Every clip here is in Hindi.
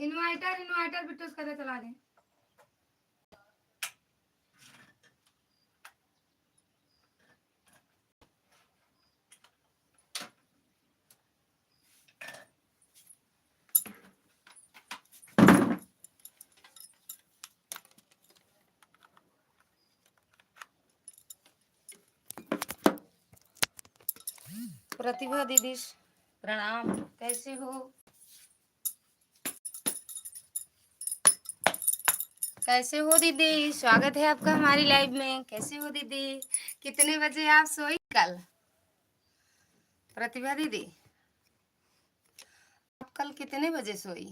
इन्वर्टर इन्वर्टर बिट्टू उसका चला दें। प्रतिभा दीदी प्रणाम, कैसे हो? कैसे हो दीदी? स्वागत है आपका हमारी लाइव में। कैसे हो दीदी? कितने बजे आप सोई कल? प्रतिभा दीदी आप कल कितने बजे सोई?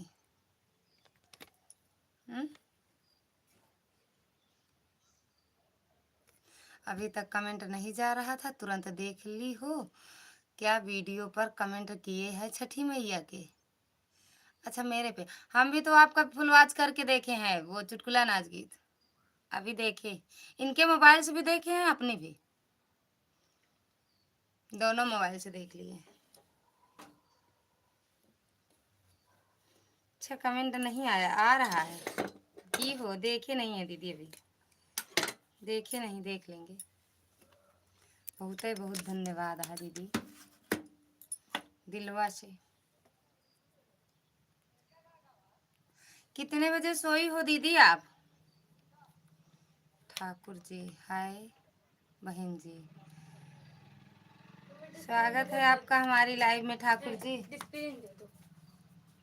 अभी तक कमेंट नहीं जा रहा था, तुरंत देख ली हो क्या? वीडियो पर कमेंट किए हैं छठी मैया के। अच्छा मेरे पे, हम भी तो आपका फुल वॉच करके देखे हैं वो चुटकुला नाच गीत। अभी देखे, इनके मोबाइल से भी देखे हैं, अपने भी, दोनों मोबाइल से देख लिए। अच्छा कमेंट नहीं आया, आ रहा है की हो? देखे नहीं है दीदी, अभी देखे नहीं, देख लेंगे। बहुत ही बहुत धन्यवाद है दीदी, दिलवा से। कितने बजे सोई हो दीदी आप? ठाकुर जी हाय बहन जी, स्वागत है आपका हमारी लाइव में ठाकुर जी।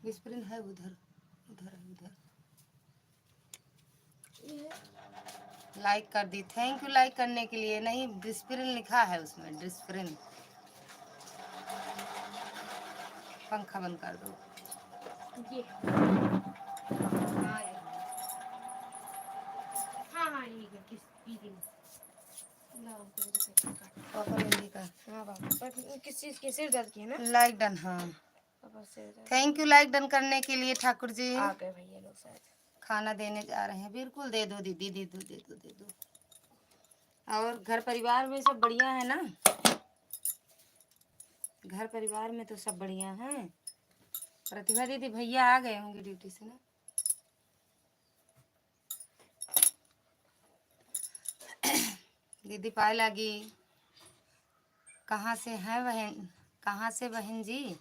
डिस्प्रिन है उधर, उधर उधर। लाइक कर दी, थैंक यू लाइक करने के लिए। नहीं डिस्प्रिन लिखा है उसमें, डिस्प्रिन। पंखा बंद कर दो। ये हाँ किस चीज के सिर दर्द की है ना? लाइक डन, हाँ थैंक यू लाइक डन करने के लिए ठाकुर जी। आ गए भैया लोग शायद, खाना देने जा रहे हैं। बिल्कुल दे दो दीदी, दे दो दे दो दे दो। और घर परिवार में सब बढ़िया है ना? घर परिवार में तो सब बढ़िया हैं। प्रतिभा दीदी भैया आ गए होंगे ड्यूटी से ना? दीदी पाए लगी, कहाँ से हैं बहन? कहाँ से बहन जी?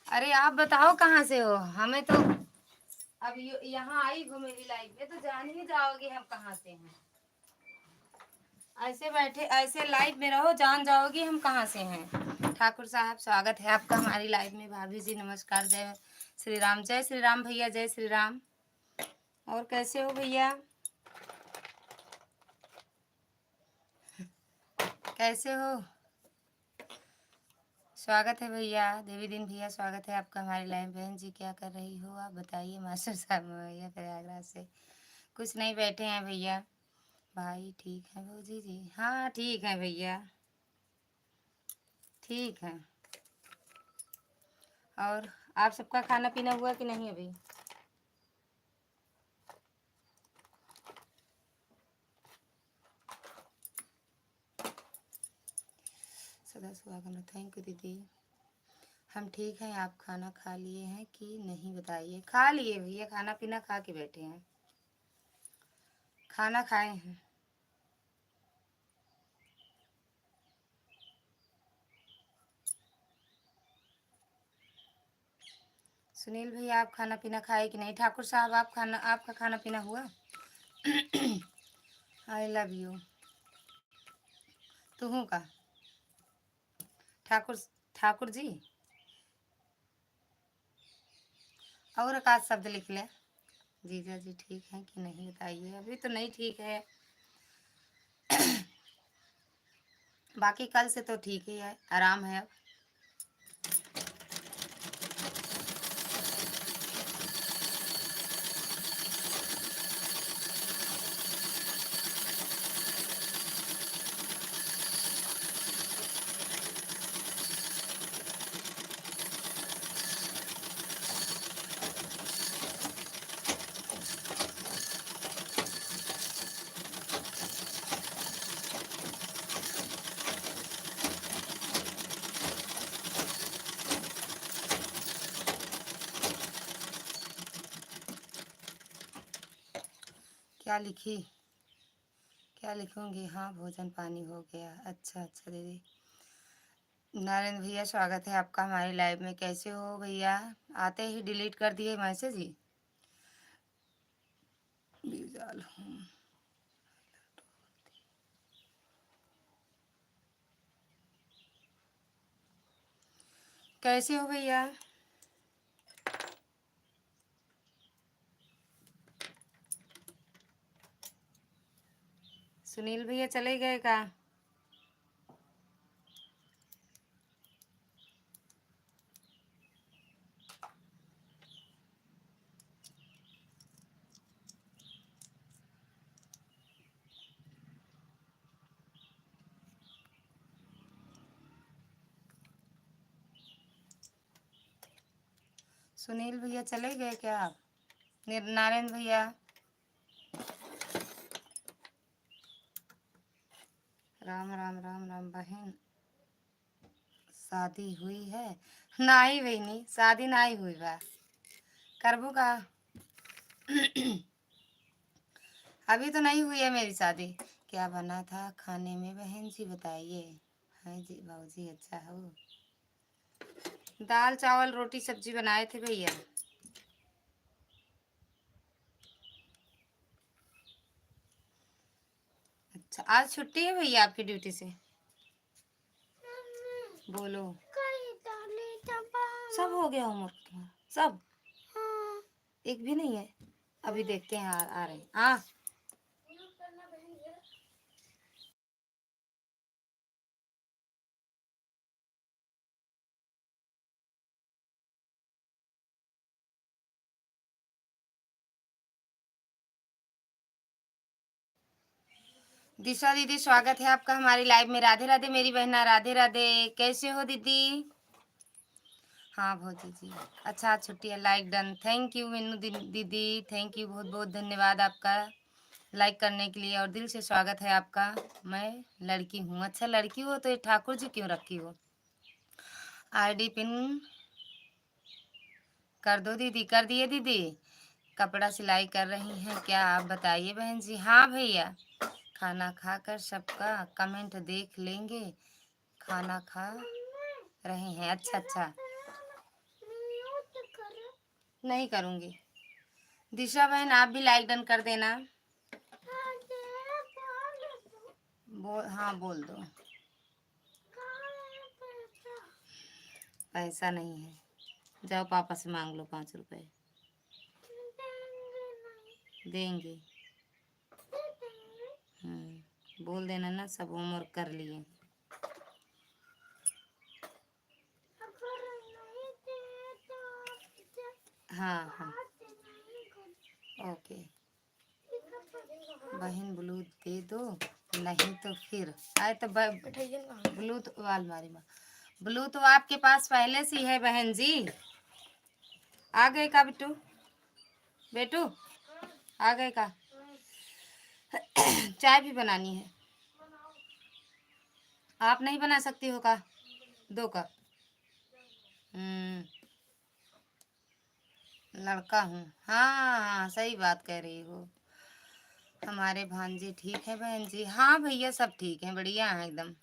अरे आप बताओ कहाँ से हो? हमें तो अब यहाँ आई हो मेरी लाइफ में तो जान ही जाओगे हम कहाँ से हैं। ऐसे बैठे ऐसे लाइव में रहो, जान जाओगी हम कहाँ से हैं। ठाकुर साहब स्वागत है आपका हमारी लाइव में। भाभी जी नमस्कार, जय श्री राम। जय श्री राम भैया, जय श्री राम। और कैसे हो भैया? कैसे हो? स्वागत है भैया, देवी दिन भैया स्वागत है आपका हमारी लाइव। बहन जी क्या कर रही हो आप बताइए? मास्टर साहब भैया प्रयागराज से। कुछ नहीं, बैठे हैं भैया। भाई ठीक है भौजी जी? हाँ ठीक है भैया, ठीक है। और आप सबका खाना पीना हुआ कि नहीं अभी? सदा सुहागन, थैंक यू दीदी। हम ठीक हैं, आप खाना खा लिए हैं कि नहीं बताइए? खा लिए भैया, खाना पीना खा के बैठे हैं, खाना खाए हैं। सुनील भैया आप खाना पीना खाए कि नहीं? ठाकुर साहब आप खाना, आपका खाना पीना हुआ? आई लव यू तुहू का। ठाकुर ठाकुर जी और एक आध शब्द लिख ले। जीजा जी ठीक है कि नहीं बताइए? अभी तो नहीं ठीक है, बाकी कल से तो ठीक ही है, आराम है अब। क्या लिखी, क्या लिखूंगी? हाँ भोजन पानी हो गया। अच्छा अच्छा दीदी। नरेंद्र भैया स्वागत है आपका हमारी लाइव में। कैसे हो भैया? आते ही डिलीट कर दिए मैसेज ही। बिजाल हूँ। कैसे हो भैया? सुनील भैया चले गए का? सुनील भैया चले गए क्या आप? नारायण भैया। राम राम राम राम बहन, शादी हुई है? नहीं बहनी, शादी नहीं हुई बा। करबू का? अभी तो नहीं हुई है मेरी शादी। क्या बना था खाने में बहन जी बताइए? हाँ जी भाजी अच्छा हो। दाल चावल रोटी सब्जी बनाए थे भैया। अच्छा आज छुट्टी है भैया आपकी ड्यूटी से? बोलो। सब हो गया होमवर्क तुम्हारा सब? एक भी नहीं है? अभी देखते हैं आ रहे हैं। हाँ दिशा दीदी स्वागत है आपका हमारी लाइव में। राधे राधे मेरी बहना, राधे राधे। कैसे हो दीदी? हाँ भौजी जी। अच्छा आज छुट्टी है, like done. Thank you Meenu दीदी, थैंक यू, बहुत बहुत धन्यवाद आपका लाइक करने के लिए और दिल से स्वागत है आपका। मैं लड़की हूँ। अच्छा लड़की हो तो ये ठाकुर जी क्यों रखी हो? आईडी पिन कर दो दीदी। कर दिए दीदी। कपड़ा सिलाई कर रही हैं क्या आप बताइए बहन जी? हाँ भैया, खाना खाकर सबका कमेंट देख लेंगे। खाना खा रहे हैं? अच्छा अच्छा, नहीं करूँगी। दिशा बहन आप भी लाइक डन कर देना। बोल, हाँ बोल दो। पैसा नहीं है, जाओ पापा से मांग लो 5 रुपए। देंगे। बोल देना ना सब होमवर्क कर लिए। हाँ हाँ ओके। बहन ब्लूटूथ दे दो, नहीं तो फिर आए तो ब्लूटूथ अलमारी में। ब्लूटूथ आपके पास पहले से ही है बहन जी। आ गए का बिट्टू? बेटू आ गए का? चाय भी बनानी है। आप नहीं बना सकती हो का? 2 कप। लड़का हूँ। हाँ हाँ सही बात कह रही हो। हमारे भांजे ठीक है बहन जी? हाँ भैया सब ठीक है, बढ़िया है एकदम।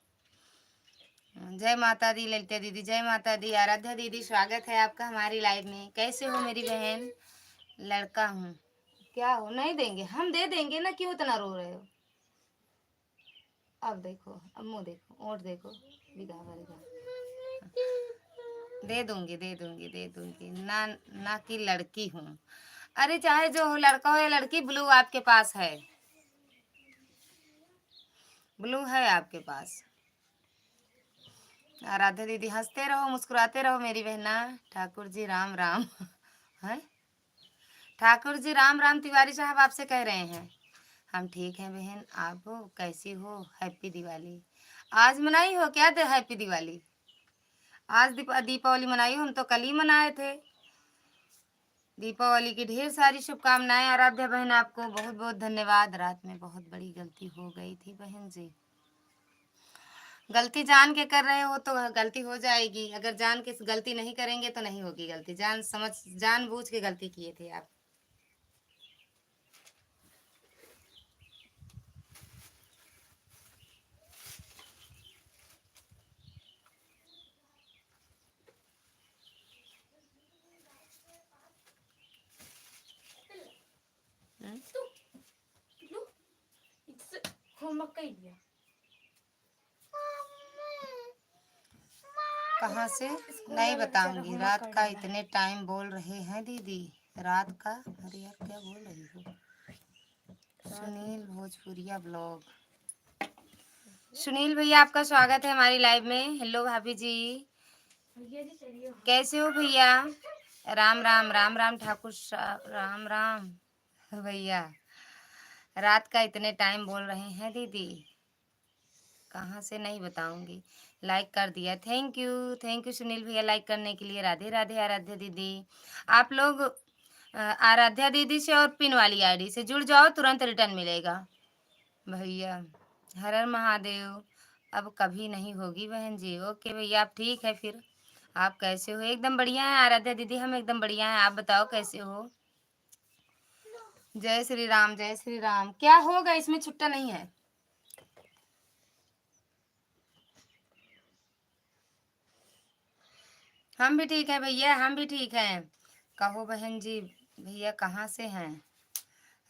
जय माता दी ललिता दीदी, जय माता दी। आराध्या दीदी स्वागत है आपका हमारी लाइव में। कैसे हो मेरी बहन? लड़का हूँ। क्या हो नहीं देंगे? हम दे देंगे ना, क्यों इतना रो रहे हो? अब देखो, अब मुँह देखो, ओठ देखो, बिगा भरेगा। दे दूंगी दे दूंगी दे दूंगी ना। ना कि लड़की हूँ। अरे चाहे जो हो, लड़का हो या लड़की, ब्लू आपके पास है। ब्लू है आपके पास। राधे दीदी हंसते रहो मुस्कुराते रहो मेरी बहना। ठाकुर जी राम राम। है ठाकुर जी राम राम। तिवारी साहब आपसे कह रहे हैं। हम ठीक हैं बहन, आप हो कैसी हो? हैप्पी दिवाली। आज मनाई हो क्या हैप्पी दिवाली? आज दीपावली मनाई हो? हम तो कल ही मनाए थे। दीपावली की ढेर सारी शुभकामनाएं आराध्या बहन आपको। बहुत बहुत धन्यवाद। रात में बहुत बड़ी गलती हो गई थी बहन जी। गलती जान के कर रहे हो तो गलती हो जाएगी, अगर जान के गलती नहीं करेंगे तो नहीं होगी गलती। जान समझ जान बूझ के गलती किए थे आप। कहाँ से नहीं बताऊंगी। रात का इतने टाइम बोल रहे हैं दीदी। रात का, अरे यार क्या बोल रही हो। सुनील भोजपुरिया ब्लॉग। सुनील भैया आपका स्वागत है हमारी लाइव में। हेलो भाभी जी, कैसे हो भैया। राम राम राम राम ठाकुर राम राम भैया। रात का इतने टाइम बोल रहे हैं दीदी। कहाँ से नहीं बताऊंगी। लाइक कर दिया, थैंक यू सुनील भैया लाइक करने के लिए। राधे राधे आराध्या दीदी। आप लोग आराध्या दीदी से और पिन वाली आईडी से जुड़ जाओ, तुरंत रिटर्न मिलेगा भैया। हर हर महादेव। अब कभी नहीं होगी बहन जी। ओके भैया, आप ठीक है फिर। आप कैसे हो। एकदम बढ़िया है आराध्या दीदी, हम एकदम बढ़िया हैं। आप बताओ कैसे हो। जय श्री राम जय श्री राम। क्या होगा इसमें, छुट्टा नहीं है। हम भी ठीक है भैया, हम भी ठीक हैं। कहो बहन जी, भैया कहाँ से हैं।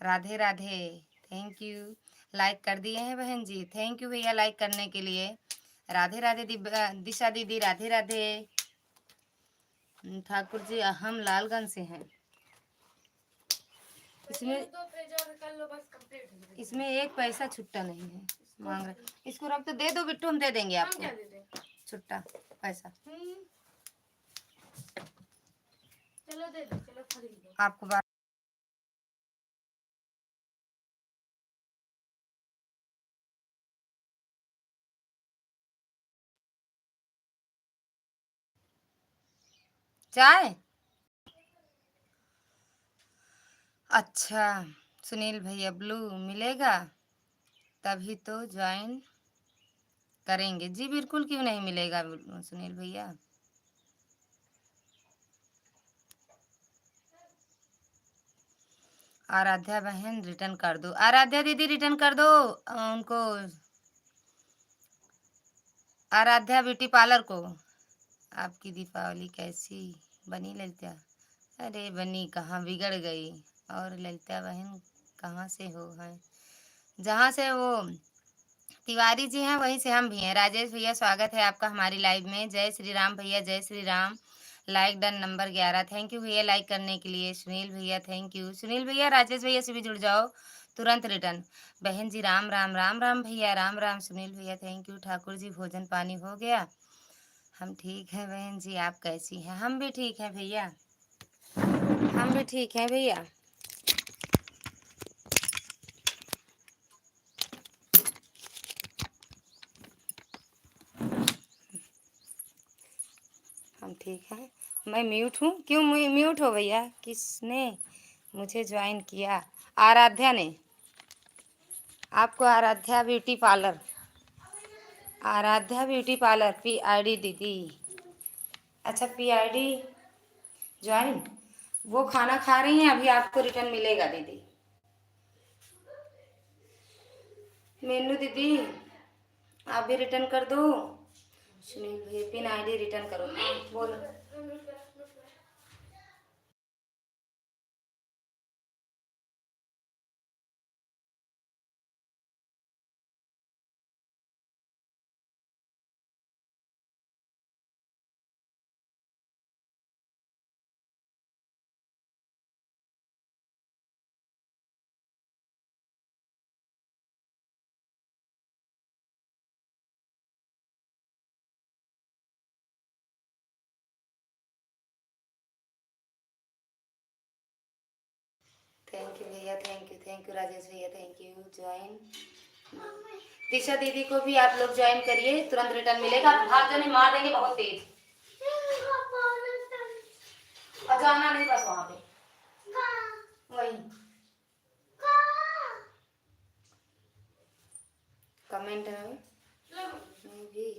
Radhe Radhe, thank you. Like कर दिए हैं बहन जी, थैंक यू भैया लाइक करने के लिए। राधे राधे दिशा दीदी, राधे राधे। ठाकुर जी हम लालगंज से हैं। इसमें एक पैसा छुट्टा नहीं है। मांग रहे इसको रख तो दे दो बिट्टू, हम दे देंगे आपको छुट्टा पैसा। चलो दे दो, चलो खरीद दो आपको बात। चाय, अच्छा सुनील भैया ब्लू मिलेगा तभी तो ज्वाइन करेंगे। जी बिल्कुल, क्यों नहीं मिलेगा सुनील भैया। आराध्या बहन रिटर्न कर दो, आराध्या दीदी रिटर्न कर दो उनको, आराध्या ब्यूटी पार्लर को। आपकी दीपावली कैसी बनी ललिता। अरे बनी कहाँ, बिगड़ गई। और ललिता बहन कहाँ से हो हैं। जहाँ से वो तिवारी जी हैं वहीं से हम भी हैं। राजेश भैया स्वागत है आपका हमारी लाइव में। जय श्री राम भैया, जय Shri Ram. Like done number 11, thank you भैया लाइक करने के लिए। सुनील भैया थैंक यू। सुनील भैया राजेश भैया से भी जुड़ जाओ, तुरंत रिटर्न। बहन जी राम राम राम राम भैया, राम राम। सुनील भैया थैंक यू। ठाकुर जी भोजन पानी हो गया। हम ठीक हैं बहन जी, आप कैसी हैं। हम भी ठीक हैं भैया, हम भी ठीक हैं भैया। हम ठीक हैं। मैं म्यूट हूँ, क्यों म्यूट हो भैया। किसने मुझे ज्वाइन किया। आराध्या ने आपको। Aaradhya beauty parlour, Aaradhya beauty parlour PID दीदी। अच्छा PID ज्वाइन, वो खाना खा रही हैं अभी, आपको रिटर्न मिलेगा दीदी। मेनू दीदी आप भी रिटर्न कर दो। सुनील भैया पिन ID रिटर्न करो, बोलो। थैंक यू भैया, थैंक यू राजेश भैया, थैंक यू। ज्वाइन दिशा दीदी को भी आप लोग ज्वाइन करिए, तुरंत रिटर्न मिलेगा। भाग जाने, मार देंगे बहुत तेज। और जाना नहीं बस वहां पे वही। कमेंट में भी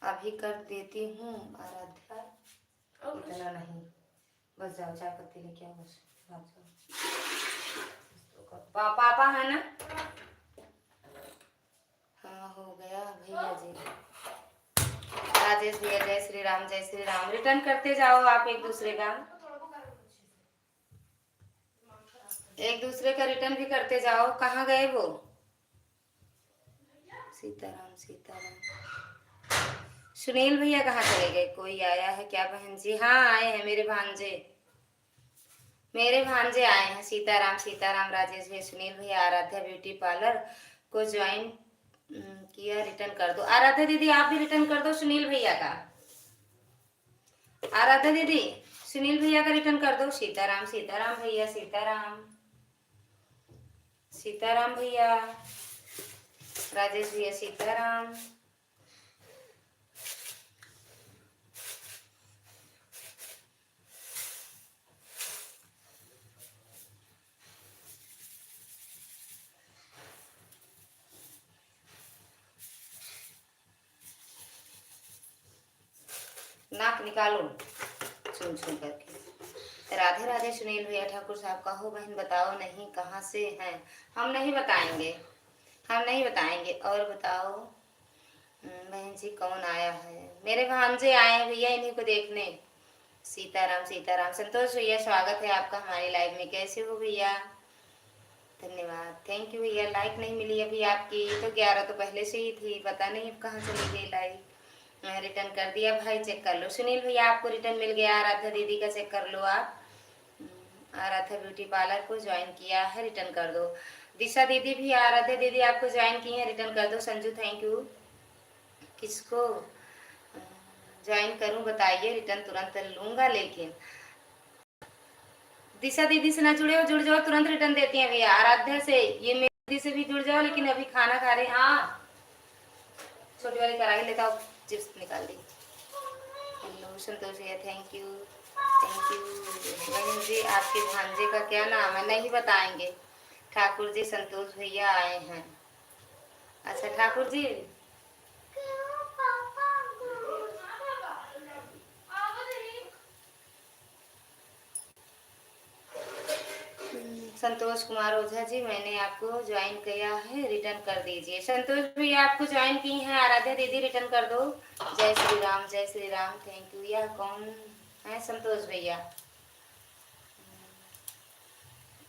अभी कर देती हूँ आराध्या, इतना नहीं। बस जाओ चाय पत्ती लेके आओ, बस भाग जाओ। पापा है ना। हाँ हो गया भैया जी। राजेश भैया जय श्री राम, जय श्री राम। रिटर्न करते जाओ आप एक दूसरे का, एक दूसरे का रिटर्न भी करते जाओ। कहाँ गए वो। सीताराम सीताराम। सुनील भैया कहाँ चले गए? कोई आया है क्या बहन जी? हाँ आए हैं मेरे भांजे, मेरे भांजे आए हैं। सीताराम सीताराम। राजेश भैया, सुनील भैया, आराध्या ब्यूटी पार्लर को ज्वाइन किया, रिटर्न कर दो। आराध्या दीदी आप भी रिटर्न कर दो सुनील भैया का। आराध्या दीदी सुनील भैया का रिटर्न कर दो। सीताराम सीताराम भैया, सीताराम सीताराम भैया, राजेश भैया सीताराम। नाक निकालो सुन सुन करके। राधे राधे सुनील भैया। ठाकुर साहब कहो बहन बताओ नहीं कहाँ से हैं? हम नहीं बताएंगे, हम नहीं बताएंगे। और बताओ बहन जी कौन आया है? मेरे भांजे आए हैं भैया इन्हीं को देखने। सीताराम सीताराम। संतोष भैया स्वागत है आपका हमारी लाइव में। कैसे हो भैया? धन्यवाद, थैंक यू भैया। लाइक नहीं मिली अभी आपकी, तो 11 तो पहले से ही थी, पता नहीं अब कहाँ चली गई लाइक। रिटर्न कर दिया भाई, चेक कर लो। सुनील भैया आपको रिटर्न मिल गया। आराध्या दीदी का चेक कर लो आप। आराध्या ब्यूटी पार्लर को ज्वाइन किया है, रिटर्न कर दो। दिशा दीदी भी, आराध्या दीदी आपको ज्वाइन की है, रिटर्न कर दो। Sanju thank you. किसको ज्वाइन करूं बताइए, रिटर्न तुरंत लूंगा। लेकिन दिशा दीदी से ना जुड़े हो, जुड़ जाओ, तुरंत रिटर्न देती हैं भैया। आराध्या से, ये मेरी दीदी से भी जुड़ जाओ, लेकिन अभी खाना खा रहे हैं। हाँ छोटी वाली कढ़ाई लेता हूँ, चिप्स निकाल दी। हेलो संतोष भैया, थैंक यू थैंक यू। बहन जी आपके भांजे का क्या नाम है? नहीं बताएंगे। ठाकुर जी संतोष भैया आए हैं। अच्छा ठाकुर जी, संतोष कुमार ओझा जी मैंने आपको ज्वाइन किया है, रिटर्न कर दीजिए। संतोष भैया आपको ज्वाइन की हैं। आराध्या दीदी रिटर्न कर दो। जय श्री राम जय श्री राम, थैंक यू। यह कौन है? संतोष भैया।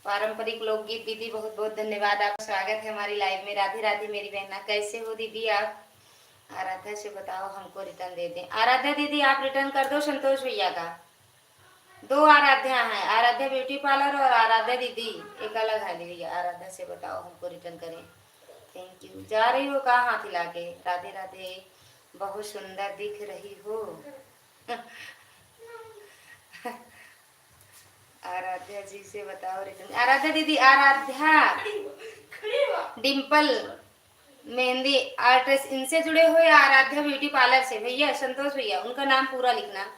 पारंपरिक लोकगीत दीदी बहुत बहुत धन्यवाद, आपका स्वागत है हमारी लाइव में। राधे राधे मेरी बहना, कैसे हो दीदी आप? आराध्या से बताओ हमको रिटर्न दे दें। आराध्या दीदी आप रिटर्न कर दो संतोष भैया का। दो आराध्या हैं, आराध्या ब्यूटी पार्लर और आराध्या दीदी एक अलग है भैया। आराध्या से बताओ हमको रिटर्न करें। Thank you. जा रही हो कहाँ हाथ हिला के? राधे राधे, बहुत सुंदर दिख रही हो। आराध्या जी से बताओ रिटर्न। आराध्या दीदी, आराध्या डिम्पल मेहंदी आर्टिस्ट, इनसे जुड़े हो या आराध्या ब्यूटी पार्लर से? भैया संतोष भैया उनका नाम पूरा लिखना।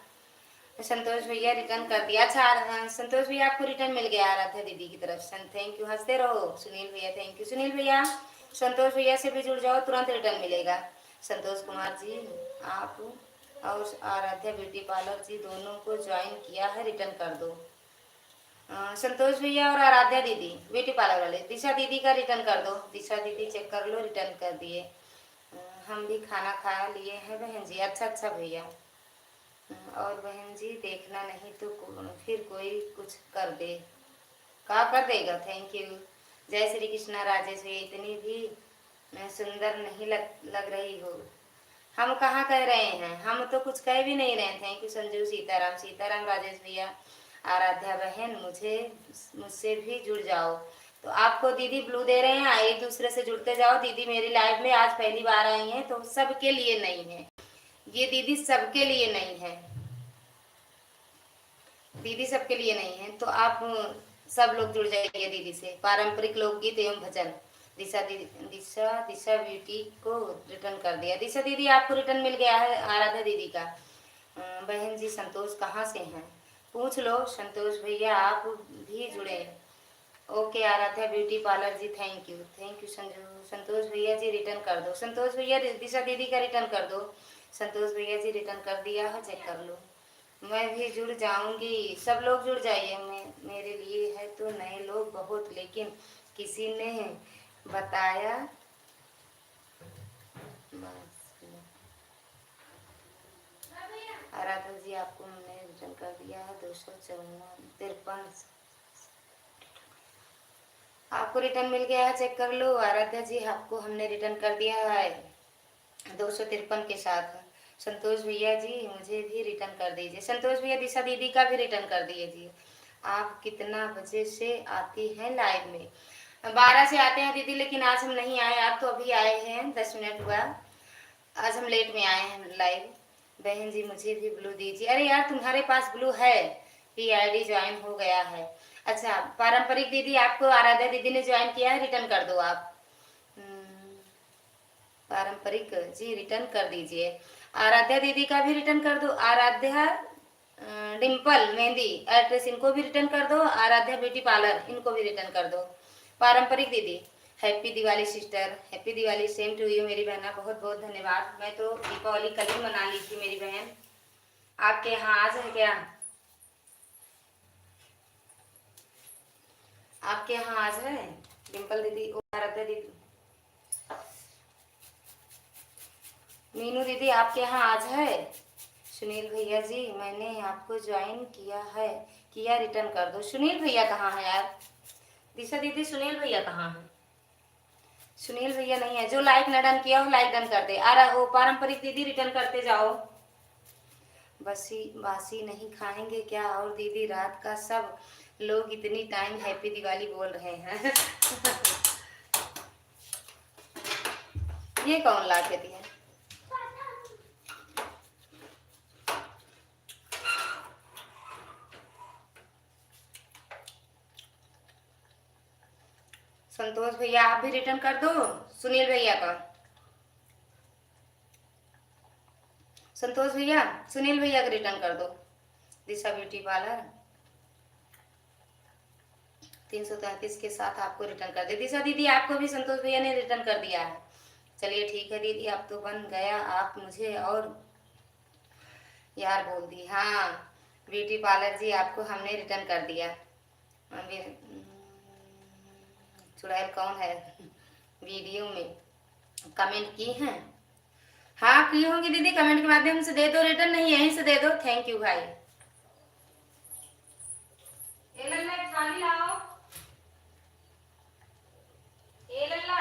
संतोष भैया रिटर्न कर दिया। अच्छा संतोष भैया आपको रिटर्न मिल गया आराध्या दीदी की तरफ से, थैंक यू। हंसते रहो। सुनील भैया थैंक यू। सुनील भैया संतोष भैया से भी जुड़ जाओ, तुरंत रिटर्न मिलेगा। संतोष कुमार जी आप और आराध्या ब्यूटी पार्लर जी दोनों को ज्वाइन किया है, रिटर्न कर दो। संतोष भैया और आराध्या दीदी ब्यूटी पार्लर वाले। दिशा दीदी का रिटर्न कर दो। दिशा दीदी चेक कर लो, रिटर्न कर दिए। हम भी खाना खा लिए हैं बहन जी। अच्छा अच्छा भैया। और बहन जी देखना नहीं तो फिर कोई कुछ कर दे, क्या कर देगा? Thank you. जय श्री कृष्णा। राजेश भैया इतनी भी सुंदर नहीं लग रही हो। हम कहाँ कह रहे हैं, हम तो कुछ कह भी नहीं रहे हैं। Thank you Sanju. सीताराम सीताराम। राजेश भैया, आराध्या बहन मुझसे भी जुड़ जाओ। तो आपको दीदी ब्लू दे रहे हैं, एक दूसरे से जुड़ते जाओ। दीदी मेरी लाइव में आज पहली बार आई हैं, तो सबके लिए नहीं है ये दीदी, सबके लिए नहीं है दीदी, सबके लिए नहीं है। तो आप सब लोग जुड़ जाइए दीदी से। पारंपरिक लोकगीत एवं भजन। दिशा दीदी, दिशा ब्यूटी को रिटर्न कर दिया। दिशा दीदी आपको रिटर्न मिल गया है आराध्या दीदी का। बहन जी संतोष कहाँ से हैं पूछ लो। संतोष भैया आप भी जुड़े। Okay Aaradhya beauty parlour ji, thank you Sanju. Santosh भैया जी रिटर्न कर दो। संतोष भैया दिशा दीदी का रिटर्न कर दो। संतोष भैया जी रिटर्न कर दिया है, चेक कर लो। मैं भी जुड़ जाऊंगी, सब लोग जुड़ जाइए। मेरे लिए है तो नए लोग बहुत, लेकिन किसी ने बताया। आराध्या जी आपको हमने रिटर्न कर दिया है 254 आपको रिटर्न मिल गया है, चेक कर लो। आराध्या जी आपको हमने रिटर्न कर दिया है। 253 के साथ। संतोष भैया जी मुझे भी रिटर्न कर दीजिए। संतोष भैया दिशा दीदी का भी रिटर्न कर दीजिए। आप कितना बजे से आती हैं लाइव में? 12 से आते हैं दीदी, लेकिन आज हम नहीं आए। आप तो अभी आए हैं, 10 मिनट हुआ। आज हम लेट में आए हैं लाइव। बहन जी मुझे भी ब्लू दीजिए। अरे यार तुम्हारे पास ब्लू है, PID ज्वाइन हो गया है। अच्छा पारंपरिक दीदी आपको आराध्या दीदी ने ज्वाइन किया है, रिटर्न कर दो आप। पारंपरिक जी रिटर्न कर दीजिए। आराध्या दीदी का भी रिटर्न कर दो। आराध्या डिम्पल मेहंदी एड्रेस इनको भी रिटर्न कर दो। आराध्या ब्यूटी पार्लर इनको भी रिटर्न कर दो। पारंपरिक दीदी happy Diwali sister, happy Diwali. Same to you मेरी बहना, बहुत बहुत धन्यवाद। मैं तो दीपावली कल ही मना ली थी मेरी बहन। आपके यहाँ आज है क्या? आपके यहाँ आज है डिम्पल दीदी और आराध्या दीदी? मीनू दीदी आपके यहाँ आज है? सुनील भैया जी मैंने आपको ज्वाइन किया है, किया रिटर्न कर दो। सुनील भैया कहाँ है यार? दिशा दीदी सुनील भैया कहाँ है? सुनील भैया नहीं है। जो लाइक न डन किया हो लाइक डन कर दे। आ रहा हो पारंपरिक दीदी रिटर्न करते जाओ। बसी बासी नहीं खाएंगे क्या? और दीदी रात का सब लोग इतनी टाइम हैप्पी दिवाली बोल रहे हैं। ये कौन ला के दिया? संतोष भैया आप भी रिटर्न कर दो सुनील भैया का। संतोष भैया सुनील भैया का रिटर्न कर दो। दिशा ब्यूटी पार्लर 333 के साथ आपको रिटर्न कर दे। दिशा दीदी आपको भी संतोष भैया ने रिटर्न कर दिया है। चलिए ठीक है दीदी, अब तो बन गया। आप मुझे और यार बोल दी। हाँ ब्यूटी पार्लर जी आपको हमने रिटर्न कर दिया। अभी चुड़ैल कौन है वीडियो में कमेंट की हैं? हाँ की होंगी दीदी, कमेंट के माध्यम से दे दो रिटर्न, नहीं यहीं से दे दो। थैंक यू भाई। थाली लाओ। ए लल्ला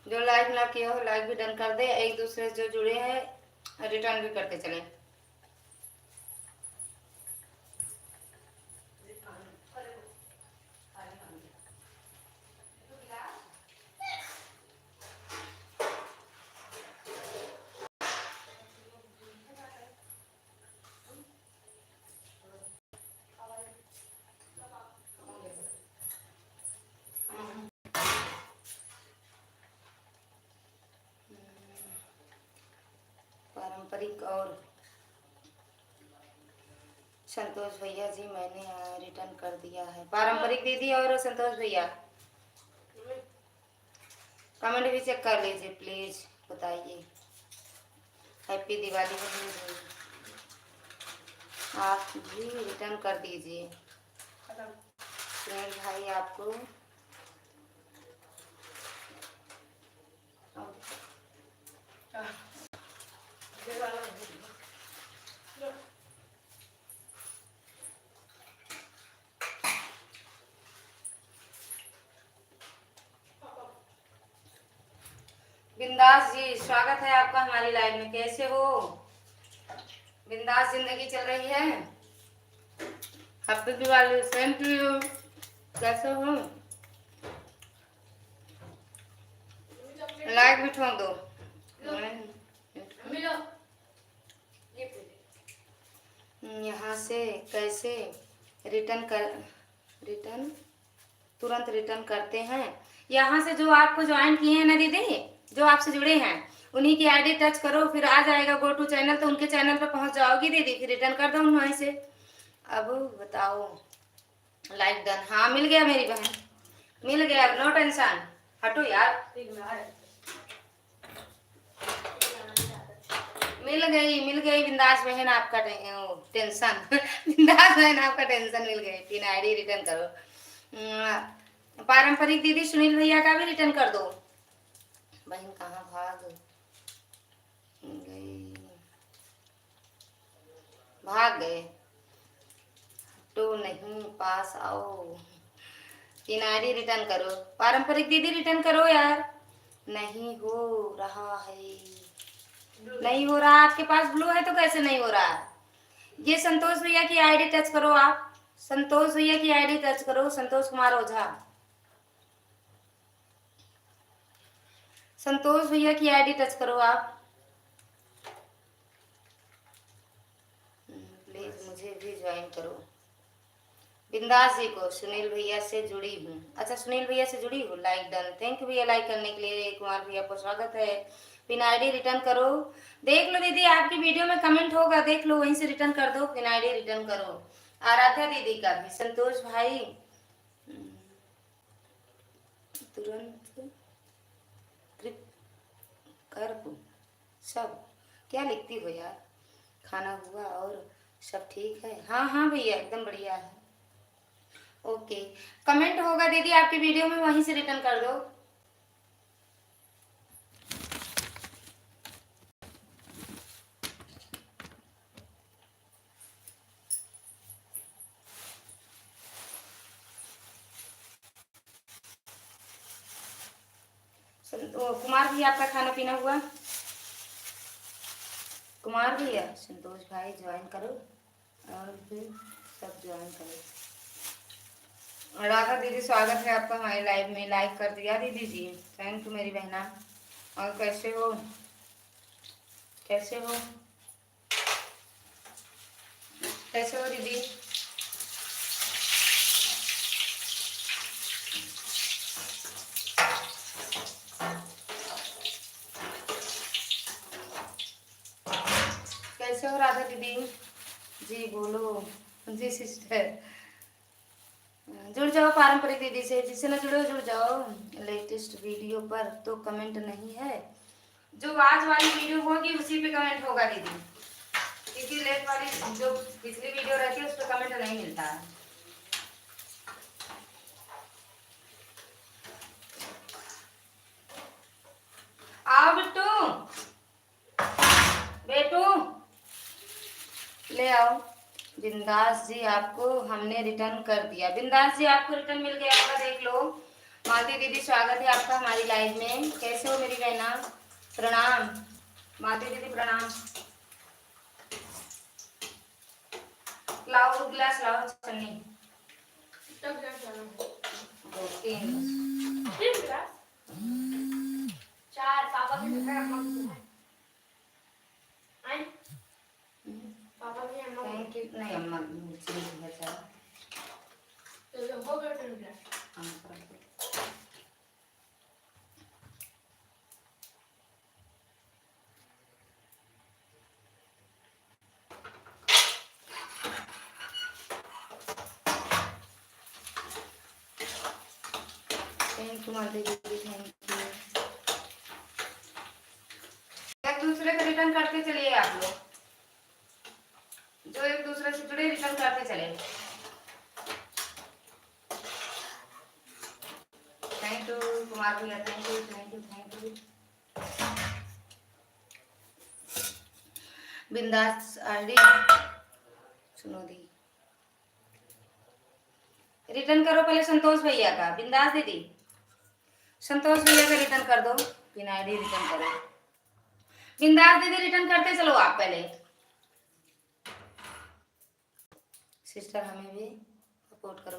जो लाइक ना किया हो लाइक भी डन कर दे। एक दूसरे से जो जुड़े हैं रिटर्न भी करते चले। पारंपरिक और संतोष भैया जी मैंने रिटर्न कर दिया है। पारंपरिक दीदी और संतोष भैया कमेंट भी चेक कर लीजिए प्लीज, बताइए। हैप्पी दिवाली बहन, आप भी रिटर्न कर दीजिए। सुनील भाई आपको बिंदास जी स्वागत है आपका हमारी लाइव में। कैसे हो? बिंदास जिंदगी चल रही है। Happy Diwali. Same to you. कैसे हो? लाइक भी ठोक दो। यहाँ से कैसे रिटर्न तुरंत रिटर्न करते हैं? यहाँ से जो आपको ज्वाइन किए हैं ना दीदी, जो आपसे जुड़े हैं उन्हीं की आईडी टच करो, फिर आ जाएगा गो टू चैनल, तो उनके चैनल पर पहुंच जाओगी दीदी, फिर रिटर्न कर दो वहीं से। अब बताओ लाइक डन। हाँ मिल गया मेरी बहन, मिल गया, नो टेंशन। हटो यार, मिल गई बिंदास बहन आपका टेंशन। बिंदास बहन आपका टेंशन मिल गई। 3 आईडी रिटर्न करो। पारंपरिक दीदी सुनील भैया का भी रिटर्न कर दो। बहन कहाँ भाग गई? भाग गए। तो नहीं, पास आओ। 3 आईडी रिटर्न करो। पारंपरिक दीदी रिटर्न करो यार। नहीं हो रहा है, नहीं हो रहा। आपके पास ब्लू है तो कैसे नहीं हो रहा है? ये संतोष भैया की आईडी टच करो आप। संतोष भैया की आईडी टच करो। संतोष कुमार ओझा, संतोष भैया की आईडी टच करो आप। प्लीज मुझे भी ज्वाइन करो। बिंदास जी को सुनील भैया से जुड़ी हूँ। अच्छा, सुनील भैया से जुड़ी हूँ। Like done. थैंक यू भैया लाइक करने के लिए। कुमार भैया को स्वागत है। पिन आईडी रिटर्न करो। देख लो दीदी, आपकी वीडियो में कमेंट होगा, देख लो, वहीं से रिटर्न कर दो। पिन आईडी रिटर्न करो। आराध्या दीदी का भी। संतोष भाई तुरंत कर सब। क्या लिखती हो यार? खाना हुआ और सब ठीक है? हाँ हाँ भैया, एकदम बढ़िया है। ओके, कमेंट होगा दीदी आपकी वीडियो में, वहीं से रिटर्न कर दो। कुमार भी आपका खाना पीना हुआ? कुमार भैया, संतोष भाई ज्वाइन करो और फिर सब ज्वाइन करो। राधा दीदी स्वागत है आपका हमारे लाइव में। लाइक कर दिया दीदी जी, थैंक यू मेरी बहना। और कैसे हो, कैसे हो, कैसे हो दीदी? कैसे हो राधा दीदी? जी बोलो। जी सिस्टर, जुड़ जाओ पारंपरिक दीदी से। जिससे ना जुड़े जुड़ जाओ। लेटेस्ट वीडियो पर तो कमेंट नहीं है, जो आज वाली वीडियो होगी उसी पे कमेंट होगा दीदी, क्योंकि लेट वाली जो पिछली वीडियो रहती है उस पर कमेंट नहीं मिलता है। आओ बिट्टू, बेटू ले आओ। बिंदास जी आपको हमने रिटर्न कर दिया। बिंदास जी आपको रिटर्न मिल गया होगा, देख लो। मालती दीदी स्वागत है आपका हमारी लाइव में। कैसे हो मेरी बहना? प्रणाम मालती दीदी, प्रणाम। लाओ गिलास, लाओ चन्नी। दो तीन गिलास, 4 पापा के पापा भी अम्मा। Thank you. नहीं अम्मा ठीक है, चलो तो हो गया फिर गिलास। थैंक यू मालती दीदी, थैंक यू। एक दूसरे को रिटर्न करते चलिए आप लोग, जो एक दूसरे से जुड़े रिटर्न करते चले। थैंक यू कुमार भैया, thank you thank you thank you. बिंदास आईडी सुनो दी, रिटर्न करो पहले संतोष भैया का। बिंदास दीदी, संतोष भैया का रिटर्न कर दो। बिना आईडी रिटर्न करो। बिंदास दीदी रिटर्न करते चलो आप पहले। सिस्टर हमें भी सपोर्ट करो,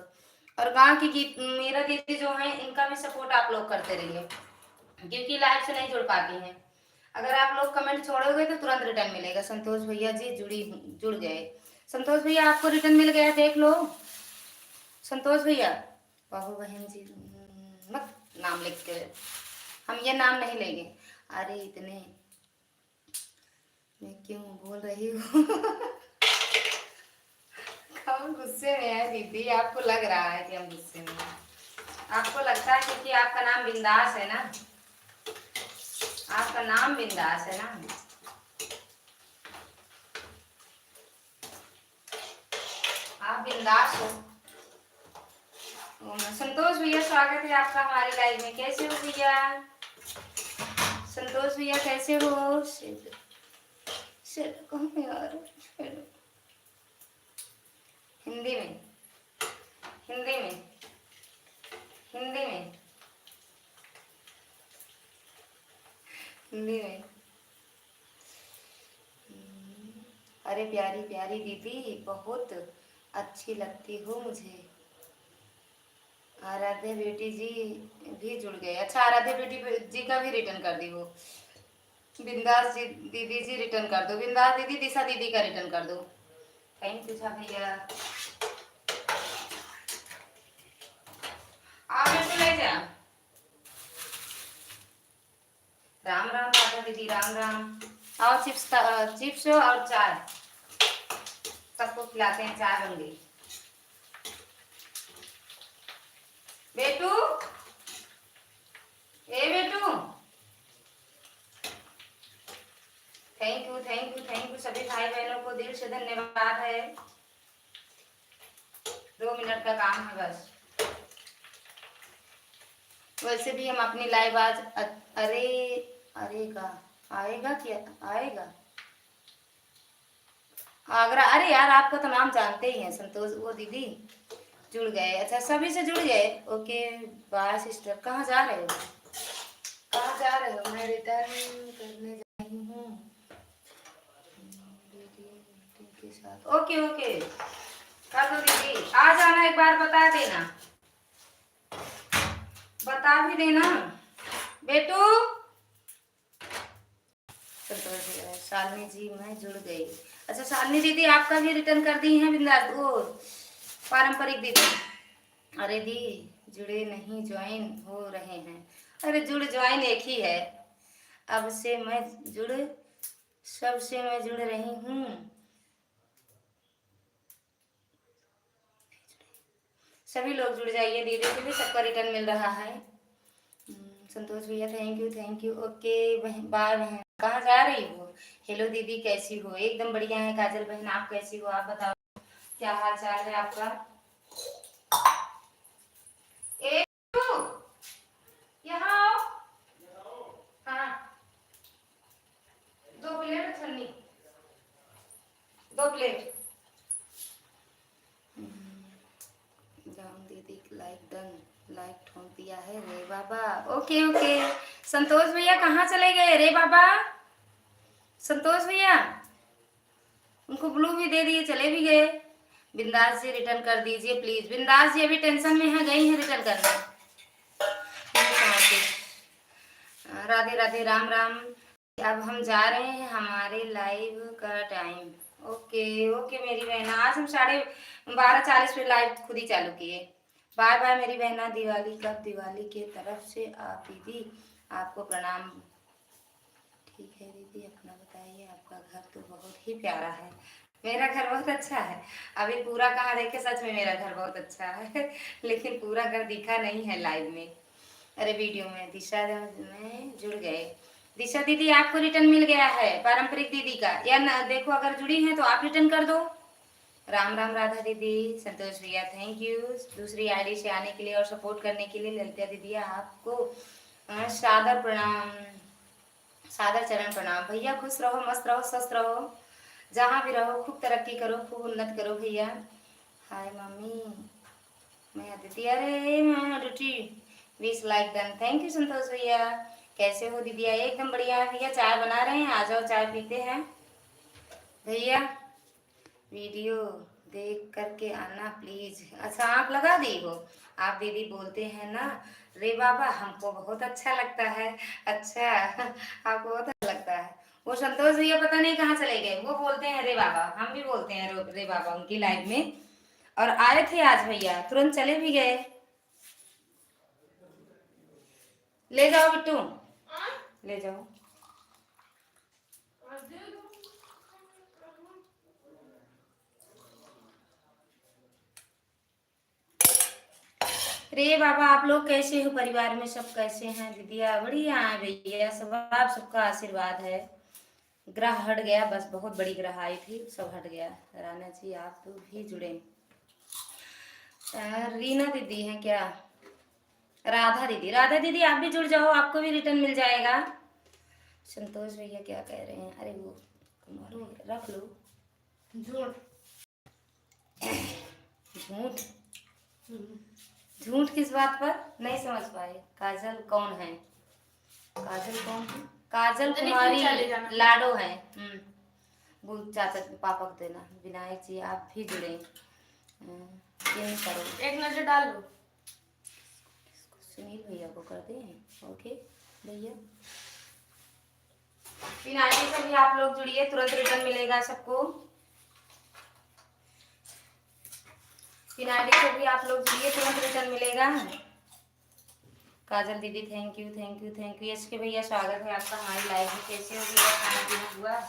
और गांव की गीत मेरा दीदी जो है इनका भी सपोर्ट आप लोग करते रहिए, क्योंकि लाइव से नहीं जुड़ पाती हैं। अगर आप लोग कमेंट छोड़ोगे तो तुरंत रिटर्न मिलेगा। संतोष भैया जी जुड़ गए। संतोष भैया आपको रिटर्न मिल गया, देख लो। संतोष भैया, बाबू बहन जी मत नाम लिख के, हम ये नाम नहीं लेंगे। अरे इतने मैं क्यों बोल रही हूँ? हम गुस्से में है दीदी, आपको लग रहा है कि हम गुस्से में हैं। आपको लगता है क्योंकि आपका नाम बिंदास है ना, आपका नाम बिंदास है ना। आप बिंदास हो। संतोष भैया स्वागत है आपका हमारे लाइव में। कैसे हो भैया? संतोष भैया कैसे हो? कहाँ यार, हिंदी में, हिंदी में, हिंदी में, हिंदी में। अरे प्यारी प्यारी दीदी, बहुत अच्छी लगती हो मुझे। आराध्या बेटी जी भी जुड़ गए। अच्छा, आराध्या बेटी जी का भी रिटर्न कर दी वो। बिंदास जी दीदी जी रिटर्न कर दो। बिंदास दीदी, दिशा दीदी का रिटर्न कर दो। थैंक यू भैया। आप इसको ले जा। राम राम राधा दीदी, राम राम। और चिप्स, चिप्स और चाय सबको खिलाते हैं। चाय बन गई। बेटू, ए बेटू, thank you thank you thank you सभी भाई बहनों को दिल से धन्यवाद है। 2 मिनट का काम है बस। वैसे भी हम अपनी लाइव आज अरे अरे का आएगा क्या आएगा आगरा। अरे यार, आपका तो नाम जानते ही हैं, संतोष। वो दीदी जुड़ गए। अच्छा, सभी से जुड़ गए। Okay bye sister. कहाँ जा रहे हो, कहाँ जा रहे हो? मैं रिटर्न करने जा रही हूँ दीदी के साथ। ओके ओके कर दो दीदी। आ जाना, एक बार बता देना, बता भी देना बेटू। शालिनी जी मैं जुड़ गई। अच्छा शालिनी दीदी, आपका भी रिटर्न कर दी है बिंदास। वो पारंपरिक दीदी। अरे दी जुड़े नहीं, ज्वाइन हो रहे हैं। अरे जुड़ ज्वाइन एक ही है। अब से मैं जुड़ सबसे मैं जुड़ रही हूँ। सभी लोग जुड़ जाइए। दीदी से भी सबका रिटर्न मिल रहा है। संतोष भैया थैंक यू। ओके बाय बहन। कहाँ जा रही हो? हेलो दीदी, कैसी हो? एकदम बढ़िया है। काजल बहन आप कैसी हो? आप बताओ क्या हाल चाल है आपका? ए यहाँ आओ। हाँ, 2 प्लेट छन्नी, 2 प्लेट। राम दीदी लाइक डन, लाइक ठोक दिया है रे बाबा। Okay okay. संतोष भैया कहाँ चले गए रे बाबा? संतोष भैया उनको ब्लू भी दे दिए, चले भी गए। बिंदास जी रिटर्न कर दीजिए प्लीज। बिंदास जी अभी टेंशन में है, गई है रिटर्न करने। राधे राधे, राम राम। अब हम जा रहे हैं हमारे लाइव का टाइम। ओके ओके मेरी बहना, आज हम 12:40 पे लाइव खुद ही चालू किए। बाय बाय मेरी बहना। दिवाली कब? दिवाली के तरफ से आप दीदी आपको प्रणाम। ठीक है दीदी, अपना बताइए। आपका घर तो बहुत ही प्यारा है। मेरा घर बहुत अच्छा है। अभी पूरा कहाँ देखे, सच में मेरा घर बहुत अच्छा है लेकिन पूरा घर दिखा नहीं है लाइव में। अरे वीडियो में। दिशा में जुड़ गए। दिशा दीदी आपको रिटर्न मिल गया है पारंपरिक दीदी का, या ना देखो अगर जुड़ी हैं तो आप रिटर्न कर दो। राम राम राधा दीदी। संतोष भैया थैंक यू दूसरी आईडी से आने के लिए और सपोर्ट करने के लिए। ललिता दीदी आपको सादर प्रणाम, सादर चरण प्रणाम। भैया खुश रहो, मस्त रहो, स्वस्थ रहो, जहाँ भी रहो खूब तरक्की करो, खूब उन्नत करो भैया। हाय मम्मी मैं अदिति। अरे मैं Aditi 20 like done. Thank you Santosh भैया। कैसे हो दीदी? एकदम बढ़िया है भैया। चाय बना रहे हैं, आ जाओ चाय पीते हैं भैया। वीडियो देख करके आना प्लीज। अच्छा आप लगा दी हो? आप दीदी बोलते हैं ना रे बाबा, हमको बहुत अच्छा लगता है। अच्छा आपको बहुत अच्छा लगता है। वो संतोष भैया पता नहीं कहाँ चले गए, वो बोलते हैं रे बाबा, हम भी बोलते हैं रे बाबा उनकी लाइफ में। और आए थे आज भैया, तुरंत चले भी गए। ले जाओ बिट्टू, ले जाओ। रे बाबा आप लोग कैसे हो? परिवार में सब कैसे हैं? दीदिया बढ़िया है भैया, सब आप सबका आशीर्वाद है। ग्रह हट गया, बस बहुत बड़ी ग्रह आई थी, सब हट गया। राना जी आप भी जुड़े। रीना दीदी हैं क्या? राधा दीदी, राधा दीदी आप भी जुड़ जाओ, आपको भी रिटर्न मिल जाएगा। संतोष भैया क्या कह रहे हैं? अरे वो रख लो जोड़। झूठ? झूठ किस बात पर? नहीं समझ पाए। काजल कौन है? काजल कौन है? काजल कुमारी लाडो है। चाचा पापा को देना। विनायक जी आप भी जुड़े। ये करो, एक नजर डाल लो। सुनील भैया को कर दे। ओके भैया, विनायक से भी आप लोग जुड़िए, तुरंत रिटर्न मिलेगा सबको। विनायक से भी आप लोग जुड़िए, तुरंत रिटर्न मिलेगा। काजल दीदी thank you thank you thank you. SK भैया स्वागत है आपका हमारी लाइव में। कैसे हो भैया? खाना पीना हुआ?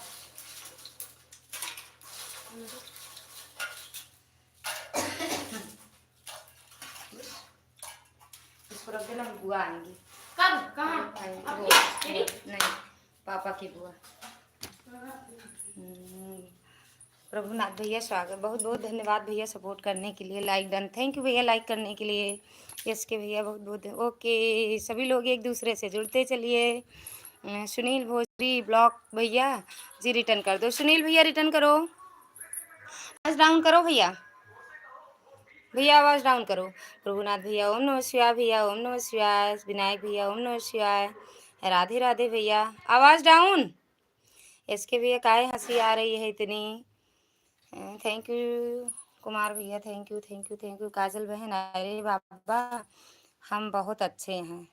इसको रख देना, बुआ आएंगी। कब? कहाँ आएंगी? नहीं, पापा की बुआ। प्रभुनाथ भैया स्वागत, बहुत बहुत धन्यवाद भैया सपोर्ट करने के लिए। लाइक डन, थैंक यू भैया लाइक करने के लिए। यस के भैया बहुत बहुत ओके। सभी लोग एक दूसरे से जुड़ते चलिए। सुनील भोजरी ब्लॉक भैया जी रिटर्न कर दो। सुनील भैया रिटर्न करो, आवाज़ डाउन करो भैया, भैया आवाज़ डाउन करो। प्रभुनाथ भैया ओम नमः शिवाय, भैया ओम नमः शिवाय। विनायक भैया ओम नमः शिवाय। राधे राधे भैया, आवाज़ डाउन। इसके भैया काहे हंसी आ रही है इतनी? थैंक यू कुमार भैया, thank you thank you thank you. Kajal बहन, अरे बाबा हम बहुत अच्छे हैं।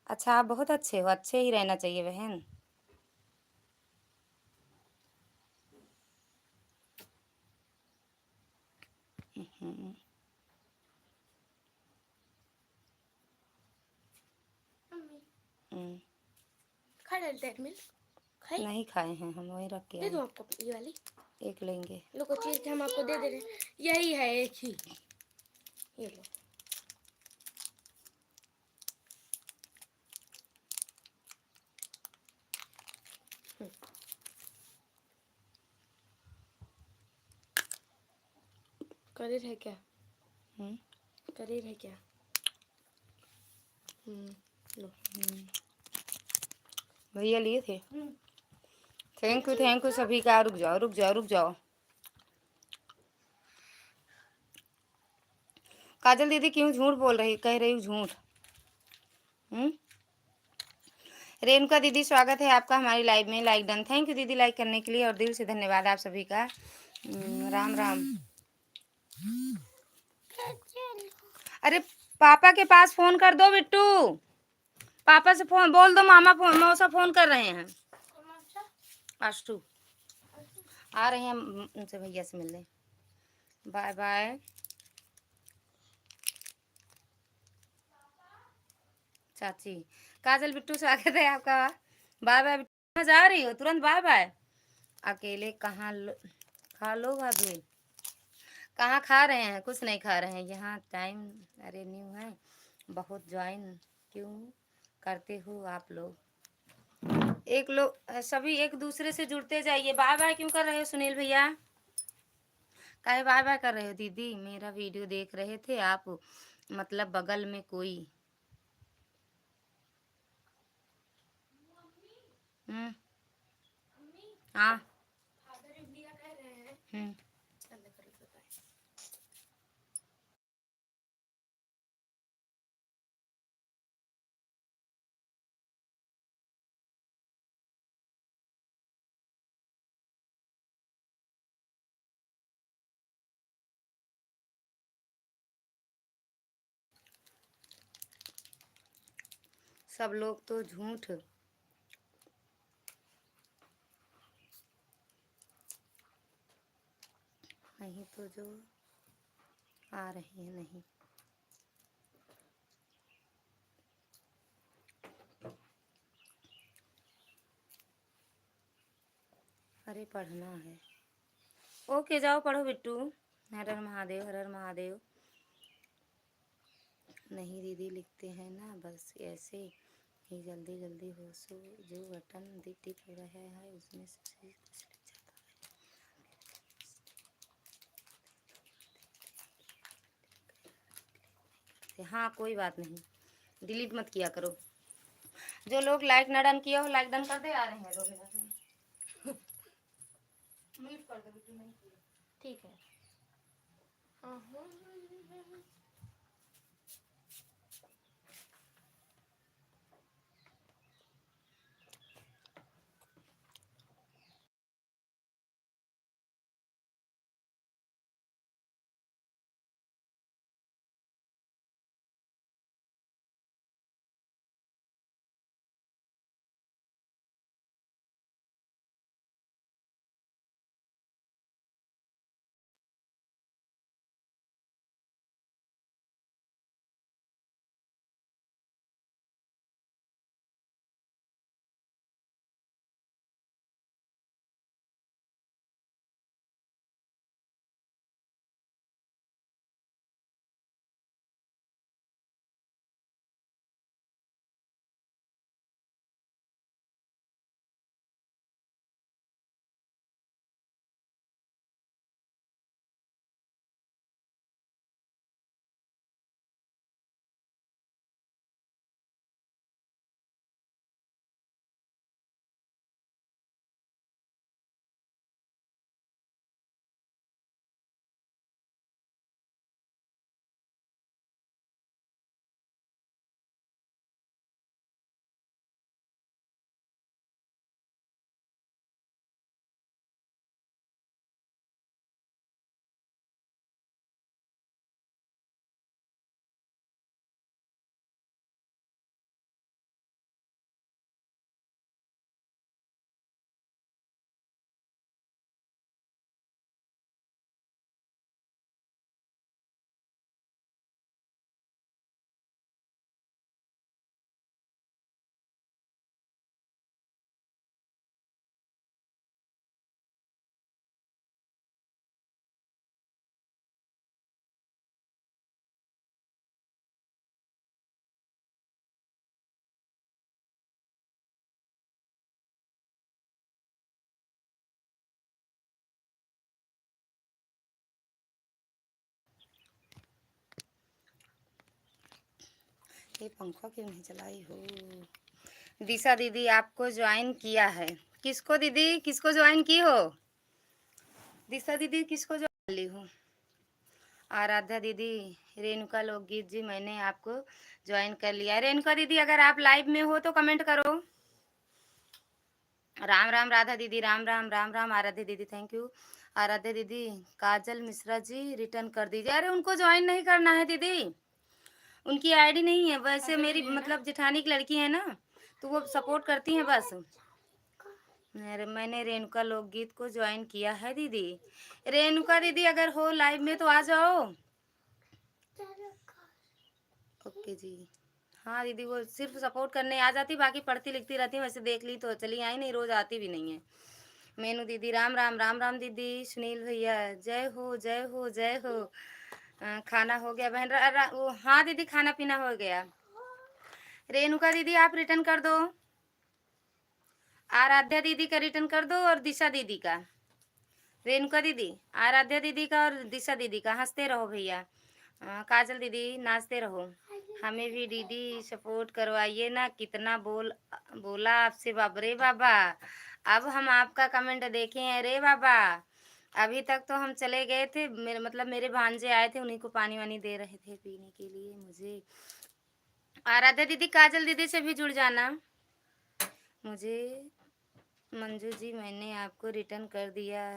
अच्छा आप बहुत अच्छे हो, अच्छे ही रहना चाहिए बहन। खा नहीं खाए हैं हम, वही रख के दे दूं आपको ये वाली? एक लेंगे, लोग चीर के हम आपको दे दे रहे हैं। यही है एक ही, ये लो। करीर है क्या? करीर है क्या? लो। भैया लिए थे। थैंक यू सभी का। रुक जाओ रुक जाओ रुक जाओ। काजल दीदी क्यों झूठ बोल रही, कह रही हूँ झूठ? रेणुका दीदी स्वागत है आपका हमारी लाइव में। लाइक डन, थैंक यू दीदी लाइक करने के लिए और दिल से धन्यवाद आप सभी का। राम राम। अरे पापा के पास फोन कर दो बिट्टू, पापा से फोन बोल दो, मामा फोन मौसा फोन कर रहे हैं। आशु आ रहे हैं उनसे, भैया से मिलने। Bye bye. चाची काजल बिट्टू स्वागत है आपका। Bye bye. कहाँ जा रही हो? तुरंत बाय बाय। अकेले कहाँ खा लो भाभी। कहाँ खा रहे हैं? कुछ नहीं खा रहे हैं यहाँ। टाइम अरे न्यू है बहुत। ज्वाइन क्यों करते हो आप लोग? एक लोग सभी एक दूसरे से जुड़ते जाइए। बाय बाय क्यों कर रहे हो सुनील भैया? काहे बाय बाय कर रहे हो? दीदी मेरा वीडियो देख रहे थे आप, मतलब बगल में कोई। हाँ सब लोग तो झूठ। नहीं तो जो आ रहे हैं नहीं। अरे पढ़ना है। ओके जाओ पढ़ो बिट्टू। हर हर महादेव हर हर महादेव। नहीं दीदी लिखते हैं ना बस ऐसे ही जल्दी जल्दी हो, सो जो बटन दिख रहा है उसमें से कुछ लिख जाता है। हाँ कोई बात नहीं, डिलीट मत किया करो। जो लोग लाइक ना डन किया हो लाइक डन कर दे। आ रहे हैं 2 मिनट में। म्यूट कर दो बिट्टू, नहीं ठीक है। ये पंखा क्यों नहीं चलाई हो? दिशा दीदी आपको ज्वाइन किया है। किसको दीदी, किसको ज्वाइन की हो? दिशा दीदी किसको ज्वाइन ली हो? आराध्या दीदी, रेणुका लोकगीत जी मैंने आपको ज्वाइन कर लिया है। रेणुका दीदी अगर आप लाइव में हो तो कमेंट करो। राम राम राधा दीदी, राम राम राम राम। आराध्या दीदी थैंक यू। आराध्या दीदी, काजल मिश्रा जी रिटर्न कर दीजिए। अरे उनको ज्वाइन नहीं करना है दीदी, उनकी आईडी नहीं है। वैसे मेरी मतलब जेठानी की लड़की है ना, तो वो सपोर्ट करती हैं बस। मैंने रेणुका लोकगीत को ज्वाइन किया है दीदी। रेणुका दीदी अगर हो लाइव में तो आ जाओ। ओके जी। हाँ दीदी, वो सिर्फ सपोर्ट करने आ जाती, बाकी पढ़ती लिखती रहती है। वैसे देख ली तो चली आई, नहीं रोज आती भी नहीं है। मेनू दीदी राम राम राम राम दीदी। सुनील भैया जय हो जय हो जय हो। खाना हो गया बहन? हाँ दीदी, खाना पीना हो गया। रेणुका दीदी आप रिटर्न कर दो। आराध्या दीदी का रिटर्न कर दो और दिशा दीदी का। रेणुका दीदी, आराध्या दीदी का और दिशा दीदी का। हंसते रहो भैया। काजल दीदी नाचते रहो। हमें भी दीदी सपोर्ट करवाइए ना। कितना बोला आपसे बाबरे बाबा। अब हम आपका कमेंट देखे हैं रे बाबा। अभी तक तो हम चले गए थे, मेरे मतलब मेरे भांजे आए थे, उन्हीं को पानी वानी दे रहे थे पीने के लिए मुझे। आराध्या दीदी काजल दीदी से भी जुड़ जाना। मुझे मंजू जी मैंने आपको रिटर्न कर दिया।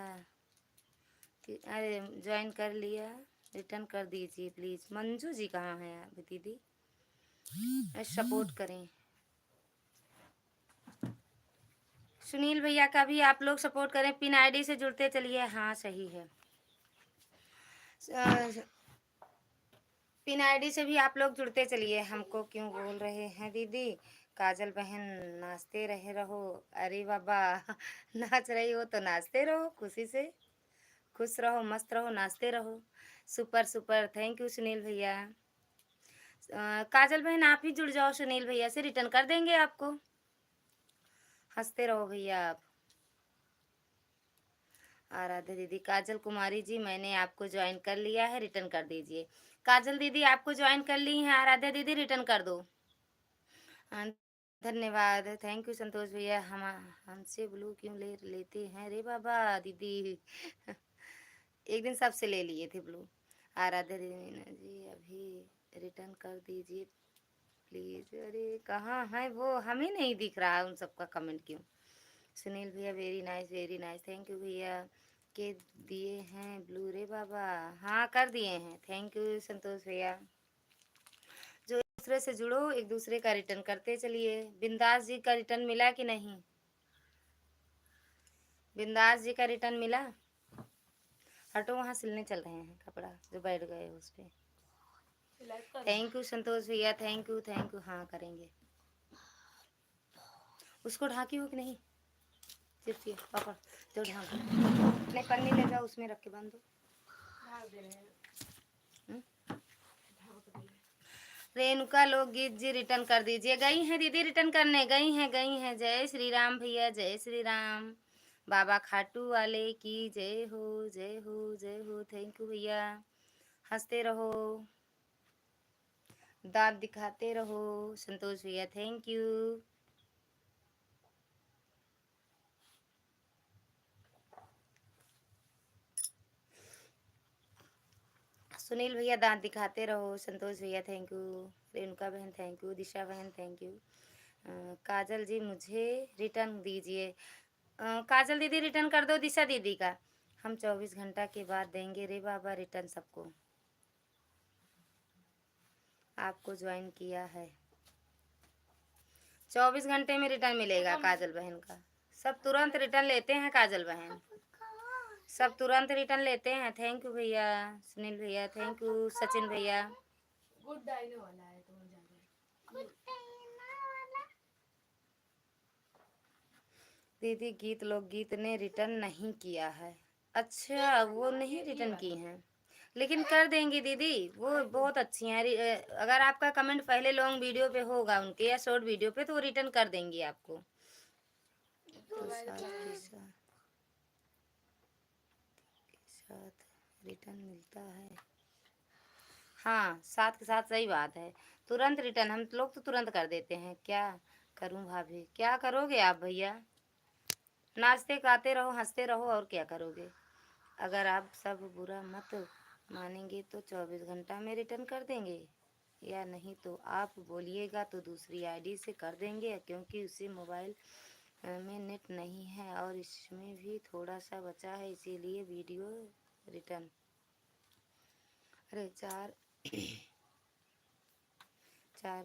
अरे ज्वाइन कर लिया, रिटर्न कर दीजिए प्लीज। मंजू जी कहाँ हैं आप दीदी? सपोर्ट करें। सुनील भैया का भी आप लोग सपोर्ट करें, पिन आईडी से जुड़ते चलिए। हाँ सही है। पिन आईडी से भी आप लोग जुड़ते चलिए। हमको क्यों बोल रहे हैं दीदी? काजल बहन नाचते रहे रहो। अरे बाबा नाच रही हो तो नाचते रहो, खुशी से खुश रहो, मस्त रहो, नाचते रहो। Super super, thank you Sunil भैया। काजल बहन आप ही जुड़ जाओ, सुनील भैया से रिटर्न कर देंगे आपको। हंसते रहो भैया आप। आराध्या दीदी, काजल कुमारी जी मैंने आपको ज्वाइन कर लिया है, रिटर्न कर दीजिए। काजल दीदी आपको ज्वाइन कर ली है, आराध्या दीदी रिटर्न कर दो। धन्यवाद, थैंक यू संतोष भैया। हम हमसे ब्लू क्यों लेते हैं रे बाबा? दीदी एक दिन सबसे ले लिए थे ब्लू। आराध्या दीदी मीना जी अभी रिटर्न कर दीजिए प्लीज। अरे कहाँ है वो, हमें नहीं दिख रहा उन सबका कमेंट क्यों। सुनील भैया वेरी नाइस थैंक यू भैया के दिए हैं ब्लू रे बाबा। हाँ कर दिए हैं, थैंक यू संतोष भैया। जो एक दूसरे से जुड़ो, एक दूसरे का रिटर्न करते चलिए। बिंदास जी का रिटर्न मिला कि नहीं? बिंदास जी का रिटर्न मिला? हटो, वहाँ सिलने चल रहे हैं कपड़ा जो बैठ गए उस पे। थैंक यू संतोष भैया, थैंक यू। हाँ करेंगे। उसको ढाकी हो कि नहीं? सिर्फ ये पकड़ जो ढाक, नहीं पन्नी ले जाओ उसमें रख के बांध दो। रेणुका लोकगीत जी रिटर्न कर दीजिए। गई हैं दीदी रिटर्न करने, गई हैं। जय श्री राम भैया, जय श्री राम। बाबा खाटू वाले की जय हो, जय हो, जय हो। थैंक यू भैया, हंसते रहो, दांत दिखाते रहो। संतोष भैया थैंक यू। सुनील भैया दांत दिखाते रहो। संतोष भैया थैंक यू। रेणुका बहन थैंक यू। दिशा बहन थैंक यू। काजल जी मुझे रिटर्न दीजिए। काजल दीदी रिटर्न कर दो दिशा दीदी का। हम 24 घंटा के बाद देंगे रे बाबा रिटर्न सबको। आपको ज्वाइन किया है, 24 घंटे में रिटर्न मिलेगा काजल बहन का। सब तुरंत रिटर्न लेते हैं काजल बहन, सब तुरंत रिटर्न लेते हैं। थैंक यू भैया, सुनील भैया थैंक यू, सचिन भैया। गुड डाइनो वाला है तो दीदी गीत लोकगीत ने रिटर्न नहीं किया है। अच्छा वो नहीं रिटर्न की हैं, लेकिन कर देंगी दीदी, वो बहुत अच्छी हैं। अगर आपका कमेंट पहले लॉन्ग वीडियो पे होगा उनके या शॉर्ट वीडियो पे तो वो रिटर्न कर देंगी आपको। तो साथ रिटर्न मिलता है। हाँ साथ के साथ, सही बात है। तुरंत रिटर्न हम लोग तो तुरंत कर देते हैं। क्या करूं भाभी? क्या करोगे आप भैया? नाचते गाते रहो, हंसते रहो, और क्या करोगे? अगर आप सब बुरा मत मानेंगे तो 24 घंटा में रिटर्न कर देंगे, या नहीं तो आप बोलिएगा तो दूसरी आईडी से कर देंगे, क्योंकि उसी मोबाइल में नेट नहीं है और इसमें भी थोड़ा सा बचा है, इसीलिए वीडियो रिटर्न। अरे चार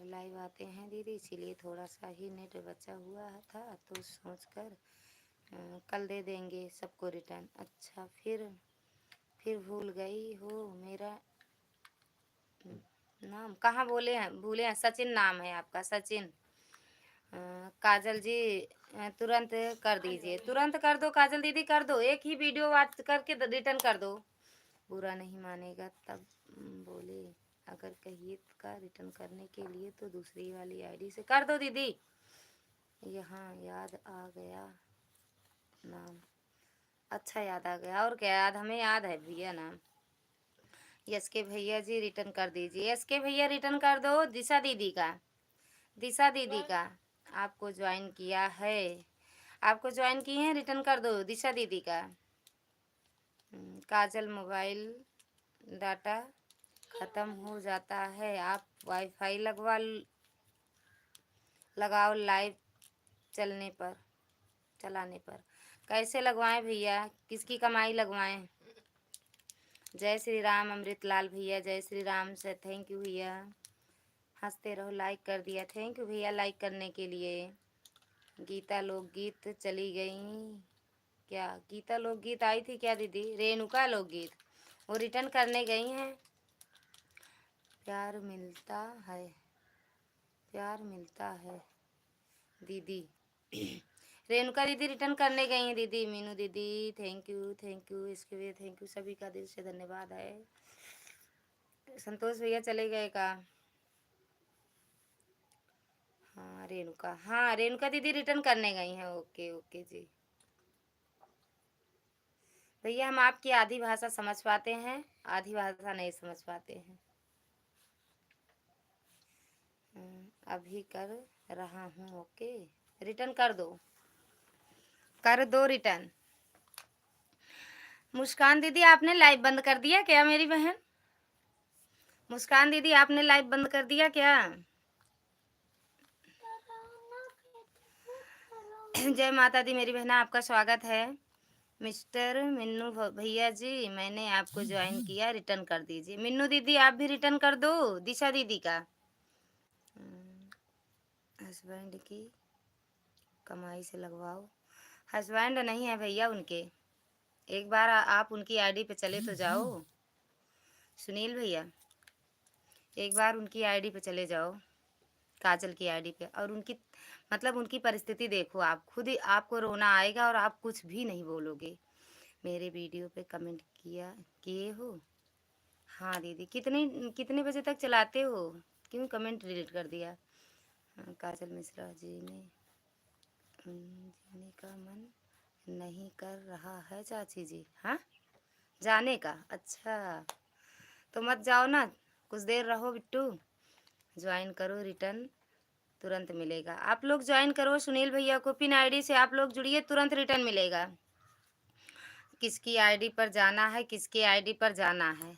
लाइव आते हैं दीदी, इसीलिए थोड़ा सा ही नेट बचा हुआ था, तो सोचकर कल दे देंगे सबको रिटर्न। अच्छा फिर भूल गई हो मेरा नाम, कहाँ भूले हैं? सचिन नाम है आपका, सचिन। काजल जी तुरंत कर दीजिए, तुरंत कर दो काजल दीदी, कर दो। एक ही वीडियो वाच करके रिटर्न कर दो। बुरा नहीं मानेगा तब बोले, अगर कहिए का रिटर्न करने के लिए तो दूसरी वाली आईडी से कर दो दीदी। यहाँ याद आ गया नाम। अच्छा याद आ गया, और क्या याद? हमें याद है भैया नाम। यस के भैया जी रिटर्न कर दीजिए। यस के भैया रिटर्न कर दो दिशा दीदी का, दिशा दीदी का आपको ज्वाइन किया है, आपको ज्वाइन किए हैं, रिटर्न कर दो दिशा दीदी का। काजल मोबाइल डाटा ख़त्म हो जाता है, आप वाईफाई लगाओ लाइव चलाने पर। कैसे लगवाएं भैया? किसकी कमाई लगवाएं? जय श्री राम अमृतलाल भैया, जय श्री राम से थैंक यू भैया। हंसते रहो, लाइक कर दिया, थैंक यू भैया लाइक करने के लिए। गीता लोकगीत चली गई क्या? गीता लोकगीत आई थी क्या दीदी? रेणुका लोकगीत वो रिटर्न करने गई हैं। प्यार मिलता है दीदी। रेणुका दीदी रिटर्न करने गई हैं दीदी। मीनू दीदी थैंक यू, इसके लिए थैंक यू, सभी का दिल से धन्यवाद है। संतोष भैया चले गए का? हाँ रेणुका दीदी रिटर्न करने गई हैं। ओके ओके जी भैया, हम आपकी आधी भाषा समझ पाते हैं, आधी भाषा नहीं समझ पाते हैं। अभी कर रहा हूँ। ओके रिटर्न कर दो रिटर्न। मुस्कान दीदी आपने लाइव बंद कर दिया क्या मेरी बहन? मुस्कान दीदी आपने लाइव बंद कर दिया क्या? जय माता दी मेरी बहना, आपका स्वागत है। मिस्टर मिन्नू भैया जी, मैंने आपको ज्वाइन किया, रिटर्न कर दीजिए। मिन्नू दीदी आप भी रिटर्न कर दो दिशा दीदी का। हस्बैंड की कमाई से लगवाओ। हस्बैंड नहीं है भैया उनके। एक बार आप उनकी आईडी पे चले तो जाओ सुनील भैया, एक बार उनकी आईडी पे चले जाओ, काजल की आईडी पे, और उनकी मतलब उनकी परिस्थिति देखो। आप खुद ही आपको रोना आएगा और आप कुछ भी नहीं बोलोगे। मेरे वीडियो पे कमेंट किए हो? हाँ दीदी, कितने कितने बजे तक चलाते हो? क्यों कमेंट डिलीट कर दिया? हाँ, काजल मिश्रा जी ने जीने का मन नहीं कर रहा है चाची जी। हाँ, जाने का? अच्छा, तो मत जाओ ना, कुछ देर रहो बिट्टू। ज्वाइन करो, रिटर्न तुरंत मिलेगा। आप लोग ज्वाइन करो सुनील भैया को, पिन आईडी से आप लोग जुड़िए, तुरंत रिटर्न मिलेगा। किसकी आईडी पर जाना है, किसकी आईडी पर जाना है?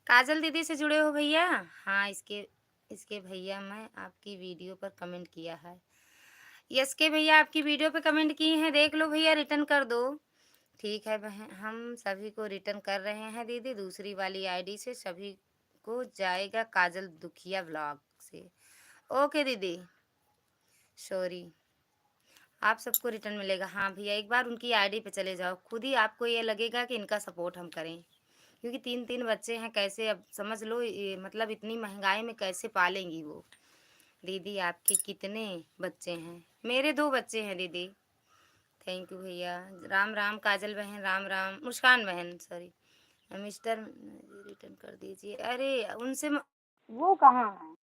काजल दीदी से जुड़े हो भैया? हाँ, इसके इसके भैया मैं आपकी वीडियो पर कमेंट किया है। यस के भैया आपकी वीडियो पे कमेंट किए हैं, देख लो भैया, रिटर्न कर दो। ठीक है बहन, हम सभी को रिटर्न कर रहे हैं दीदी। दूसरी वाली आईडी से सभी को जाएगा, काजल दुखिया ब्लॉग से। ओके दीदी, सॉरी, आप सबको रिटर्न मिलेगा। हाँ भैया, एक बार उनकी आईडी पे चले जाओ, खुद ही आपको ये लगेगा कि इनका सपोर्ट हम करें, क्योंकि 3-3 बच्चे हैं। कैसे, अब समझ लो ये, मतलब इतनी महंगाई में कैसे पालेंगी वो। दीदी आपके कितने बच्चे हैं? मेरे 2 बच्चे हैं दीदी। थैंक यू भैया। राम राम काजल बहन, राम राम मुस्कान बहन, सॉरी। मिस्टर रिटर्न कर दीजिए। अरे उनसे वो कहाँ है?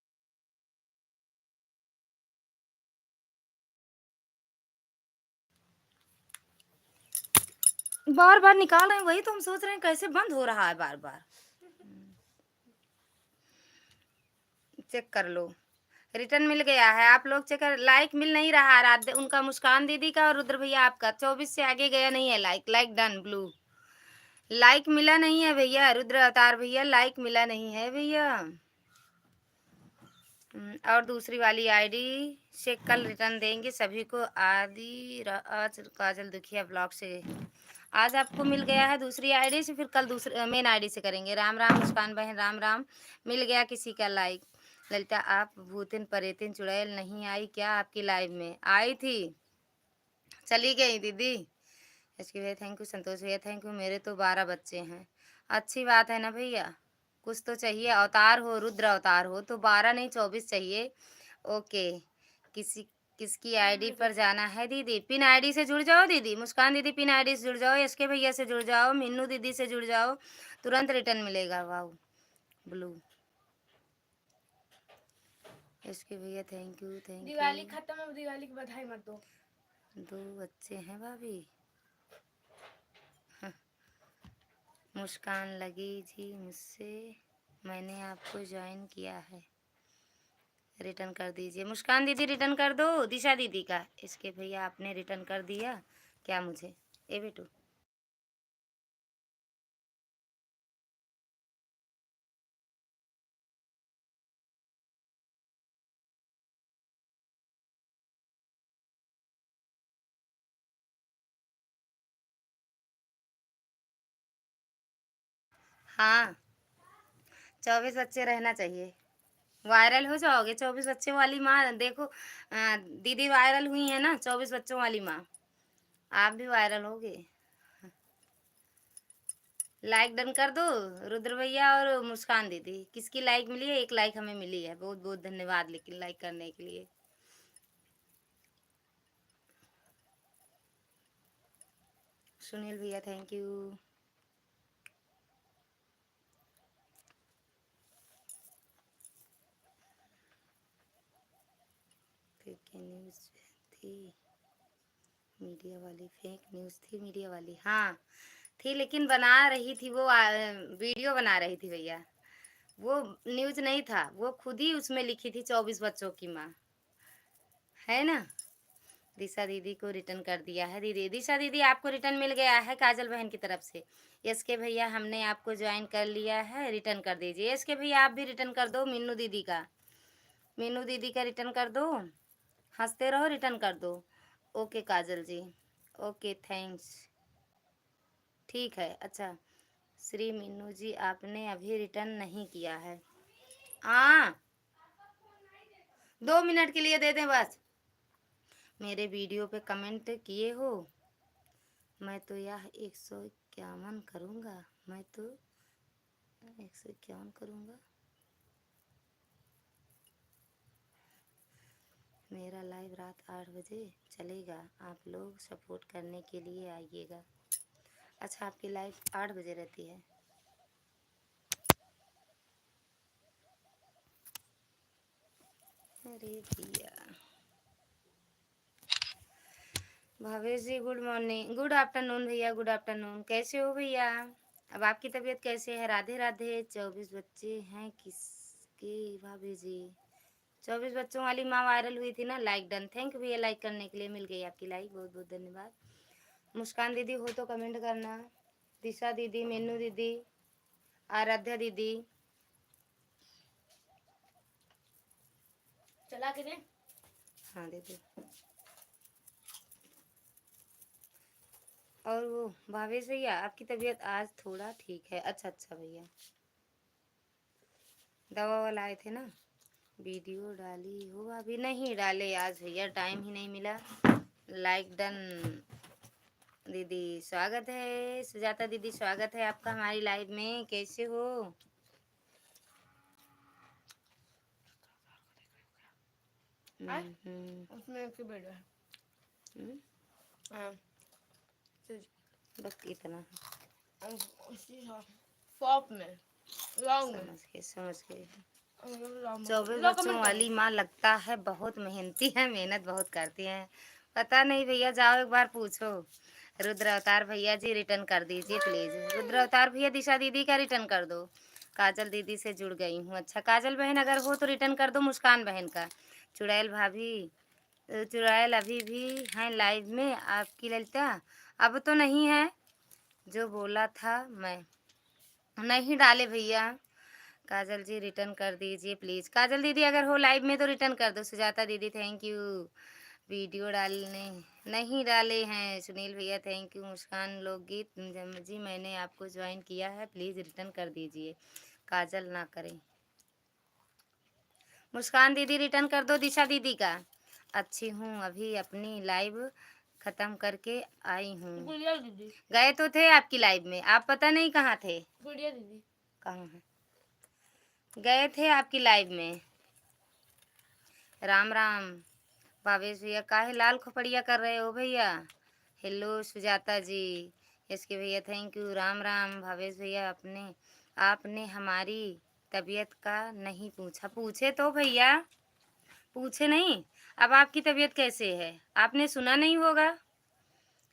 बार बार निकाल रहे हैं, वही तो हम सोच रहे हैं कैसे बंद हो रहा है बार बार। चेक कर लो, रिटर्न मिल गया है। आप लोग चेक कर, लाइक मिल नहीं रहा है उनका, मुस्कान दीदी का और रुद्र भैया आपका 24 से आगे गया नहीं है। Like like done blue, like मिला नहीं है भैया। रुद्र अवतार भैया लाइक मिला नहीं है भैया। और दूसरी वाली आईडी से कल रिटर्न देंगे सभी को। आज काजल दुखिया ब्लॉग से आज आपको मिल गया है दूसरी आईडी से, फिर कल दूसरे मेन आईडी से करेंगे। राम राम मुस्कान बहन, राम राम। मिल गया किसी का लाइक। ललिता आप भूतिन परेतिन चुड़ैल नहीं आई क्या आपकी लाइव में? आई थी, चली गई दीदी। इसके भैया थैंक यू, संतोष भैया थैंक यू। मेरे तो 12 बच्चे हैं। अच्छी बात है ना भैया, कुछ तो चाहिए। अवतार हो, रुद्र अवतार हो तो 12 नहीं 24 चाहिए। ओके, किसी किसकी आईडी पर जाना है दीदी? पिन आईडी से जुड़ जाओ दीदी। मुस्कान दीदी पिन आईडी से जुड़ जाओ, एसके भैया से जुड़ जाओ, मिन्नू दीदी से जुड़ जाओ, तुरंत रिटर्न मिलेगा। वाह ब्लू, एसके भैया thank you thank you. Diwali खत्म, अब दिवाली की बधाई मत दो। 2 बच्चे हैं भाभी। मुस्कान लगी जी मुझसे, मैंने आपको ज्वाइन किया है, रिटर्न कर दीजिए। मुस्कान दीदी रिटर्न कर दो दिशा दीदी का। इसके भैया आपने रिटर्न कर दिया क्या मुझे? ए बेटू, हाँ 24 बच्चे रहना चाहिए, वायरल हो जाओगे। 24 बच्चों वाली माँ देखो, दीदी वायरल हुई है ना, 24 बच्चों वाली माँ, आप भी वायरल होगे। लाइक डन कर दो रुद्र भैया और मुस्कान दीदी। किसकी लाइक मिली है? 1 लाइक हमें मिली है, बहुत बहुत धन्यवाद लेकिन लाइक करने के लिए। सुनील भैया थैंक यू। फेक न्यूज़ थी मीडिया वाली, फेक न्यूज़ थी मीडिया वाली, हाँ थी, लेकिन बना रही थी वो वीडियो बना रही थी भैया, वो न्यूज़ नहीं था, वो खुद ही उसमें लिखी थी 24 बच्चों की माँ, है ना। दिशा दीदी को रिटर्न कर दिया है। दीदी दिशा दीदी आपको रिटर्न मिल गया है काजल बहन की तरफ से। यस के भैया हमने आपको ज्वाइन कर लिया है, रिटर्न कर दीजिए। यस के भैया आप भी रिटर्न कर दो मीनू दीदी का, मीनू दीदी का रिटर्न कर दो, हंसते रहो रिटर्न कर दो। ओके काजल जी, ओके थैंक्स, ठीक है। अच्छा श्री मीनू जी आपने अभी रिटर्न नहीं किया है। हाँ 2 मिनट के लिए दे दें बस। मेरे वीडियो पे कमेंट किए हो, मैं तो यह 151 करूँगा, मैं तो 151 करूँगा। मेरा लाइव रात 8 बजे चलेगा, आप लोग सपोर्ट करने के लिए आइएगा। अच्छा आपकी लाइव 8 बजे रहती है। अरे भैया भावेश जी गुड मॉर्निंग, गुड आफ्टरनून भैया, गुड आफ्टरनून। कैसे हो भैया? अब आपकी तबीयत कैसे है? राधे राधे। 24 बच्चे हैं किसके भाभी जी? 24 बच्चों वाली माँ वायरल हुई थी ना। लाइक डन, थैंक यू भैया, लाइक करने के लिए मिल गई आपकी लाइक, बहुत बहुत धन्यवाद। मुस्कान दीदी हो तो कमेंट करना, दिशा दीदी, मीनू दीदी, आराध्या दीदी। चला के दे। हाँ दे दो। और वो भावेश भैया आपकी तबीयत आज थोड़ा ठीक है। अच्छा अच्छा भैया, दवा वाला आए थे ना, वीडियो डाली हो? अभी नहीं डाले आज भैया, टाइम ही नहीं मिला। लाइक डन दीदी, स्वागत है। सुजाता दीदी स्वागत है आपका हमारी लाइव में, कैसे हो? उसमें एक बेड है। हाँ, बस इतना शॉप में लॉन्ग में समझ गए। लॉन्ग 24 लो बच्चों कमेंट वाली करो। माँ लगता है बहुत मेहनती है, मेहनत बहुत करती हैं। पता नहीं भैया, जाओ एक बार पूछो। रुद्र अवतार भैया जी रिटर्न कर दीजिए प्लीज। रुद्र अवतार भैया दिशा दीदी का रिटर्न कर दो। काजल दीदी से जुड़ गई हूँ। अच्छा काजल बहन अगर हो तो रिटर्न कर दो मुस्कान बहन का। चुड़ैल भाभी, चुड़ैल अभी भी हैं लाइव में आपकी ललिता? अब तो नहीं है, जो बोला था मैं नहीं डाले भैया। काजल जी रिटर्न कर दीजिए प्लीज। काजल दीदी अगर हो लाइव में तो रिटर्न कर दो। सुजाता दीदी थैंक यू, वीडियो डालने नहीं डाले हैं। सुनील भैया थैंक यू। मुस्कान लोकगीत जी मैंने आपको ज्वाइन किया है, प्लीज रिटर्न कर दीजिए, काजल ना करें। मुस्कान दीदी रिटर्न कर दो दिशा दीदी का। अच्छी हूँ, अभी अपनी लाइव खत्म करके आई हूँ। गुड़िया दीदी, गए तो थे आपकी लाइव में, आप पता नहीं कहाँ थे। गुड़िया दीदी कहाँ है? गए थे आपकी लाइव में। राम राम भावेश भैया, काहे लाल खोपड़िया कर रहे हो भैया? हेलो सुजाता जी, इसके भैया थैंक यू। राम राम भावेश भैया, आपने हमारी तबीयत का नहीं पूछा। पूछे तो भैया, पूछे नहीं। अब आपकी तबीयत कैसे है आपने सुना नहीं होगा।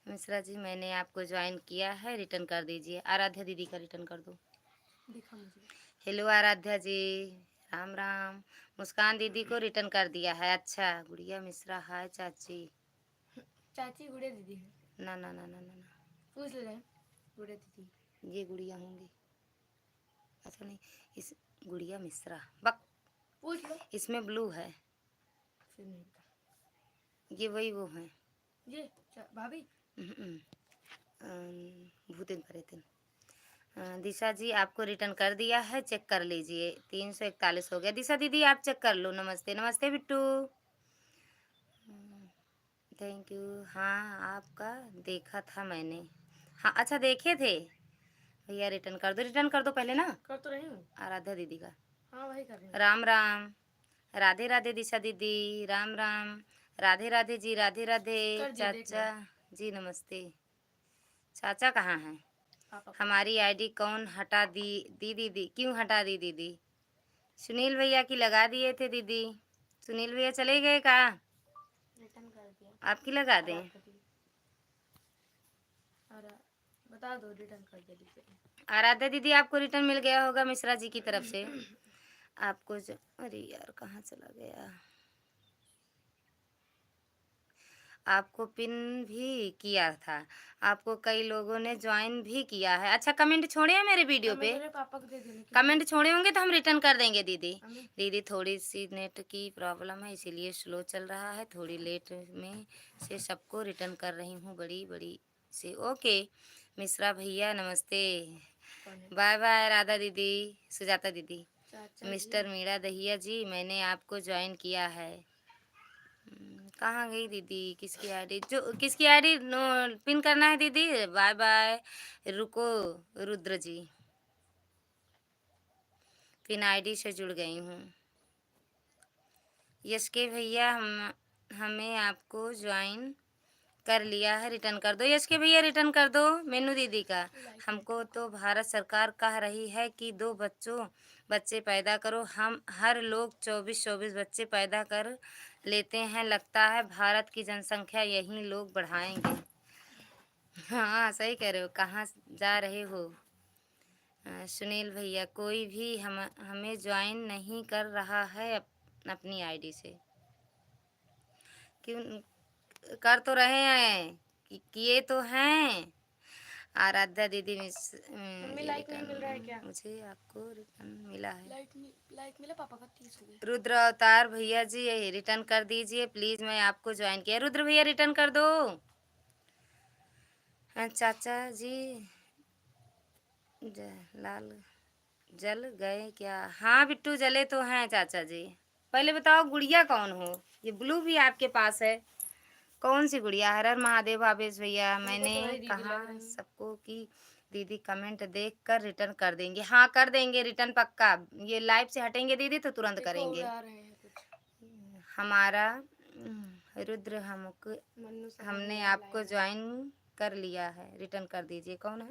मिश्रा जी मैंने आपको ज्वाइन किया है, रिटर्न कर दीजिए। आराध्या दीदी का रिटर्न कर दो। दिखा मुझे। हेलो आराध्या जी, राम राम। मुस्कान दीदी को रिटर्न कर दिया है। अच्छा गुड़िया मिश्रा हाय चाची। चाची गुड़िया दीदी है। ना ना ना ना ना ना, पूछ ले गुड़िया दीदी। ये गुड़िया होंगी। अच्छा नहीं, इस गुड़िया मिश्रा बक, पूछ लो। इसमें ब्लू है, फिर नहीं पता। ये वही वो है। ये भाभी भूतिन परेतिन। दिशा जी आपको रिटर्न कर दिया है, चेक कर लीजिए। 341 हो गया। दिशा दीदी आप चेक कर लो। नमस्ते नमस्ते बिट्टू, थैंक यू। हाँ आपका देखा था मैंने। हाँ अच्छा देखे थे भैया, रिटर्न कर दो, रिटर्न कर दो पहले ना। कर तो रही हूँ। आराध्या दीदी का। हाँ वही कर रही हूँ। राम राम, राधे राधे दिशा दीदी, राम राम, राधे राधे जी, राधे राधे। कर दिया, देख चाचा लो। जी नमस्ते। चाचा कहाँ हैं? पापा को। हमारी आईडी कौन हटा दी? दीदी क्यों हटा दी दीदी? सुनील भैया की लगा दिए थे दीदी। सुनील भैया चले गए कहाँ? रिटर्न कर दिया। आपकी लगा दें? और बता दो रिटर्न कर दिया दीदी। आराध्या दीदी आपको रिटर्न मिल गया होगा मिश्रा जी की तरफ से। आपको जो, अरे यार कहाँ चला गया? आपको पिन भी किया था। आपको कई लोगों ने ज्वाइन भी किया है। अच्छा, कमेंट छोड़े हैं मेरे वीडियो अम्मी पे? तेरे पापा को दे देने के कमेंट छोड़े होंगे तो हम रिटर्न कर देंगे दीदी। अम्मी दीदी थोड़ी सी नेट की प्रॉब्लम है इसीलिए स्लो चल रहा है, थोड़ी लेट में से सबको रिटर्न कर रही हूँ बड़ी बड़ी से। ओके मिश्रा भैया नमस्ते। कौन है? बाय बाय राधा दीदी, सुजाता दीदी। चाचा जी मिस्टर मीरा दहिया जी मैंने आपको ज्वाइन किया है। कहाँ गई दीदी? किसकी आईडी, जो किसकी आईडी पिन करना है दीदी? बाय बाय रुको रुद्र जी, पिन आईडी से जुड़ गई हूँ। यश के भैया हमें आपको ज्वाइन कर लिया है, रिटर्न कर दो। यश के भैया रिटर्न कर दो। मेनू दीदी का, हमको तो भारत सरकार कह रही है कि दो बच्चे पैदा करो। हम हर लोग 24 बच्चे पैदा कर लेते हैं, लगता है भारत की जनसंख्या यही लोग बढ़ाएंगे। हाँ सही कह रहे हो। कहाँ जा रहे हो? सुनील भैया कोई भी हमें ज्वाइन नहीं कर रहा है अपनी आईडी से। क्यों? कर तो रहे हैं, किए तो हैं। आराध्या दीदी मम्मी ये लाइक नहीं मिल रहा है क्या? रिटर्न, मुझे आपको रिटर्न मिला है। लाइक मिला पापा का 30 हो गया। रुद्र अवतार भैया जी ये रिटर्न कर दीजिए प्लीज, मैं आपको ज्वाइन किया। रुद्र भैया रिटर्न कर दो। चाचा जी लाल जल गए क्या? हाँ बिट्टू जले तो हैं चाचा जी। पहले बताओ गुड़िया कौन हो? ये ब्लू भी आपके पास है, कौन सी गुड़िया? हर हर महादेव भावेश भैया। मैंने तुम्हारी दीदी कहा लग रही है। सबको कि दीदी कमेंट देख कर रिटर्न कर देंगे। हाँ कर देंगे रिटर्न पक्का। ये लाइव से हटेंगे दीदी तो तुरंत देखो करेंगे। उड़ा रहे हैं कुछ। हमारा रुद्र मन्नू सर हमने भैया आपको लाइव है। ज्वाइन कर लिया है, रिटर्न कर दीजिए। कौन है?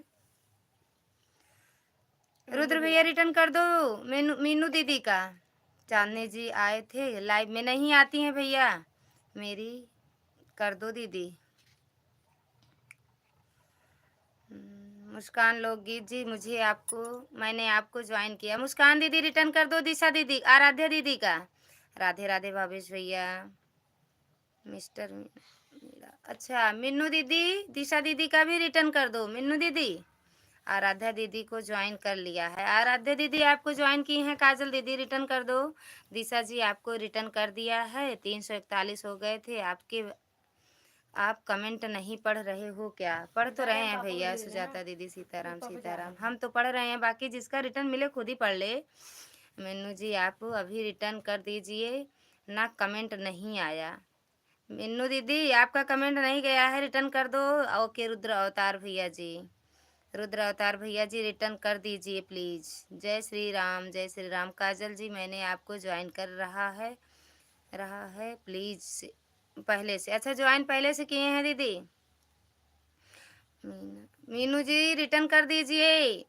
रुद्र भैया रिटर्न कर दो। मीनू दीदी का। चांदनी जी आए थे लाइव में, नहीं आती हैं भैया मेरी, कर दो दीदी। मुस्कान लोकगीत जी मैंने आपको ज्वाइन किया। मुस्कान दीदी रिटर्न कर दो। दिशा दीदी, आराध्या दीदी का। राधे राधे भावेश भैया। मिस्टर मीरा, अच्छा मिन्नू दीदी, दिशा दीदी का भी रिटर्न कर दो। मिन्नू दीदी आराध्या दीदी को ज्वाइन कर लिया है। आराध्या दीदी आपको ज्वाइन की हैं। काजल दीदी रिटर्न कर दो। दिशा जी आपको रिटर्न कर दिया है। 341 हो गए थे आपके। आप कमेंट नहीं पढ़ रहे हो क्या? पढ़ तो रहे हैं भैया। सुजाता दीदी सीताराम सीताराम, हम तो पढ़ रहे हैं, बाकी जिसका रिटर्न मिले खुद ही पढ़ ले। मीनू जी आप अभी रिटर्न कर दीजिए ना, कमेंट नहीं आया। मीनू दीदी आपका कमेंट नहीं गया है, रिटर्न कर दो। ओके रुद्र अवतार भैया जी, रुद्र अवतार भैया जी रिटर्न कर दीजिए प्लीज़। जय श्री राम जय श्री राम। काजल जी मैंने आपको ज्वाइन कर रहा है प्लीज़ पहले से। अच्छा ज्वाइन पहले से किए हैं दीदी। मीनू जी रिटर्न कर दीजिए।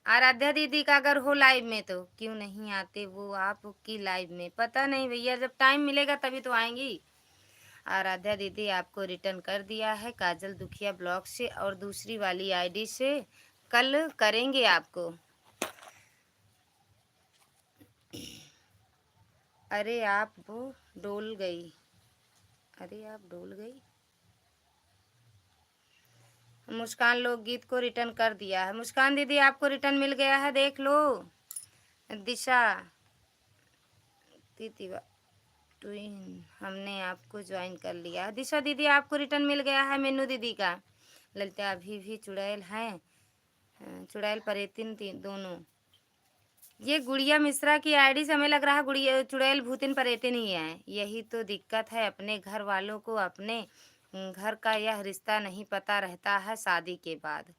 आराध्या दीदी का अगर हो लाइव में तो क्यों नहीं आते वो आपकी लाइव में? पता नहीं भैया, जब टाइम मिलेगा तभी तो आएंगी। आराध्या दीदी आपको रिटर्न कर दिया है काजल दुखिया ब्लॉग से, और दूसरी वाली आईडी से कल करेंगे आपको। अरे आप डोल गई, अरे आप डोल गई। मुस्कान लोकगीत को रिटर्न कर दिया है। मुस्कान दीदी आपको रिटर्न मिल गया है, देख लो। दिशा तीतिवा ट्विन हमने आपको ज्वाइन कर लिया है। दिशा दीदी आपको रिटर्न मिल गया है। मीनू दीदी का। ललिता अभी भी चुड़ैल हैं, चुड़ैल परेतिन दोनों। ये गुड़िया मिश्रा की आईडी से हमें लग रहा है गुड़िया चुड़ैल भूतिन परेतिन ही है। यही तो दिक्कत है, अपने घर वालों को अपने घर का यह रिश्ता नहीं पता रहता है शादी के बाद।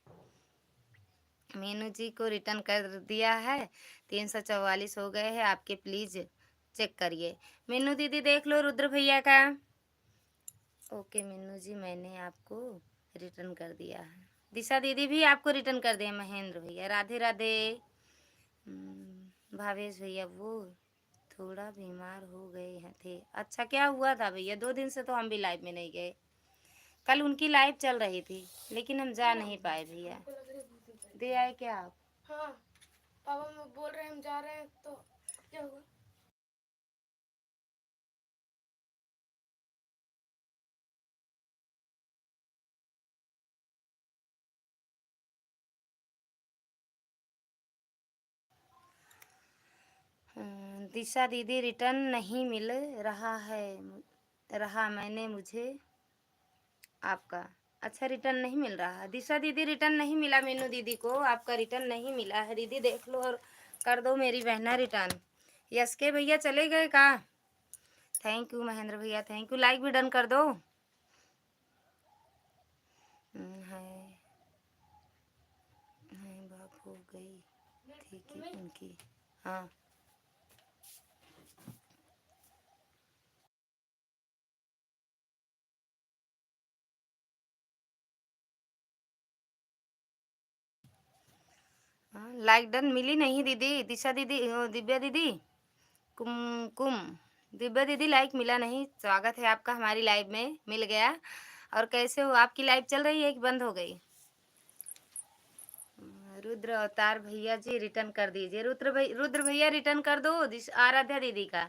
मीनू जी को रिटर्न कर दिया है। 344 हो गए हैं आपके, प्लीज चेक करिए। मीनू दीदी देख लो रुद्र भैया का। ओके मीनू जी मैंने आपको रिटर्न कर दिया है। दिशा दीदी भी आपको रिटर्न कर दिया। महेंद्र भैया राधे राधे। भावेश भैया वो थोड़ा बीमार हो गए हैं थे। अच्छा क्या हुआ था भैया? 2 दिन से तो हम भी लाइव में नहीं गए। कल उनकी लाइव चल रही थी लेकिन हम जा नहीं पाए भैया। दे आए क्या आप? हाँ पापा बोल रहे हैं हम जा रहे हैं तो क्या हुआ? दिशा दीदी रिटर्न नहीं मिल रहा मैंने मुझे आपका। अच्छा, रिटर्न नहीं मिल रहा है दिशा दीदी, रिटर्न नहीं मिला मीनू दीदी को, आपका रिटर्न नहीं मिला है दीदी, देख लो और कर दो मेरी बहना रिटर्न। यस के भैया चले गए का? थैंक यू महेंद्र भैया, थैंक यू। लाइक भी डन कर दो। है बाप हो गई थी कि उनकी। हाँ, हाँ लाइक डन मिली नहीं दीदी, दिशा दीदी, दिव्या दीदी, कुम दिव्या दीदी लाइक मिला नहीं। स्वागत है आपका हमारी लाइव में, मिल गया। और कैसे हो? आपकी लाइव चल रही है कि बंद हो गई? रुद्र अवतार भैया जी रिटर्न कर दीजिए। रुद्र भैया रिटर्न कर दो आराध्या दीदी का।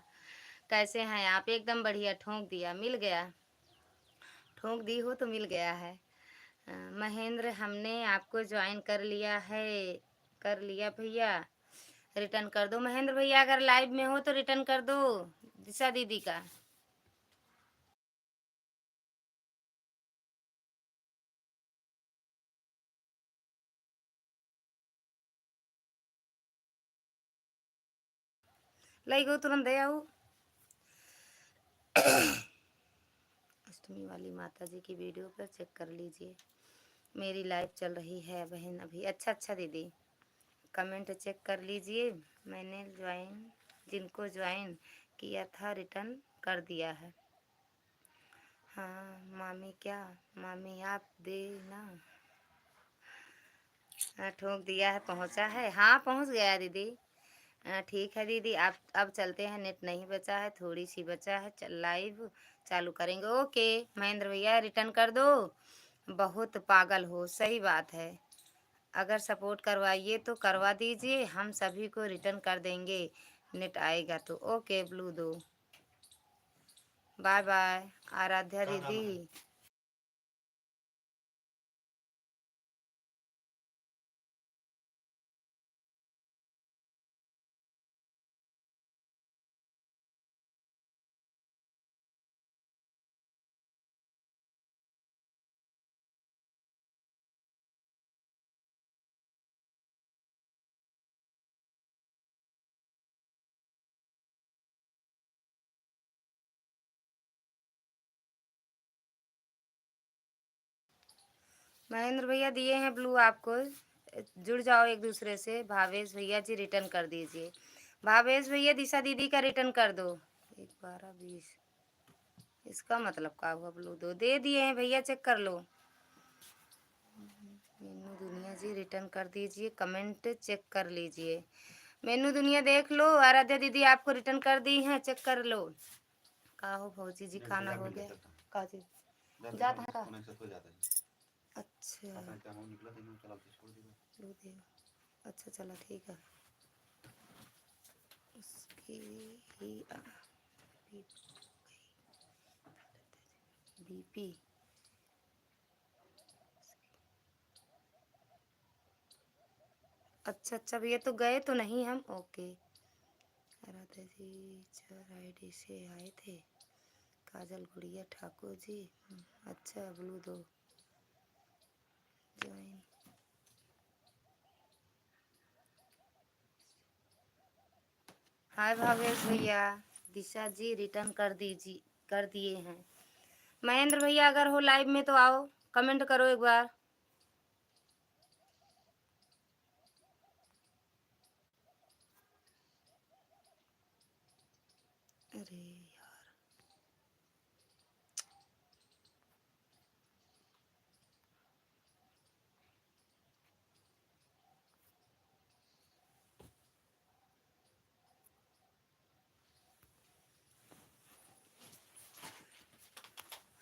कैसे हैं आप? एकदम बढ़िया, ठोक दिया, मिल गया। ठोक दी हो तो मिल गया है। महेंद्र हमने आपको ज्वाइन कर लिया है, कर लिया भैया, रिटर्न कर दो। महेंद्र भैया अगर लाइव में हो तो रिटर्न कर दो दिशा दीदी का। लाई गो तुरंत दे आओ। अष्टमी वाली माता जी की वीडियो पर चेक कर लीजिए, मेरी लाइव चल रही है बहन अभी। अच्छा अच्छा दीदी, कमेंट चेक कर लीजिए। मैंने जिनको ज्वाइन किया था रिटर्न कर दिया है। हाँ मामी, क्या मामी आप देना। हाँ ठोक दिया है, पहुँचा है। हाँ पहुँच गया दीदी। ठीक है दीदी, आप अब चलते हैं, नेट नहीं बचा है, थोड़ी सी बचा है, लाइव चालू करेंगे। ओके महेंद्र भैया रिटर्न कर दो, बहुत पागल हो, सही बात है। अगर सपोर्ट करवाइए तो करवा दीजिए, हम सभी को रिटर्न कर देंगे, नेट आएगा तो। ओके ब्लू दो, बाय बाय आराध्या दीदी। महेंद्र भैया दिए हैं ब्लू आपको, जुड़ जाओ एक दूसरे से। भावेश भैया जी रिटर्न कर दीजिए। भावेश भैया दिशा दीदी का रिटर्न कर दो। 1 12 20, इसका मतलब क्या हुआ? ब्लू दो दे दिए हैं भैया, चेक कर लो। मेनू दुनिया जी रिटर्न कर दीजिए, कमेंट चेक कर लीजिए। मेनू दुनिया देख लो, आराध्या दीदी आपको रिटर्न कर दी हैं, चेक कर लो। का हो फौजी जी, खाना हो गया? का जी जाता है का? अच्छा ब्लू दे, अच्छा चला ठीक है। उसकी ही बीपी। अच्छा अच्छा भैया, तो गए तो नहीं हम? ओके। राधा जी 4 ID से आए थे, काजल गुड़िया ठाकुर जी। अच्छा ब्लू दो ज्वाइन। हाय भावेश भैया, दिशा जी रिटर्न कर दीजिए, कर दिए हैं। महेंद्र भैया अगर हो लाइव में तो आओ, कमेंट करो एक बार। अरे यार,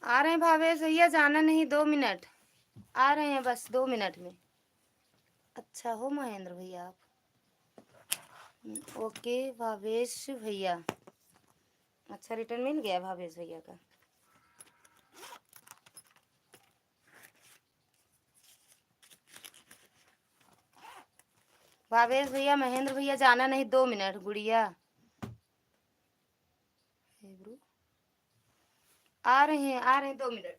आ रहे हैं भावेश भैया, जाना नहीं, 2 मिनट आ रहे हैं, बस 2 मिनट में। अच्छा हो महेंद्र भैया आप? ओके भावेश भैया, अच्छा रिटर्न मिल गया भावेश भैया का। भावेश भैया, महेंद्र भैया जाना नहीं, 2 मिनट गुड़िया। थे ब्रो? आ रहे हैं 2 मिनट।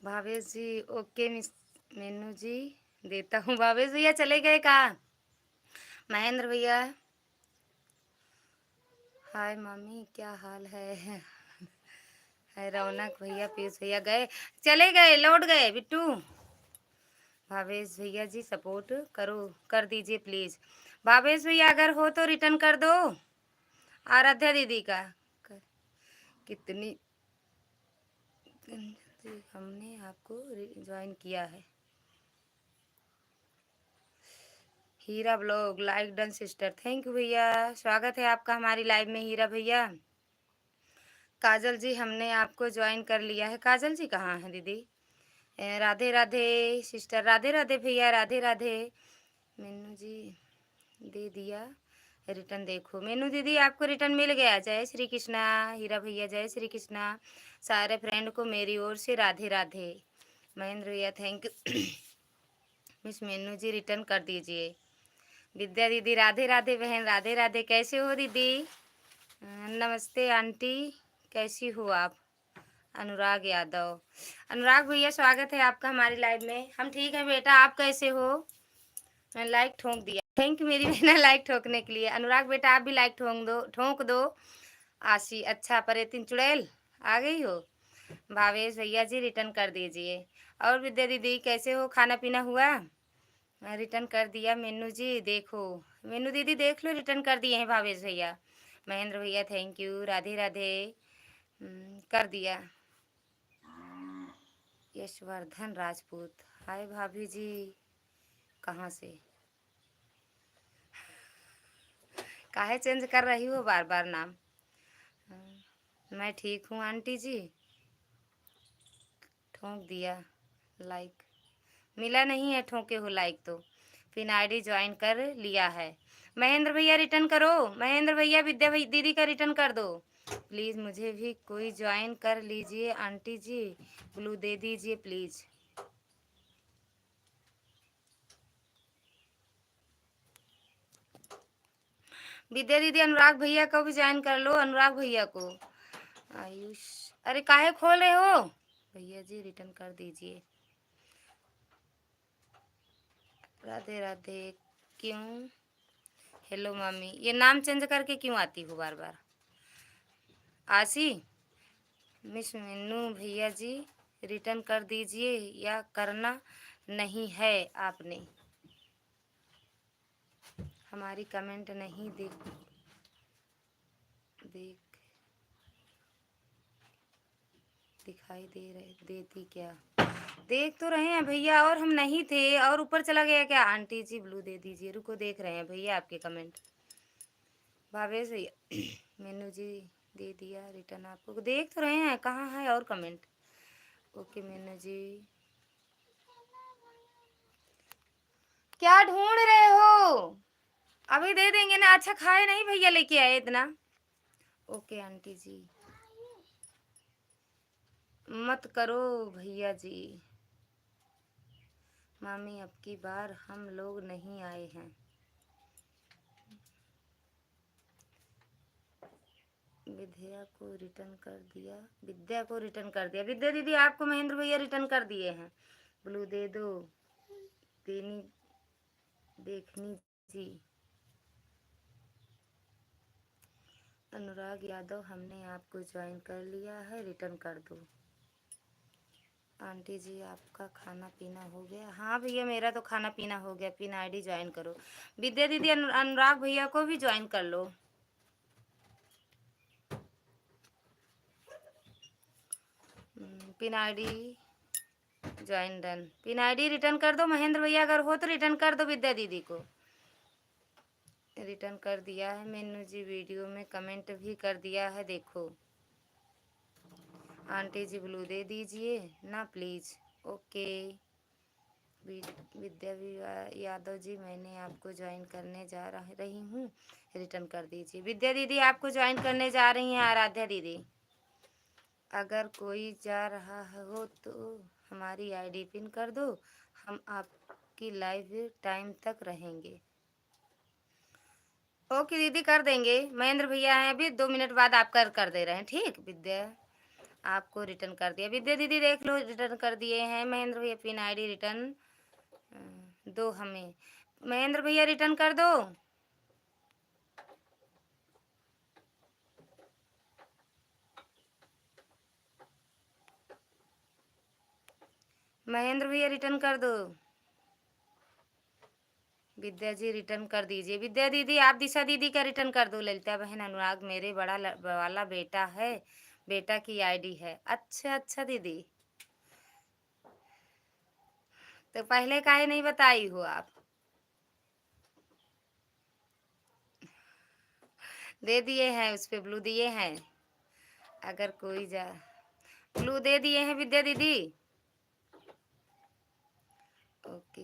भावेश जी ओके मिस मेनू जी देता हूँ। भावेश भैया चले गए कहाँ? महेंद्र भैया हाय मामी क्या हाल है? है रौनक भैया पीयूष भैया गए, चले गए, लौट गए बिट्टू। भावेश भैया जी सपोर्ट करो, कर दीजिए प्लीज। भावेश भैया अगर हो तो रिटर्न कर दो। आराध्या दीदी का कितनी हमने आपको ज्वाइन किया है। Heera blog like done sister, thank you भैया, स्वागत है आपका हमारी लाइव में हीरा भैया। काजल जी हमने आपको ज्वाइन कर लिया है। काजल जी कहाँ है दीदी? राधे राधे सिस्टर, राधे राधे भैया, राधे राधे। मीनू जी दे दिया रिटर्न, देखो मीनू दीदी आपको रिटर्न मिल गया। जय श्री कृष्णा हीरा भैया, जय श्री कृष्णा। सारे फ्रेंड को मेरी ओर से राधे राधे। महेंद्र भैया thank you. Miss Meenu ji return कर दीजिए। विद्या दीदी राधे राधे बहन, राधे राधे, कैसे हो दीदी? नमस्ते आंटी, कैसी हो आप? अनुराग यादव, अनुराग भैया स्वागत है आपका हमारी लाइव में। हम ठीक है बेटा, आप कैसे हो? मैं लाइक ठोक दिया, थैंक यू मेरी बहना लाइक ठोकने के लिए। अनुराग बेटा आप भी लाइक ठोक दो। आशी अच्छा परेतिन चुड़ैल आ गई हो। भावेश भैया जी रिटर्न कर दीजिए। और विद्या दीदी कैसे हो, खाना पीना हुआ? रिटर्न कर दिया मीनू जी, देखो मीनू दीदी देख लो, रिटर्न कर दिए हैं भावेश भैया। महेंद्र भैया थैंक यू, राधे राधे। कर दिया। यशवर्धन राजपूत हाय भाभी जी, कहाँ से? काहे चेंज कर रही हो बार बार नाम? मैं ठीक हूँ आंटी जी, ठोक दिया लाइक, मिला नहीं है, ठोके हो लाइक तो। फिर आईडी ज्वाइन कर लिया है। महेंद्र भैया रिटर्न करो, महेंद्र भैया विद्या दीदी का रिटर्न कर दो प्लीज़। मुझे भी कोई ज्वाइन कर लीजिए आंटी जी, ब्लू दे दीजिए प्लीज़। विद्या दीदी अनुराग भैया को भी ज्वाइन कर लो, अनुराग भैया को। आयुष अरे काहे खोल रहे हो? भैया जी रिटर्न कर दीजिए। राधे राधे। क्यों? हेलो मम्मी, ये नाम चेंज करके क्यों आती हो बार बार? आशी मिस मीनू भैया जी रिटर्न कर दीजिए, या करना नहीं है आपने? हमारी कमेंट नहीं देख दिखाई देती क्या? देख तो रहे हैं भैया, और हम नहीं थे, और ऊपर चला गया क्या? आंटी जी ब्लू दे दीजिए, रुको देख रहे हैं भैया आपके कमेंट। भावेश भैया मीनू जी दे दिया रिटर्न, आपको देख तो रहे हैं, कहाँ है और कमेंट? ओके मीनू जी, क्या ढूंढ रहे हो? अभी दे देंगे ना। अच्छा खाए नहीं भैया, लेके आए इतना। ओके आंटी जी, मत करो भैया जी। मामी अब की बार हम लोग नहीं आए हैं। विद्या को रिटर्न कर दिया, विद्या को रिटर्न कर दिया। विद्या दीदी आपको महेंद्र भैया रिटर्न कर दिए हैं, ब्लू दे दो। देनी देखनी जी। अनुराग यादव हमने आपको ज्वाइन कर लिया है, रिटर्न कर दो। आंटी जी आपका खाना पीना हो गया? हाँ भैया मेरा तो खाना पीना हो गया। पिन आईडी ज्वाइन करो। विद्या दीदी अनुराग भैया को भी ज्वाइन कर लो। Pin ID join done. Pin ID return कर दो महेंद्र भैया, अगर हो तो रिटर्न कर दो विद्या दीदी को। रिटर्न कर दिया है। मीनू जी वीडियो में कमेंट भी कर दिया है, देखो। आंटी जी ब्लू दे दीजिए ना प्लीज़। ओके विद्या यादव जी मैंने आपको ज्वाइन करने जा रही हूँ, रिटर्न कर दीजिए। विद्या दीदी आपको ज्वाइन करने जा रही हैं आराध्या दीदी। अगर कोई जा रहा हो तो हमारी आईडी पिन कर दो, हम आपकी लाइव टाइम तक रहेंगे। ओके दीदी कर देंगे। महेंद्र भैया हैं, अभी 2 मिनट बाद आप कर दे रहे हैं, ठीक। विद्या आपको रिटर्न कर दिया। विद्या दीदी देख लो, रिटर्न कर दिए हैं। महेंद्र भैया पिन आईडी रिटर्न दो हमें। महेंद्र भैया रिटर्न कर दो। महेंद्र भैया रिटर्न कर दो। विद्या जी रिटर्न कर दीजिए। विद्या दीदी आप दिशा दीदी का रिटर्न कर दो। ललिता बहन अनुराग मेरे बड़ा वाला बेटा है, बेटा की आईडी है। अच्छा अच्छा दीदी, तो पहले काहे नहीं बताई हो आप? दे दिए हैं, उस पे ब्लू दिए हैं। अगर कोई जा ब्लू दे दिए हैं विद्या दीदी। ओके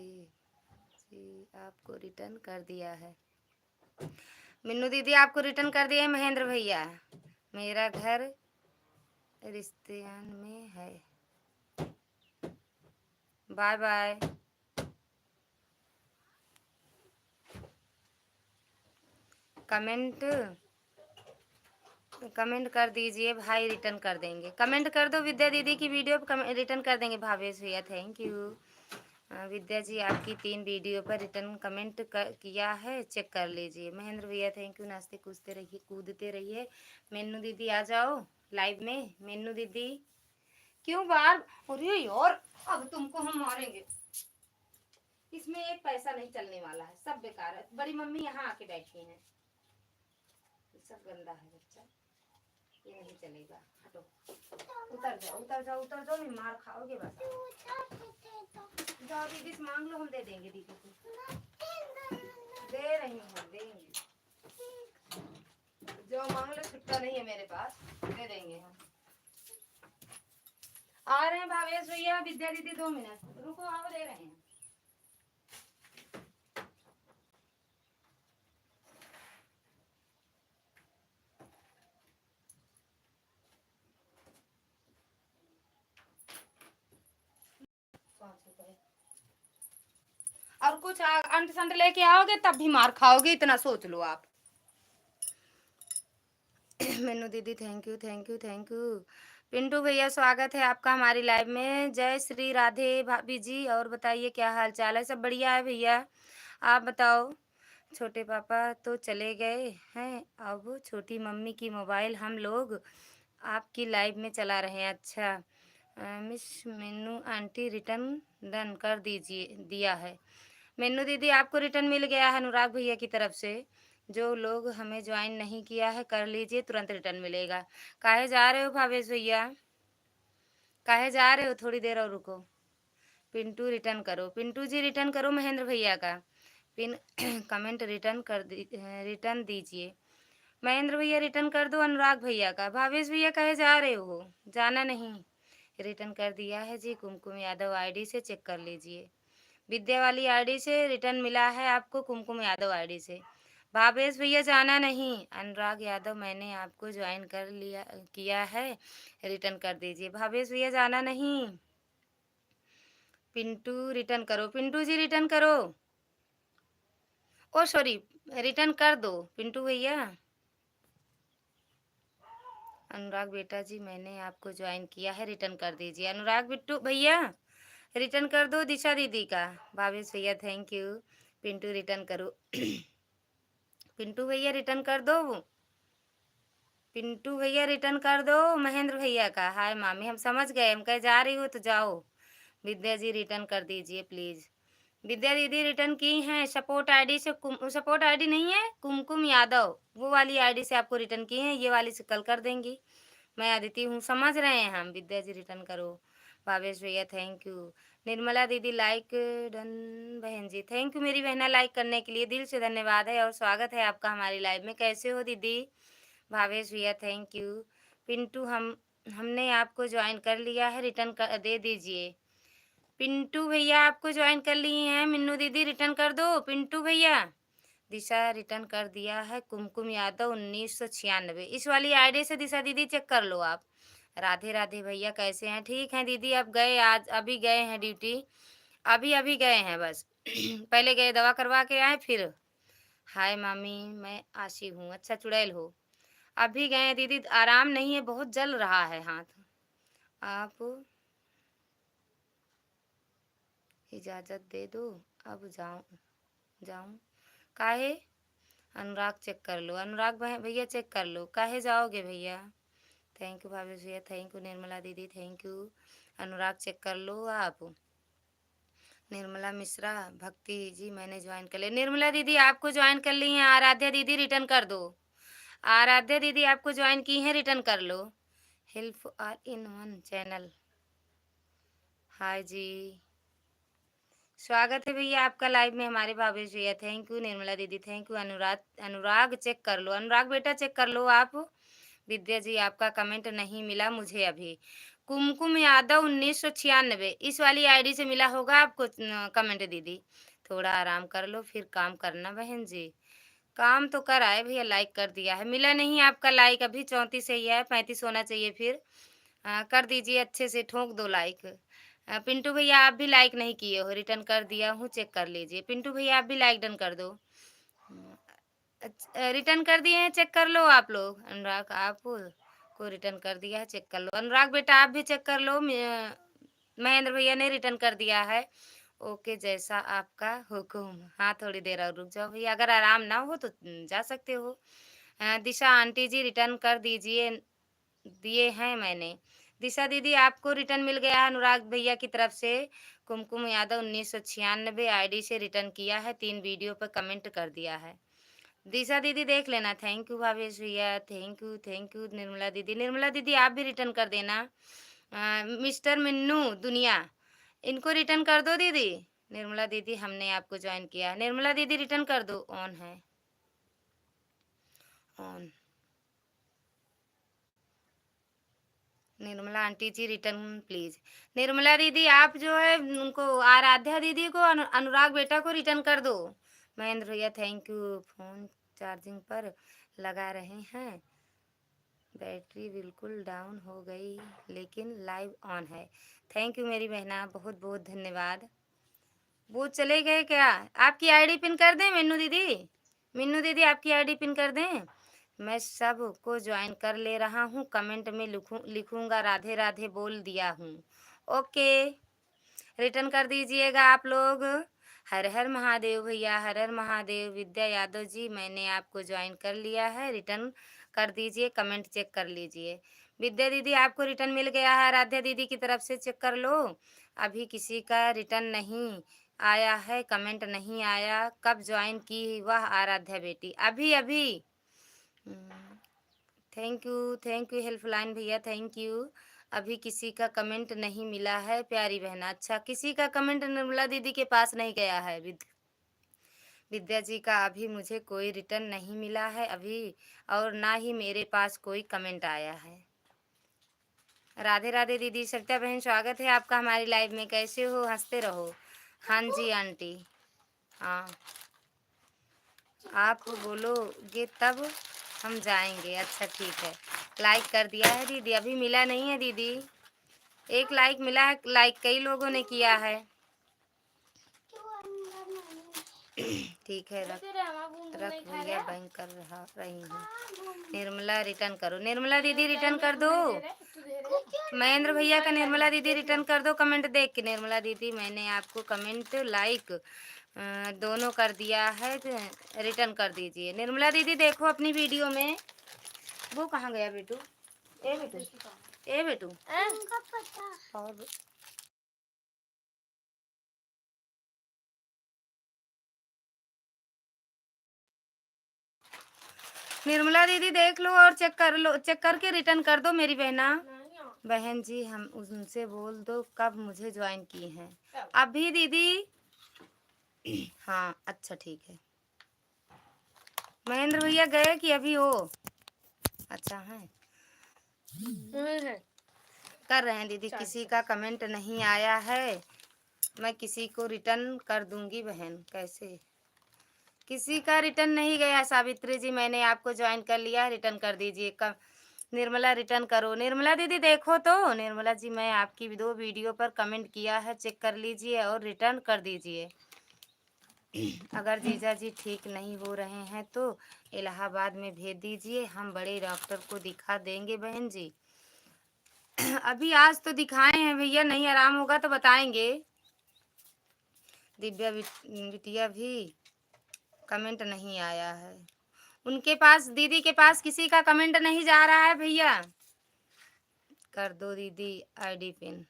जी, आपको रिटर्न कर दिया है। मिन्नू दीदी आपको रिटर्न कर दिए महेंद्र भैया। मेरा घर रिश्तेदार में है। Bye bye. कमेंट कमेंट कर दीजिए भाई, रिटर्न कर देंगे। कमेंट कर दो विद्या दीदी की वीडियो पर, रिटर्न कर देंगे। भावेश भैया थैंक यू। विद्या जी आपकी 3 वीडियो पर रिटर्न कमेंट किया है, चेक कर लीजिए। महेंद्र भैया थैंक यू। नाचते कूदते रहिए, कूदते रहिए। मेनू दीदी आ जाओ लाइव में। मेनू दीदी क्यों बार? अरे यार, अब तुमको हम मारेंगे। इसमें एक पैसा नहीं चलने वाला है, सब बेकार है। बड़ी मम्मी यहाँ आके बैठी हैं। सब गंदा है बच्चा, ये नहीं चलेगा। हटो, उतर जाओ उतर जाओ उतर जाओ, नहीं मार खाओगे बस। जाओ दीदी से मांग लो, हम दे देंगे दीदी को। दे रही हूँ, देंगे। जो मांग लो, छुट्टा नहीं है मेरे पास, दे देंगे हम। आ रहे हैं भावेश भैया। विद्या दीदी 2 मिनट रुको, आओ, दे रहे हैं। और कुछ अंट संट लेके आओगे तब भी मार खाओगे, इतना सोच लो आप। मेनू दीदी thank you thank you thank you. Pintu भैया स्वागत है आपका हमारी लाइव में। जय श्री राधे भाभी जी। और बताइए क्या हाल चाल है? सब बढ़िया है भैया, आप बताओ। छोटे पापा तो चले गए हैं, अब छोटी मम्मी की मोबाइल हम लोग आपकी लाइव में चला रहे हैं। अच्छा मिस मेनू आंटी रिटर्न डन कर दीजिए, दिया है। मेनू दीदी आपको रिटर्न मिल गया है अनुराग भैया की तरफ से। जो लोग हमें ज्वाइन नहीं किया है कर लीजिए, तुरंत रिटर्न मिलेगा। काहे जा रहे हो भावेश भैया? काहे जा रहे हो? थोड़ी देर और रुको। पिंटू रिटर्न करो, पिंटू जी रिटर्न करो महेंद्र भैया का पिन। कमेंट रिटर्न दीजिए। महेंद्र भैया रिटर्न कर दो अनुराग भैया का। भावेश भैया कहे जा रहे हो? जाना नहीं। रिटर्न कर दिया है जी। कुमकुम यादव आईडी से चेक कर लीजिए। विद्या वाली आईडी से रिटर्न मिला है आपको, कुमकुम यादव आईडी से। भावेश भैया जाना नहीं। अनुराग यादव मैंने आपको ज्वाइन कर लिया किया है, रिटर्न कर दीजिए। भावेश भैया जाना नहीं। पिंटू रिटर्न करो, पिंटू जी रिटर्न करो। ओ सॉरी, रिटर्न कर दो पिंटू भैया। अनुराग बेटा जी मैंने आपको ज्वाइन किया है, रिटर्न कर दीजिए। अनुराग बिट्टू भैया रिटर्न कर दो दिशा दीदी का। भावेश भैया थैंक यू। पिंटू रिटर्न करो। पिंटू भैया रिटर्न कर दो। पिंटू भैया रिटर्न कर दो महेंद्र भैया का। हाय मामी, हम समझ गए, हम कहे जा रही हो तो जाओ। विद्या जी रिटर्न कर दीजिए प्लीज। विद्या दीदी रिटर्न की हैं सपोर्ट आईडी से। सपोर्ट आईडी नहीं है, कुमकुम यादव वो वाली आईडी से आपको रिटर्न की हैं। ये वाली से कल कर देंगी। मैं अदिति हूँ, समझ रहे हैं हम। विद्या जी रिटर्न करो। भावेश भैया थैंक यू। निर्मला दीदी लाइक डन। बहन जी थैंक यू मेरी बहना, लाइक करने के लिए दिल से धन्यवाद है और स्वागत है आपका हमारी लाइव में। कैसे हो दीदी? भावेश भैया थैंक यू। पिंटू हमने आपको ज्वाइन कर लिया है, रिटर्न कर दे दीजिए। पिंटू भैया आपको ज्वाइन कर लिए हैं। मिन्नू दीदी रिटर्न कर दो पिंटू भैया। दिशा रिटर्न कर दिया है। कुमकुम यादव 1996 इस वाली आईडी से दिशा दीदी चेक कर लो आप। राधे राधे भैया कैसे हैं? ठीक हैं दीदी। अब गए, आज अभी गए हैं ड्यूटी, अभी अभी गए हैं बस। पहले गए दवा करवा के आए फिर। हाय मामी मैं आशी हूँ। अच्छा चुड़ैल हो? अभी गए हैं दीदी, आराम नहीं है, बहुत जल रहा है हाथ। आप इजाज़त दे दो, अब जाऊं काहे। अनुराग चेक कर लो, अनुराग भैया चेक कर लो, काहे जाओगे भैया। थैंक यू भावेश भैया, थैंक यू निर्मला दीदी, थैंक यू। अनुराग चेक कर लो आप। निर्मला मिश्रा, भक्ति जी मैंने ज्वाइन कर लिया। निर्मला दीदी आपको ज्वाइन कर ली हैं। आराध्या दीदी रिटर्न कर दो। आराध्या दीदी आपको ज्वाइन की हैं, रिटर्न कर लो। Help R in one channel. Hi जी, स्वागत है भैया आपका लाइव में हमारे भावेश भैया। थैंक यू निर्मला दीदी, थैंक यू। अनुराग चेक कर लो, अनुराग बेटा चेक कर लो आप। विद्या जी आपका कमेंट नहीं मिला मुझे अभी। कुमकुम यादव 1996, इस वाली आईडी से मिला होगा आपको कमेंट दीदी। थोड़ा आराम कर लो फिर काम करना बहन जी। काम तो कर आए भैया, लाइक कर दिया है, मिला नहीं आपका लाइक अभी। 34 ही है, 35 होना चाहिए फिर। कर दीजिए अच्छे से, ठोक दो लाइक। पिंटू भैया आप भी लाइक नहीं किए हो, रिटर्न कर दिया हूँ, चेक कर लीजिए। पिंटू भैया आप भी लाइक डन कर दो। रिटर्न कर दिए हैं, चेक कर लो आप लोग। अनुराग आप को रिटर्न कर दिया है, चेक कर लो। अनुराग बेटा आप भी चेक कर लो। महेंद्र भैया ने रिटर्न कर दिया है। ओके जैसा आपका हुक्म। हाँ थोड़ी देर और रुक जाओ भैया, अगर आराम ना हो तो जा सकते हो। दिशा आंटी जी रिटर्न कर दीजिए, दिए हैं मैंने। दिशा दीदी आपको रिटर्न मिल गया है अनुराग भैया की तरफ से। कुमकुम यादव 1996 आईडी से रिटर्न किया है, 3 वीडियो पर कमेंट कर दिया है। दिशा दीदी देख लेना। थैंक यू भावेश भैया, thank you thank you. Nirmala दीदी, निर्मला दीदी आप भी रिटर्न कर देना। मिस्टर मिन्नू दुनिया, इनको रिटर्न कर दो दीदी। निर्मला दीदी हमने आपको ज्वाइन किया। निर्मला दीदी रिटर्न कर दो, ऑन है on. Nirmala aunty ji return please. Nirmala दीदी आप जो है उनको, आराध्या दीदी को, अनुराग बेटा को रिटर्न कर दो। महेंद्र भैया थैंक यू। फोन चार्जिंग पर लगा रहे हैं, बैटरी बिल्कुल डाउन हो गई लेकिन लाइव ऑन है। थैंक यू मेरी बहना, बहुत बहुत धन्यवाद। वो चले गए क्या। आपकी आईडी पिन कर दें मीनू दीदी। मीनू दीदी आपकी आईडी पिन कर दें। मैं सब को ज्वाइन कर ले रहा हूँ, कमेंट में लिखूंगा राधे राधे बोल दिया हूँ। ओके रिटर्न कर दीजिएगा आप लोग। हर हर महादेव भैया, हर हर महादेव। विद्या यादव जी मैंने आपको ज्वाइन कर लिया है, रिटर्न कर दीजिए, कमेंट चेक कर लीजिए। विद्या दीदी आपको रिटर्न मिल गया है, आराध्या दीदी की तरफ से चेक कर लो। अभी किसी का रिटर्न नहीं आया है, कमेंट नहीं आया। कब ज्वाइन की वह आराध्या बेटी, अभी अभी। थैंक यू हेल्पलाइन भैया, थैंक यू। अभी किसी का कमेंट नहीं मिला है प्यारी बहना। अच्छा किसी का कमेंट निर्मला दीदी के पास नहीं गया है। विद्या जी का अभी मुझे कोई रिटर्न नहीं मिला है अभी, और ना ही मेरे पास कोई कमेंट आया है। राधे राधे दीदी। सरिता बहन स्वागत है आपका हमारी लाइव में, कैसे हो, हंसते रहो। हाँ जी आंटी, हाँ आप बोलोगे तब हम जाएंगे। अच्छा ठीक है, लाइक कर दिया है दीदी, अभी मिला नहीं है दीदी। एक लाइक मिला है, लाइक कई लोगों ने किया है। ठीक है रख भैया, बैंक कर रही हूँ। निर्मला रिटर्न करो, निर्मला दीदी रिटर्न कर दो। महेंद्र भैया का निर्मला दीदी रिटर्न कर दो, कमेंट देख के। निर्मला दीदी मैंने आपको कमेंट लाइक दोनों कर दिया है, रिटर्न कर दीजिए। निर्मला दीदी देखो अपनी वीडियो में। वो कहाँ गया बेटू, ए बेटू, ए बेटू और निर्मला दीदी देख लो और चेक कर लो, चेक करके रिटर्न कर दो मेरी बहना। बहन जी हम उनसे बोल दो कब मुझे ज्वाइन की हैं। अभी दीदी, हाँ अच्छा ठीक है। महेंद्र भैया गए कि अभी हो। अच्छा है, कर रहे हैं दीदी। किसी का कमेंट नहीं आया है, मैं किसी को रिटर्न कर दूंगी बहन। कैसे किसी का रिटर्न नहीं गया। सावित्री जी मैंने आपको ज्वाइन कर लिया, रिटर्न कर दीजिए। निर्मला रिटर्न करो। निर्मला दीदी देखो तो, निर्मला जी मैं आपकी 2 वीडियो पर कमेंट किया है, चेक कर लीजिए और रिटर्न कर दीजिए। अगर जीजा जी ठीक नहीं हो रहे हैं तो इलाहाबाद में भेज दीजिए, हम बड़े डॉक्टर को दिखा देंगे बहन जी। अभी आज तो दिखाए हैं भैया, नहीं आराम होगा तो बताएंगे। दिव्या बिटिया भी कमेंट नहीं आया है। उनके पास, दीदी के पास किसी का कमेंट नहीं जा रहा है भैया। कर दो दीदी आईडी पिन।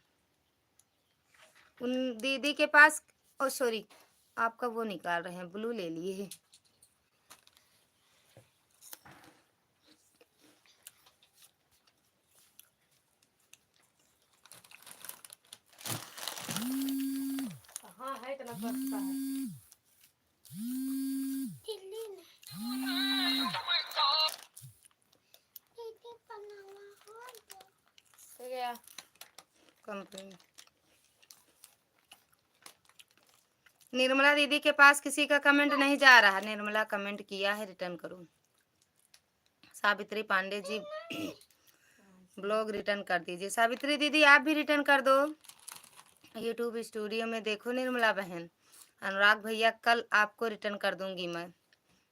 उन दीदी के पास, ओ सॉरी, आपका वो निकाल रहे हैं, ब्लू ले लिए। हाँ है, इतना बचता है। हो गया कंप्लेन। निर्मला दीदी के पास किसी का कमेंट नहीं जा रहा। निर्मला कमेंट किया है, रिटर्न करो। सावित्री पांडे जी ब्लॉग रिटर्न कर दीजिए। सावित्री दीदी आप भी रिटर्न कर दो। यूट्यूब स्टूडियो में देखो निर्मला बहन। अनुराग भैया कल आपको रिटर्न कर दूंगी मैं।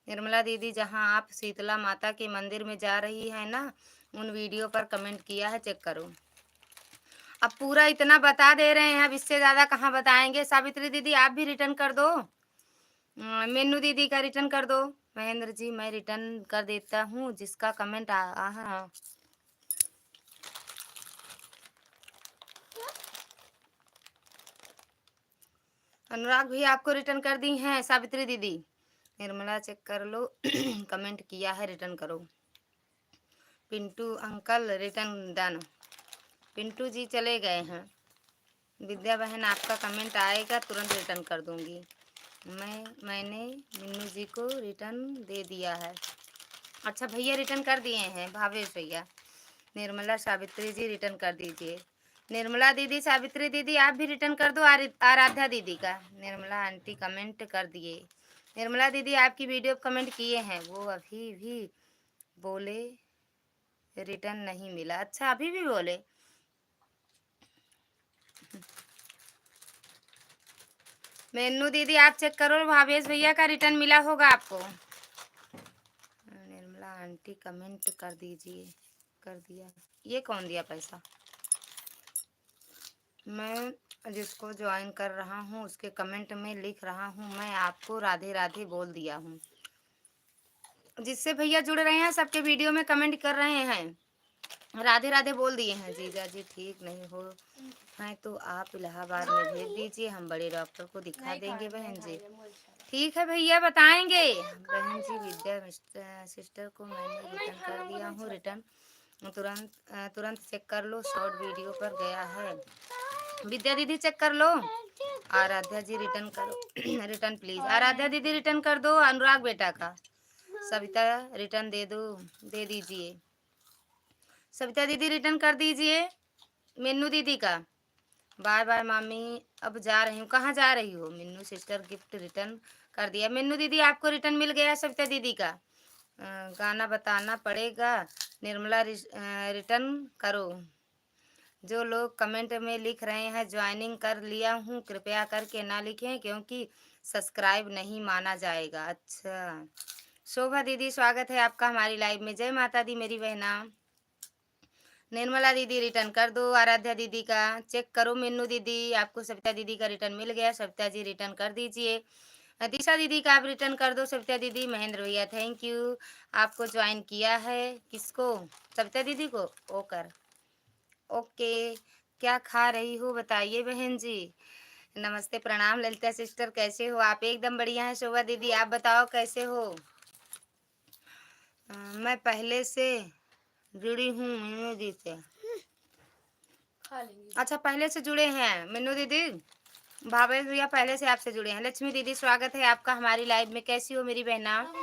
निर्मला दीदी जहां आप शीतला माता के मंदिर में जा रही है ना, उन वीडियो पर कमेंट किया है, चेक करो। अब पूरा इतना बता दे रहे हैं, अब इससे ज़्यादा कहाँ बताएंगे। सावित्री दीदी आप भी रिटर्न कर दो। मीनू दीदी का रिटर्न कर दो। महेंद्र जी मैं रिटर्न कर देता हूँ जिसका कमेंट हाँ। अनुराग भी आपको रिटर्न कर दी हैं। सावित्री दीदी निर्मला चेक कर लो कमेंट किया है, रिटर्न करो। Pintu uncle return done. Pintu ji चले गए हैं। विद्या बहन आपका कमेंट आएगा तुरंत रिटर्न कर दूंगी। मैंने मिन्नू जी को रिटर्न दे दिया है। अच्छा भैया रिटर्न कर दिए हैं भावेश भैया। निर्मला सावित्री जी रिटर्न कर दीजिए। निर्मला दीदी सावित्री दीदी आप भी रिटर्न कर दो। आराध्या दीदी का। निर्मला आंटी कमेंट कर दिए। निर्मला दीदी आपकी वीडियो कमेंट किए हैं, वो अभी भी बोले रिटर्न नहीं मिला। अच्छा अभी भी बोले। मेनू दीदी आप चेक करो, भावेश भैया का रिटर्न मिला होगा आपको। निर्मला आंटी कमेंट कर दीजिए। कर दिया। ये कौन दिया पैसा? मैं जिसको ज्वाइन कर रहा हूँ उसके कमेंट में लिख रहा हूँ, मैं आपको राधे राधे बोल दिया हूँ। जिससे भैया जुड़ रहे हैं सबके वीडियो में कमेंट कर रहे हैं, राधे राधे बोल दिए हैं। जीजा जी ठीक नहीं हो हैं तो आप इलाहाबाद में भेज दीजिए, हम बड़े डॉक्टर को दिखा देंगे। बहन जी ठीक है भैया बताएंगे। बहन जी विद्या सिस्टर को मैंने रिटर्न कर दिया हूँ। रिटर्न तुरंत चेक कर लो, शॉर्ट वीडियो पर गया है। विद्या दीदी चेक कर लो। आराध्या जी रिटर्न करो रिटर्न प्लीज। आराध्या दीदी रिटर्न कर दो अनुराग बेटा का। सविता रिटर्न दे दो, दे दीजिए। सविता दीदी रिटर्न कर दीजिए। मिन्नू दीदी का। बाय बाय मामी अब जा रही हूँ। कहाँ जा रही हो? मिन्नू सिस्टर गिफ्ट रिटर्न कर दिया। मिन्नू दीदी आपको रिटर्न मिल गया सविता दीदी का। गाना बताना पड़ेगा। निर्मला रिटर्न करो। जो लोग कमेंट में लिख रहे हैं ज्वाइनिंग कर लिया हूँ, कृपया करके ना लिखें क्योंकि सब्सक्राइब नहीं माना जाएगा। अच्छा शोभा दीदी स्वागत है आपका हमारी लाइव में। जय माता दी मेरी बहना। निर्मला दीदी रिटर्न कर दो। आराध्या दीदी का चेक करो। मिन्नू दीदी आपको सविता दीदी का रिटर्न मिल गया, सविता जी रिटर्न कर दीजिए। दिशा दीदी का आप रिटर्न कर दो। सविता दीदी महेंद्र भैया थैंक यू, आपको ज्वाइन किया है। किसको? सविता दीदी को। ओके क्या खा रही हो बताइए बहन जी। नमस्ते प्रणाम ललिता सिस्टर कैसे हो आप? एकदम बढ़िया है। शोभा दीदी आप बताओ कैसे हो? मैं पहले से जुड़ी हूँ मीनू दी से। अच्छा पहले से जुड़े हैं मीनू दीदी। भावेश भैया पहले से आपसे जुड़े हैं। लक्ष्मी दीदी स्वागत है आपका हमारी लाइव में। कैसी हो मेरी बहना?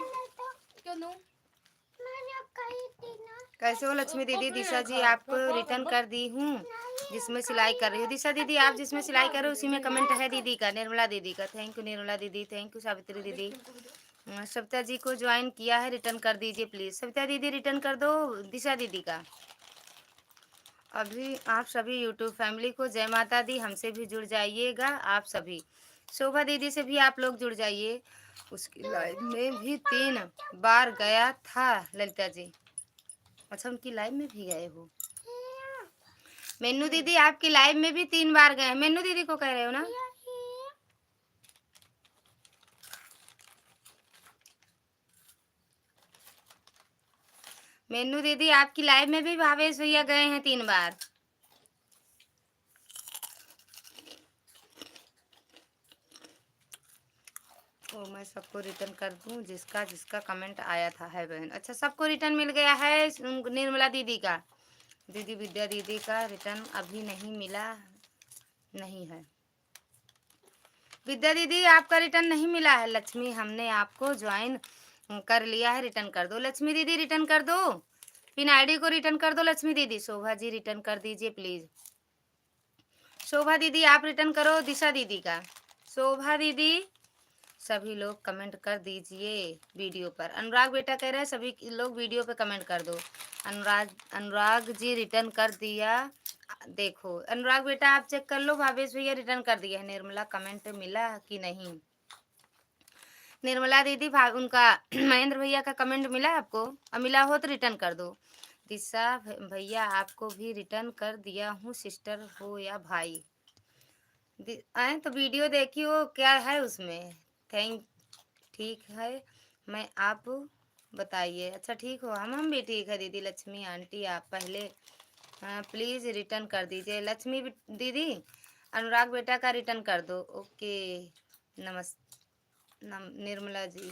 कैसे हो लक्ष्मी दीदी? दिशा जी आपको रिटर्न कर दी हूँ जिसमें सिलाई कर रही हो। दिशा दीदी आप जिसमें सिलाई कर रहे हो उसी में कमेंट है दीदी का, निर्मला दीदी का। थैंक यू निर्मला दीदी, थैंक यू सावित्री दीदी। सविता जी को ज्वाइन किया है, रिटर्न कर दीजिए प्लीज। सविता दीदी रिटर्न कर दो दिशा दीदी का। अभी आप सभी यूट्यूब फैमिली को जय माता दी, हमसे भी जुड़ जाइएगा आप सभी। शोभा दीदी से भी आप लोग जुड़ जाइए, उसकी लाइव में भी 3 बार गया था ललिता जी। अच्छा उनकी लाइव में भी गए हो? मेनू दीदी आपकी लाइव में भी 3 बार गए हैं। मेनू दीदी को कह रहे हो ना? मेनू दीदी आपकी लाइव में भी भावेश भैया गए हैं 3 बार। ओ मैं सबको रिटर्न कर दूं जिसका जिसका कमेंट आया था है बहन। अच्छा सबको रिटर्न मिल गया है। निर्मला दीदी का, दीदी विद्या दीदी का रिटर्न अभी नहीं मिला नहीं है। विद्या दीदी आपका रिटर्न नहीं मिला है। लक्ष्मी हमने आपको ज्वाइन कर लिया है, रिटर्न कर दो। लक्ष्मी दीदी रिटर्न कर दो, पिन आईडी को रिटर्न कर दो लक्ष्मी दीदी। शोभा जी रिटर्न कर दीजिए प्लीज। शोभा दीदी आप रिटर्न करो दिशा दीदी का। शोभा दीदी सभी लोग कमेंट कर दीजिए वीडियो पर। अनुराग बेटा कह रहे हैं सभी लोग वीडियो पे कमेंट कर दो। अनुराग जी रिटर्न कर दिया। देखो अनुराग बेटा आप चेक कर लो, भावेश भैया रिटर्न कर दिया है। निर्मला कमेंट मिला कि नहीं? निर्मला दीदी उनका महेंद्र भैया का कमेंट मिला आपको? अब मिला हो तो रिटर्न कर दो। दिशा भैया आपको भी रिटर्न कर दिया हूँ, सिस्टर हो या भाई। आए तो वीडियो देखियो क्या है उसमें। थैंक ठीक है मैं आप बताइए। अच्छा ठीक हो, हम भी ठीक है दीदी। लक्ष्मी आंटी आप पहले प्लीज़ रिटर्न कर दीजिए। लक्ष्मी दीदी अनुराग बेटा का रिटर्न कर दो। ओके निर्मला जी।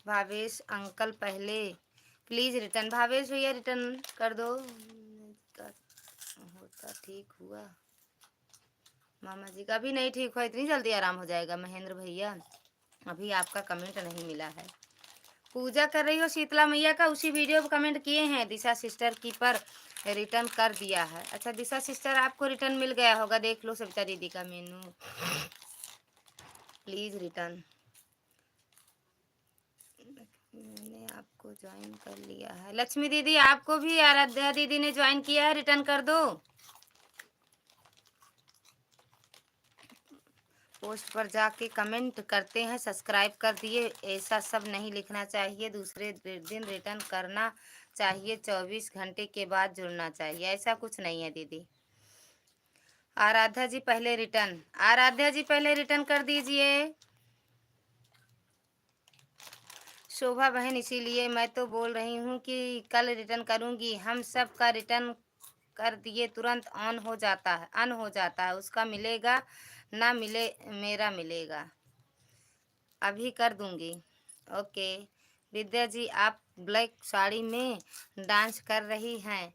भावेश अंकल पहले प्लीज़ रिटर्न। भावेश भैया रिटर्न कर दो। होता ठीक हुआ मामा जी का भी नहीं ठीक हुआ, इतनी जल्दी आराम हो जाएगा? महेंद्र भैया अभी आपका कमेंट नहीं मिला है। पूजा कर रही हो शीतला मैया का, उसी वीडियो पर कमेंट किए हैं दिशा सिस्टर की, पर रिटर्न कर दिया है। अच्छा दिशा सिस्टर आपको रिटर्न मिल गया होगा, देख लो सविता दीदी का मेनू। Please return. मैंने आपको ज्वाइन कर लिया है। लक्ष्मी दीदी आपको भी आराध्या दीदी ने ज्वाइन किया है, रिटर्न कर दो। पोस्ट पर जाके कमेंट करते हैं सब्सक्राइब कर दिए, ऐसा सब नहीं लिखना चाहिए। दूसरे दिन रिटर्न करना चाहिए, 24 घंटे के बाद जुड़ना चाहिए। ऐसा कुछ नहीं है दीदी। आराध्या जी पहले रिटर्न, आराध्या जी पहले रिटर्न कर दीजिए। शोभा बहन इसीलिए मैं तो बोल रही हूँ कि कल रिटर्न करूँगी। हम सब का रिटर्न कर दिए, तुरंत ऑन हो जाता है, अन हो जाता है। उसका मिलेगा ना मिले मेरा मिलेगा। अभी कर दूंगी। ओके विद्या जी आप ब्लैक साड़ी में डांस कर रही हैं,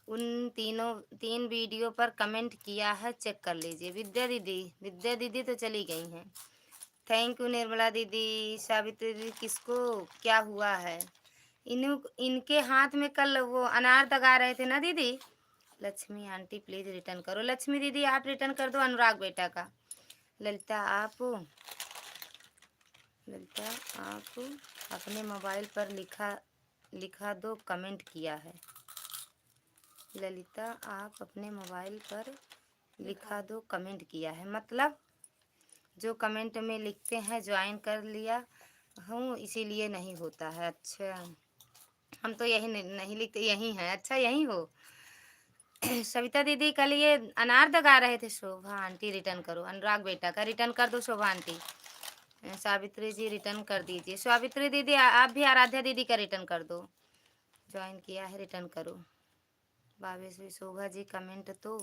उन तीन वीडियो पर कमेंट किया है, चेक कर लीजिए। विद्या दीदी तो चली गई हैं। थैंक यू निर्मला दीदी। सावित्री दीदी किसको क्या हुआ है? इनके हाथ में कल वो अनार दगा रहे थे ना दीदी। लक्ष्मी आंटी प्लीज रिटर्न करो। लक्ष्मी दीदी आप रिटर्न कर दो अनुराग बेटा का। ललिता आप अपने मोबाइल पर लिखा दो, कमेंट किया है। ललिता आप अपने मोबाइल पर लिखा दो, कमेंट किया है। मतलब जो कमेंट में लिखते हैं ज्वाइन कर लिया हूँ इसीलिए नहीं होता है। अच्छा हम तो यही नहीं लिखते, यही हैं। अच्छा यही हो। सविता दीदी कल ये अनार दगा रहे थे। शोभा आंटी रिटर्न करो, अनुराग बेटा का रिटर्न कर दो शोभा आंटी। सावित्री जी रिटर्न कर दीजिए। सावित्री दीदी आप भी आराध्या दीदी का रिटर्न कर दो। ज्वाइन किया है, रिटर्न करो। भावेश भी शोभा जी कमेंट तो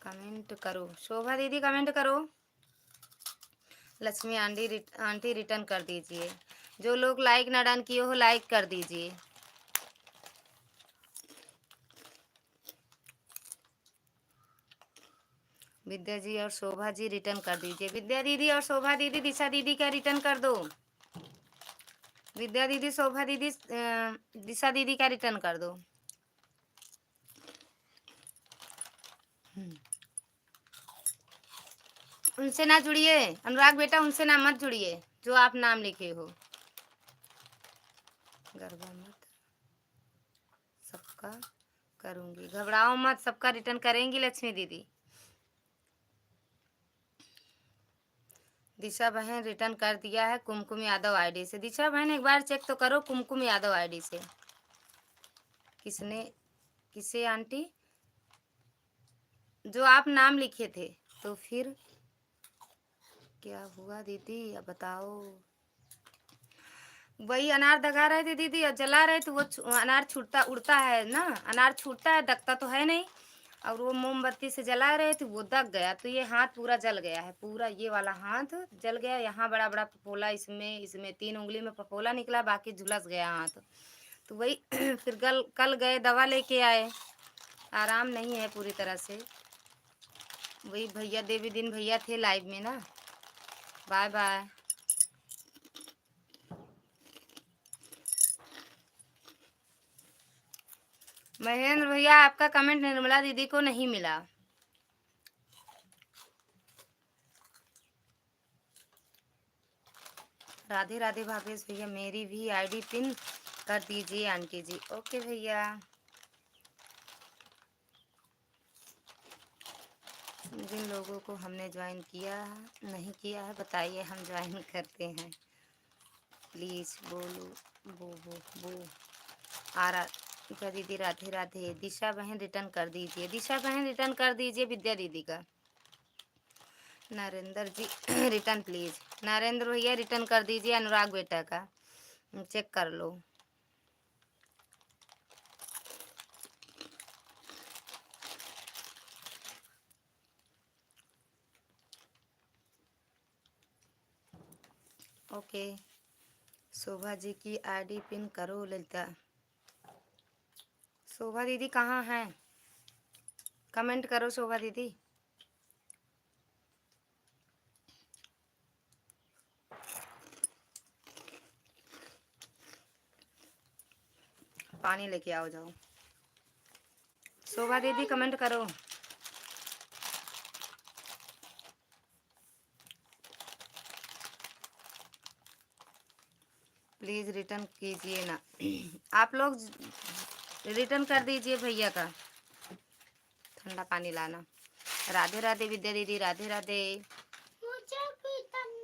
कमेंट करो। शोभा दीदी कमेंट करो। लक्ष्मी आंटी रिटर्न कर दीजिए। जो लोग लाइक ना डन किए हो लाइक कर दीजिए। विद्या जी और शोभा जी रिटर्न कर दीजिए। विद्या दीदी और शोभा दीदी दिशा दीदी का रिटर्न कर दो। विद्या दीदी शोभा दीदी दिशा दीदी का रिटर्न कर दो। उनसे ना जुड़िए अनुराग बेटा, उनसे ना मत जुड़िए जो आप नाम लिखे हो। गरबा मत, सबका करूंगी, घबराओ मत, सबका रिटर्न करेंगी लक्ष्मी दीदी। दिशा बहन रिटर्न कर दिया है कुमकुम यादव आईडी से। दिशा बहन एक बार चेक तो करो कुमकुम यादव आईडी से किसने किसे आंटी? जो आप नाम लिखे थे। तो फिर क्या हुआ दीदी, अब बताओ। वही अनार दगा रहे थे दीदी और जला रहे थे, वो अनार छूटता उड़ता है ना, अनार छूटता है, दगता तो है नहीं। और वो मोमबत्ती से जला रहे थे, वो दग गया, तो ये हाथ पूरा जल गया है, पूरा ये वाला हाथ जल गया। यहाँ बड़ा बड़ा पपोला, इसमें इसमें 3 उंगली में पपोला निकला, बाकी झुलस गया हाथ। तो वही फिर कल गए दवा लेके आए, आराम नहीं है पूरी तरह से। वही भैया देवी दिन भैया थे लाइव में ना। Bye bye. महेंद्र भैया आपका कमेंट निर्मला दीदी को नहीं मिला। राधे राधे भावेश भैया, मेरी भी आईडी पिन कर दीजिए आंटी जी। ओके भैया। जिन लोगों को हमने ज्वाइन किया नहीं किया है बताइए, हम ज्वाइन करते हैं प्लीज़। बोलो बो क्या दीदी, राधे राधे। दिशा बहन रिटर्न कर दीजिए, दिशा बहन रिटर्न कर दीजिए विद्या दीदी का। नरेंद्र जी रिटर्न प्लीज़, नरेंद्र भैया रिटर्न कर दीजिए अनुराग बेटा का, चेक कर लो। ओके। शोभा जी की आईडी पिन करो ललिता। शोभा दीदी कहाँ हैं, कमेंट करो शोभा दीदी। पानी लेके आओ जाओ। शोभा दीदी कमेंट करो। प्लीज़ रिटर्न कीजिए ना आप लोग, रिटर्न कर दीजिए भैया का। ठंडा पानी लाना। राधे राधे विद्या दीदी, राधे राधे।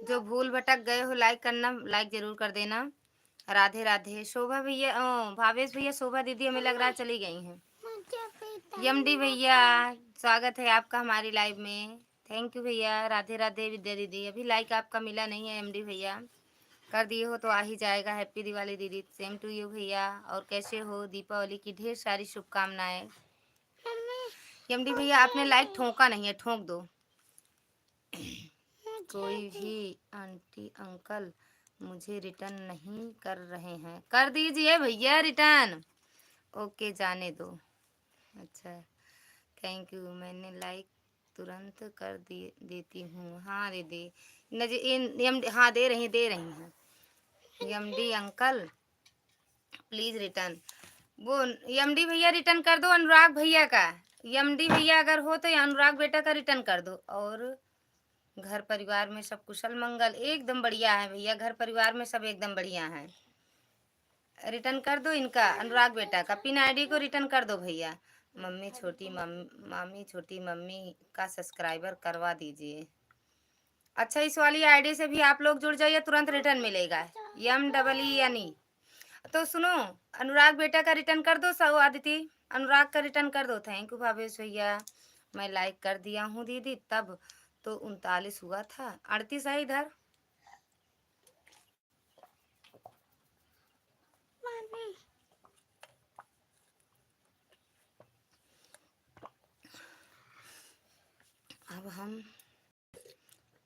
जो भूल भटक गए हो लाइक करना, लाइक जरूर कर देना। राधे राधे। शोभा भैया, भावेश भैया, शोभा दीदी हमें लग रहा है चली गई हैं। यमडी भैया स्वागत है आपका हमारी लाइव में, थैंक यू भैया। राधे राधे विद्या दीदी, अभी लाइक आपका मिला नहीं है एमडी भैया, कर दिए हो तो आ ही जाएगा। हैप्पी दिवाली दीदी, सेम टू यू भैया। और कैसे हो, दीपावली की ढेर सारी शुभकामनाएं। एमडी भैया आपने लाइक ठोका नहीं है, ठोक दो। कोई भी आंटी अंकल मुझे रिटर्न नहीं कर रहे हैं, कर दीजिए भैया रिटर्न। ओके जाने दो। अच्छा थैंक यू, मैंने लाइक तुरंत कर देती हूँ। हाँ दीदी हाँ दे रही हैं। यमडी अंकल प्लीज रिटर्न, वो यमडी भैया रिटर्न कर दो अनुराग भैया का। यमडी भैया अगर हो तो अनुराग बेटा का रिटर्न कर दो। और घर परिवार में सब कुशल मंगल, एकदम बढ़िया है भैया, घर परिवार में सब एकदम बढ़िया है। रिटर्न कर दो इनका, अनुराग बेटा का पिन आईडी को रिटर्न कर दो भैया। मामी छोटी मम्मी का सब्सक्राइबर करवा दीजिए। अच्छा इस वाली आईडी से भी आप लोग जुड़ जाइए, तुरंत रिटर्न मिलेगा। YMEE। तो सुनो, अनुराग बेटा का रिटर्न कर दो, सौ आदिति अनुराग का रिटर्न कर दो। थैंक यू भावेश भैया, मैं लाइक कर दिया हूँ दीदी, तब तो 39 हुआ था, 38 है इधर।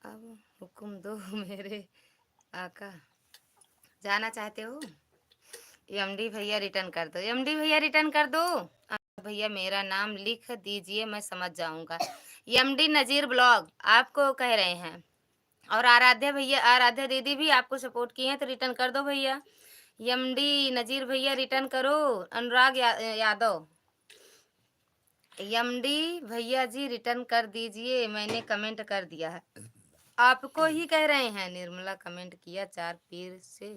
अब हुक्म दो मेरे आका, जाना चाहते हो? एमडी भैया रिटर्न कर दो, एमडी भैया रिटर्न कर दो। भैया मेरा नाम लिख दीजिए, मैं समझ जाऊंगा। एमडी नजीर ब्लॉग आपको कह रहे हैं। और आराध्या भैया, आराध्या दीदी भी आपको सपोर्ट की हैं, तो रिटर्न कर दो भैया। एमडी नजीर भैया रिटर्न करो। अनुराग यादव, एमडी भैया जी रिटर्न कर दीजिए, मैंने कमेंट कर दिया है, आपको ही कह रहे हैं। निर्मला कमेंट किया 4 पीर से,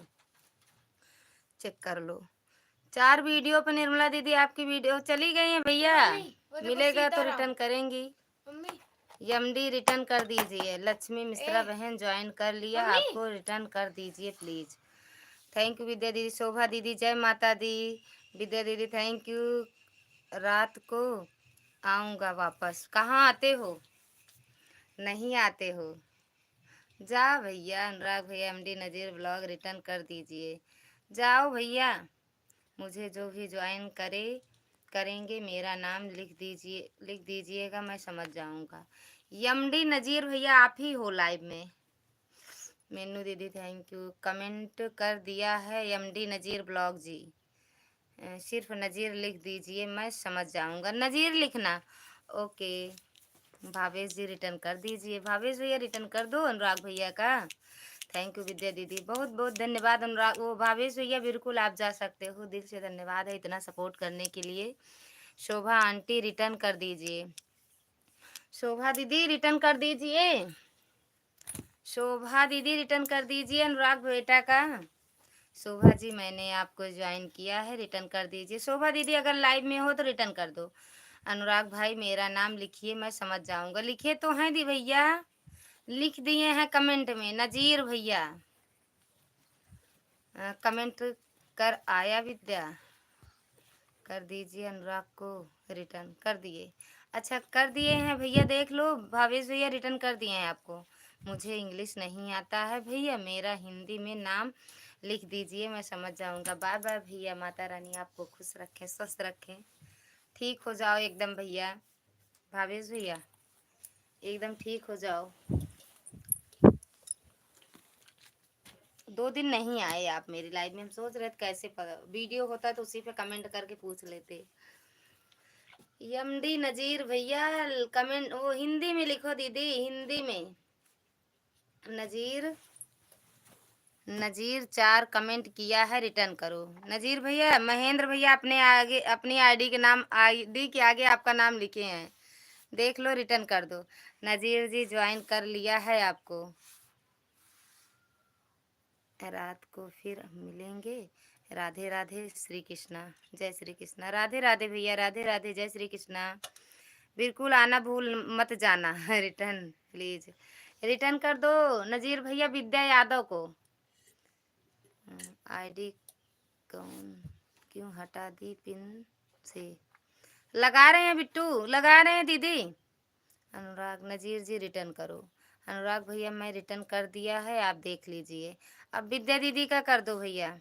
चेक कर लो। 4 वीडियो पे निर्मला दीदी आपकी वीडियो चली गई है भैया, मिलेगा तो रिटर्न करेंगी। एमडी रिटर्न कर दीजिए। लक्ष्मी मिश्रा बहन ज्वाइन कर लिया, आपको रिटर्न कर दीजिए प्लीज। थैंक यू विद्या दीदी। शोभा दीदी जय माता दी। विद्या दीदी थैंक यू। रात को आऊँगा वापस। कहाँ आते हो? नहीं आते हो। जा भैया, अनुराग भैया एमडी नज़ीर ब्लॉग रिटर्न कर दीजिए। जाओ भैया, मुझे जो भी ज्वाइन करेंगे मेरा नाम लिख दीजिएगा, मैं समझ जाऊंगा। एमडी नज़ीर भैया आप ही हो लाइव में। मीनू दीदी थैंक यू, कमेंट कर दिया है एमडी नज़ीर ब्लॉग जी। सिर्फ नज़ीर लिख दीजिए, मैं समझ जाऊंगा। नज़ीर लिखना, ओके। भावेश जी रिटर्न कर दीजिए। भावेश भैया रिटर्न कर दो अनुराग भैया का। थैंक यू विद्या दीदी, बहुत बहुत धन्यवाद। अनुराग वो भावेश भैया बिल्कुल आप जा सकते हो, दिल से धन्यवाद है इतना सपोर्ट करने के लिए। शोभा आंटी रिटर्न कर दीजिए। शोभा दीदी रिटर्न कर दीजिए। शोभा दीदी रिटर्न कर दीजिए अनुराग बेटा का। शोभा जी मैंने आपको ज्वाइन किया है, रिटर्न कर दीजिए। शोभा दीदी अगर लाइव में हो तो रिटर्न कर दो। अनुराग भाई मेरा नाम लिखिए, मैं समझ जाऊंगा। लिखे तो हैं दी भैया, लिख दिए हैं कमेंट में। नज़ीर भैया कमेंट कर आया विद्या, कर दीजिए। अनुराग को रिटर्न कर दिए। अच्छा कर दिए हैं भैया, देख लो। भावेश भैया रिटर्न कर दिए हैं आपको। मुझे इंग्लिश नहीं आता है भैया, मेरा हिंदी में नाम लिख दीजिए, मैं समझ जाऊंगा। बाय बाय भैया, माता रानी आपको खुश रखें, स्वस्थ रखें, ठीक हो जाओ एकदम भैया। भावेश भैया एकदम ठीक हो जाओ। 2 दिन नहीं आए आप मेरी लाइव में, हम सोच रहे थे कैसे वीडियो होता तो उसी पे कमेंट करके पूछ लेते। एमडी नज़ीर भैया कमेंट वो हिंदी में लिखो दीदी, हिंदी में। नज़ीर नज़ीर 4 कमेंट किया है, रिटर्न करो। नज़ीर भैया, महेंद्र भैया अपने आगे अपनी आईडी के आगे आपका नाम लिखे हैं, देख लो, रिटर्न कर दो। नज़ीर जी ज्वाइन कर लिया है आपको। रात को फिर मिलेंगे। राधे राधे, श्री कृष्णा, जय श्री कृष्णा। राधे राधे भैया, राधे राधे, जय श्री कृष्णा। बिल्कुल आना भूल मत जाना। रिटर्न प्लीज, रिटर्न कर दो नज़ीर भैया। विद्या यादव को आईडी कौन क्यों हटा दी पिन से? लगा रहे हैं बिट्टू, लगा रहे हैं दीदी। अनुराग नज़ीर जी रिटर्न करो। अनुराग भैया मैं रिटर्न कर दिया है, आप देख लीजिए। अब विद्या दीदी का कर दो भैया,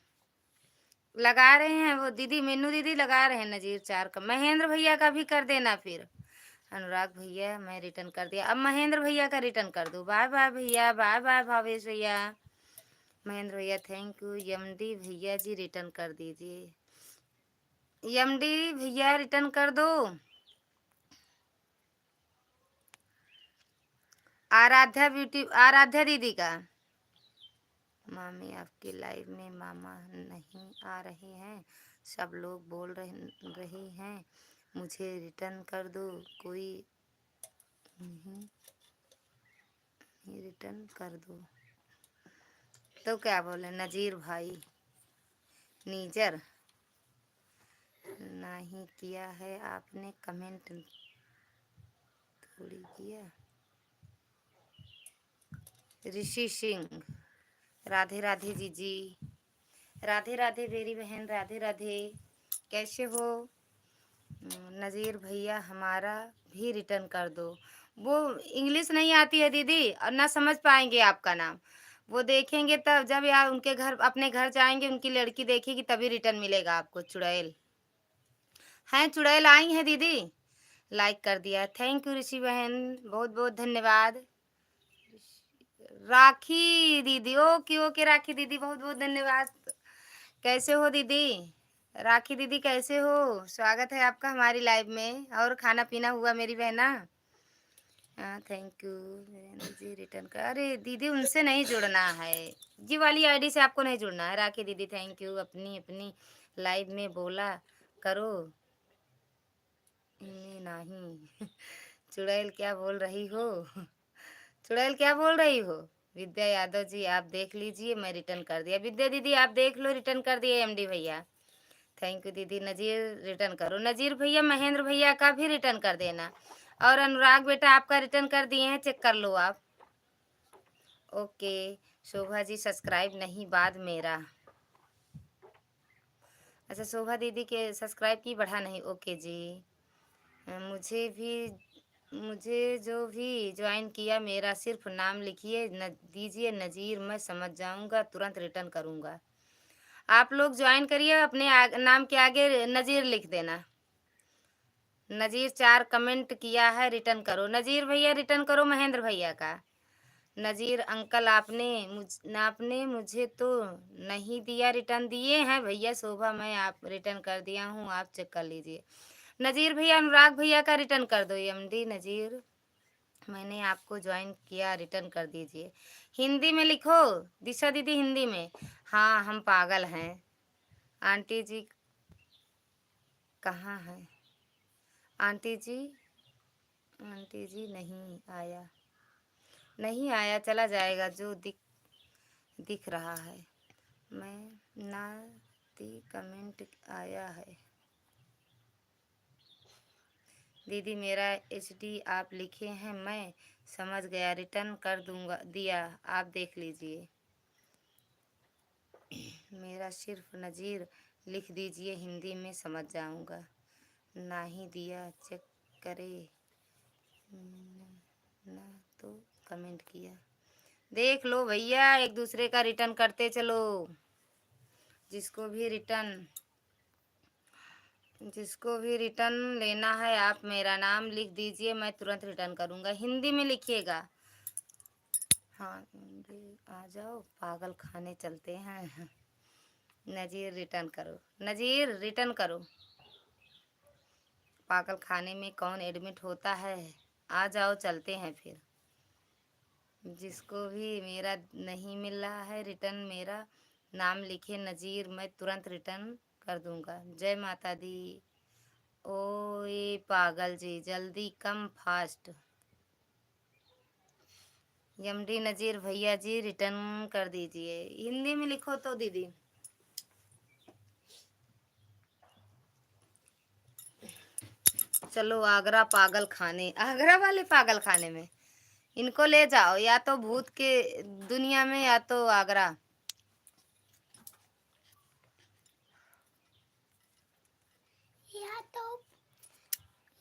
लगा रहे हैं वो दीदी, मीनू दीदी लगा रहे हैं। नज़ीर 4 का। महेंद्र भैया का भी कर देना फिर। अनुराग भैया मैं रिटर्न कर दिया, अब महेंद्र भैया का रिटर्न कर दो। बाय बाय भैया, बाय बाय भावेश भैया। महेंद्र भैया थैंक यू। एमडी भैया जी रिटर्न कर दीजिए। एमडी भैया रिटर्न कर दो। आराध्या दीदी का। मामी आपकी लाइव में मामा नहीं आ रहे हैं, सब लोग बोल रही हैं मुझे रिटर्न कर दो, कोई नहीं, रिटर्न कर दो। तो क्या बोले नज़ीर भाई? नीजर नहीं किया है आपने कमेंट, थोड़ी किया। ऋषि सिंह, राधे राधे जीजी, राधे राधे मेरी बहन, राधे राधे, कैसे हो? नज़ीर भैया हमारा भी रिटर्न कर दो। वो इंग्लिश नहीं आती है दीदी और ना समझ पाएंगे आपका नाम। वो देखेंगे तब, जब यार उनके घर अपने घर जाएंगे, उनकी लड़की देखेगी तभी रिटर्न मिलेगा आपको। चुड़ैल हैं, चुड़ैल आई हैं दीदी, लाइक कर दिया, थैंक यू ऋषि बहन, बहुत बहुत धन्यवाद। राखी दीदी, ओके ओके राखी दीदी, बहुत बहुत धन्यवाद। कैसे हो दीदी? राखी दीदी कैसे हो? स्वागत है आपका हमारी लाइव में। और खाना पीना हुआ मेरी बहना? हाँ थैंक यू। जी रिटर्न कर, अरे दीदी उनसे नहीं जुड़ना है, जी वाली आईडी से आपको नहीं जुड़ना है। राखी दीदी थैंक यू, अपनी अपनी लाइव में बोला करो। नहीं। चुड़ैल क्या बोल रही हो? चुड़ैल क्या बोल रही हो? विद्या यादव जी आप देख लीजिए, मैं रिटर्न कर दिया। विद्या दीदी आप देख लो, रिटर्न कर दिए एमडी भैया, थैंक यू दीदी। नज़ीर रिटर्न करो। नज़ीर भैया महेंद्र भैया का भी रिटर्न कर देना। और अनुराग बेटा आपका रिटर्न कर दिए हैं, चेक कर लो आप। ओके। शोभा जी सब्सक्राइब नहीं बाद मेरा, अच्छा, शोभा दीदी के सब्सक्राइब की, बढ़ा नहीं, ओके जी। मुझे जो भी ज्वाइन किया, मेरा सिर्फ नाम लिखिए, दीजिए नज़ीर, मैं समझ जाऊंगा, तुरंत रिटर्न करूंगा। आप लोग ज्वाइन करिए, अपने नाम के आगे नज़ीर लिख देना। नज़ीर 4 कमेंट किया है, रिटर्न करो। नज़ीर भैया रिटर्न करो, महेंद्र भैया का। नज़ीर अंकल, आपने मुझे तो नहीं दिया, रिटर्न दिए हैं भैया। शोभा, मैं आप रिटर्न कर दिया हूँ, आप चेक कर लीजिए। नज़ीर भैया, अनुराग भैया का रिटर्न कर दो। एमडी नज़ीर, मैंने आपको ज्वाइन किया, रिटर्न कर दीजिए। हिंदी में लिखो, दिशा दीदी हिंदी में। हाँ, हम पागल हैं। आंटी जी कहाँ हैं? आंटी जी, आंटी जी नहीं आया, नहीं आया, चला जाएगा, जो दिख रहा है। मैं ना दी कमेंट आया है। दीदी मेरा एचडी आप लिखे हैं, मैं समझ गया, रिटर्न कर दूंगा, दिया, आप देख लीजिए। मेरा सिर्फ नज़ीर लिख दीजिए, हिंदी में समझ जाऊंगा। नहीं दिया, चेक करे ना तो कमेंट किया, देख लो भैया, एक दूसरे का रिटर्न करते चलो। जिसको भी रिटर्न लेना है, आप मेरा नाम लिख दीजिए, मैं तुरंत रिटर्न करूंगा। हिंदी में लिखिएगा। हाँ, आ जाओ, पागल खाने चलते हैं। नज़ीर रिटर्न करो, नज़ीर रिटर्न करो। पागल खाने में कौन एडमिट होता है? आ जाओ, चलते हैं फिर। जिसको भी मेरा नहीं मिल रहा है रिटर्न, मेरा नाम लिखे नज़ीर, मैं तुरंत रिटर्न कर दूंगा। जय माता दी। ओ ये पागल जी, जल्दी कम फास्ट। एमडी नज़ीर भैया जी, रिटर्न कर दीजिए। हिंदी में लिखो तो दीदी। चलो आगरा पागल खाने, आगरा वाले पागल खाने में इनको ले जाओ, या तो भूत के दुनिया में, या तो आगरा।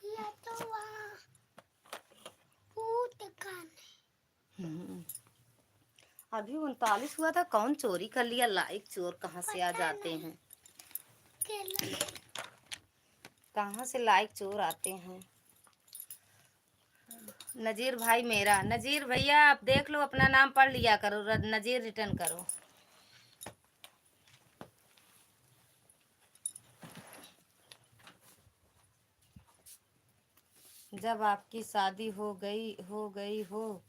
या तो वहाँ भूत खाने। अभी 39 हुआ था, कौन चोरी कर लिया? लाइक चोर कहाँ से आ जाते हैं? कहाँ से लाइक चोर आते हैं? नज़ीर भाई मेरा, नज़ीर भैया आप देख लो, अपना नाम पढ़ लिया करो, नज़ीर रिटर्न करो। जब आपकी शादी हो गई हो,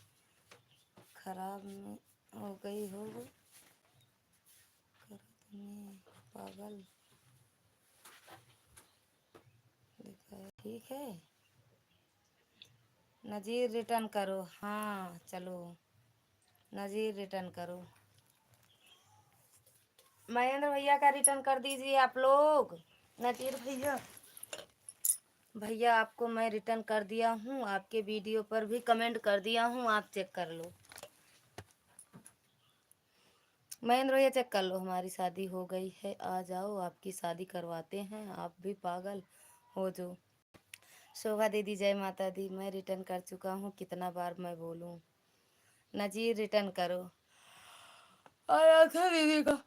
खराब में हो गई हो, खराब में पागल दिखाया, ठीक है। नज़ीर रिटर्न करो, हाँ चलो, नज़ीर रिटर्न करो। महेंद्र भैया का रिटर्न कर दीजिए आप लोग। नज़ीर भैया, भैया आपको मैं रिटर्न कर दिया हूँ, आपके वीडियो पर भी कमेंट कर दिया हूँ, आप चेक कर लो। महेंद्र भैया चेक कर लो, हमारी शादी हो गई है, आ जाओ, आपकी शादी करवाते हैं, आप भी पागल हो जो। शोभा दीदी जय माता दी, मैं रिटर्न कर चुका हूँ, कितना बार मैं बोलूँ? नज़ीर रिटर्न करो। आया था दीदी का।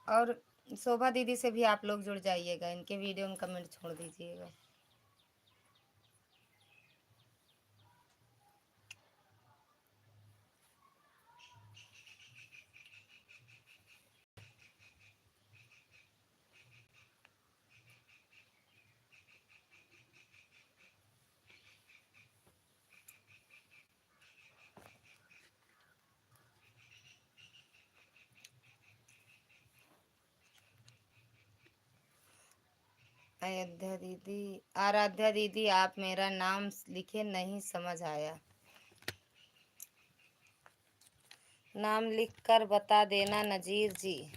और शोभा दीदी से भी आप लोग जुड़ जाइएगा, इनके वीडियो में कमेंट छोड़ दीजिएगा। आराध्या दीदी आप मेरा नाम लिखे, नहीं समझ आया, नाम लिख कर बता देना नज़ीर जी।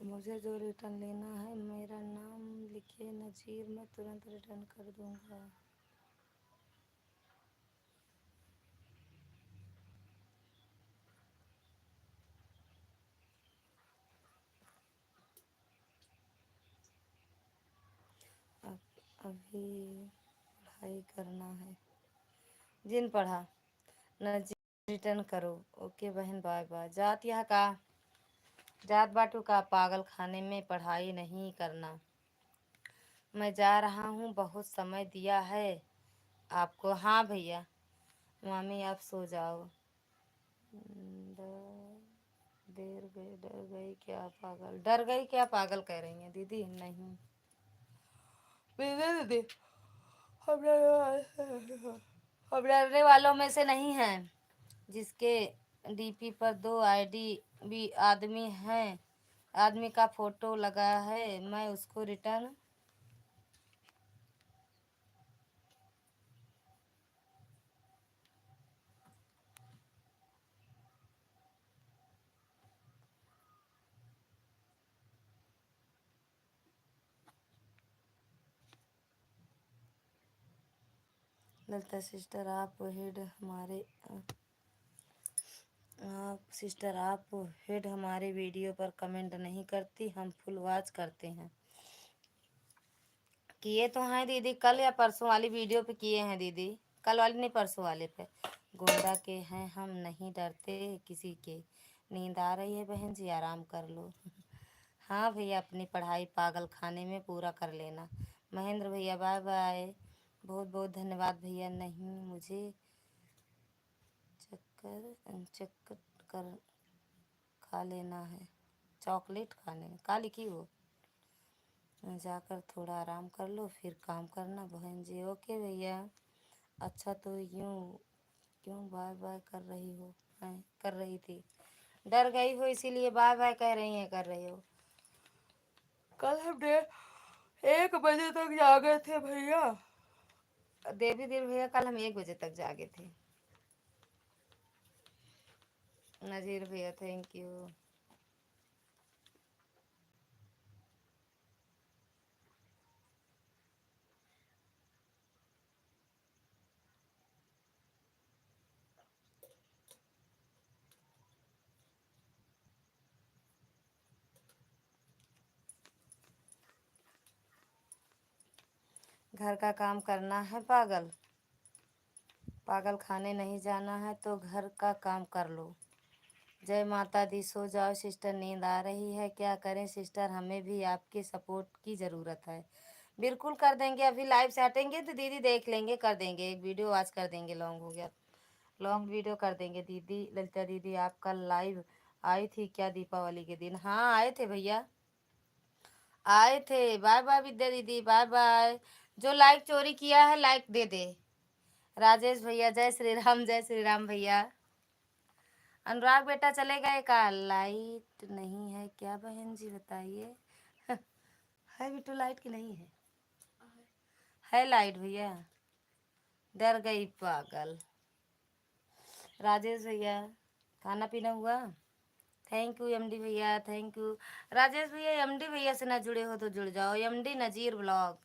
मुझे जो रिटर्न लेना है, मेरा नाम लिखे नज़ीर, मैं तुरंत रिटर्न कर दूंगा। अभी पढ़ाई करना है। जिन पढ़ा न रिटर्न करो। ओके बहन, बाय बाय। जात यहाँ का जात बाटू का पागल खाने में पढ़ाई नहीं करना। मैं जा रहा हूँ, बहुत समय दिया है आपको। हाँ भैया। मामी आप सो जाओ। डर गई क्या पागल, डर गई क्या पागल कह रही हैं दीदी? नहीं दीदी, हम डरने वालों में से नहीं है। जिसके डीपी पर 2 आईडी भी आदमी का फोटो लगा है, मैं उसको रिटर्न ललिता सिस्टर आप हेड हमारे वीडियो पर कमेंट नहीं करती, हम फुल वॉच करते हैं। किए तो हैं दीदी, कल या परसों वाली वीडियो पे किए हैं दीदी। कल वाली नहीं, परसों वाले पे। गोंडा के हैं हम, नहीं डरते किसी के। नींद आ रही है बहन जी, आराम कर लो। हाँ भैया, अपनी पढ़ाई पागल खाने में पूरा कर लेना। महेंद्र भैया बाय बाय। बहुत बहुत धन्यवाद भैया। नहीं मुझे चक्कर कर खा लेना है, चॉकलेट खाने में का लिखी हो। जाकर थोड़ा आराम कर लो, फिर काम करना बहन जी। ओके भैया। अच्छा तो यूँ क्यों बाय बाय कर रही हो? हैं कर रही थी, डर गई हो इसीलिए बाय बाय कह रही हैं, कर रही हो। कल हम 1 बजे तक जागे थे भैया। देवी देव भैया, कल हम 1 बजे तक जागे थे। नजीर भैया थैंक यू। घर का काम करना है पागल, पागल खाने नहीं जाना है तो घर का काम कर लो। जय माता दी। सो जाओ सिस्टर, नींद आ रही है। क्या करें सिस्टर, हमें भी आपके सपोर्ट की ज़रूरत है। बिल्कुल कर देंगे, अभी लाइव से हटेंगे तो दीदी देख लेंगे, कर देंगे एक वीडियो आज कर देंगे। लॉन्ग हो गया, लॉन्ग वीडियो कर देंगे दीदी। ललिता दीदी आप कल लाइव आई थी क्या दीपावली के दिन? हाँ आए थे भैया, आए थे। बाय बाय विद्या दीदी, बाय बाय। जो लाइक चोरी किया है लाइक दे दे। राजेश भैया जय श्री राम, जय श्री राम भैया। अनुराग बेटा चले गए का? लाइट नहीं है क्या बहन जी बताइए। है बिट्टू लाइट की नहीं है? है लाइट भैया, डर गई पागल। राजेश भैया खाना पीना हुआ? थैंक यू एमडी भैया, थैंक यू। राजेश भैया एमडी भैया से ना जुड़े हो तो जुड़ जाओ, एमडी नजीर ब्लॉग।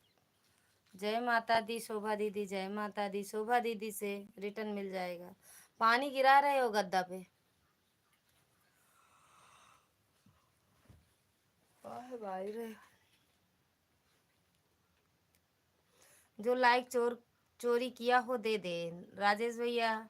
जय माता दी शोभा दीदी, जय माता दी। शोभा दीदी से रिटर्न मिल जाएगा। पानी गिरा रहे हो गद्दा पे? भाई रे, जो लाइक चोरी किया हो दे दे राजेश भैया।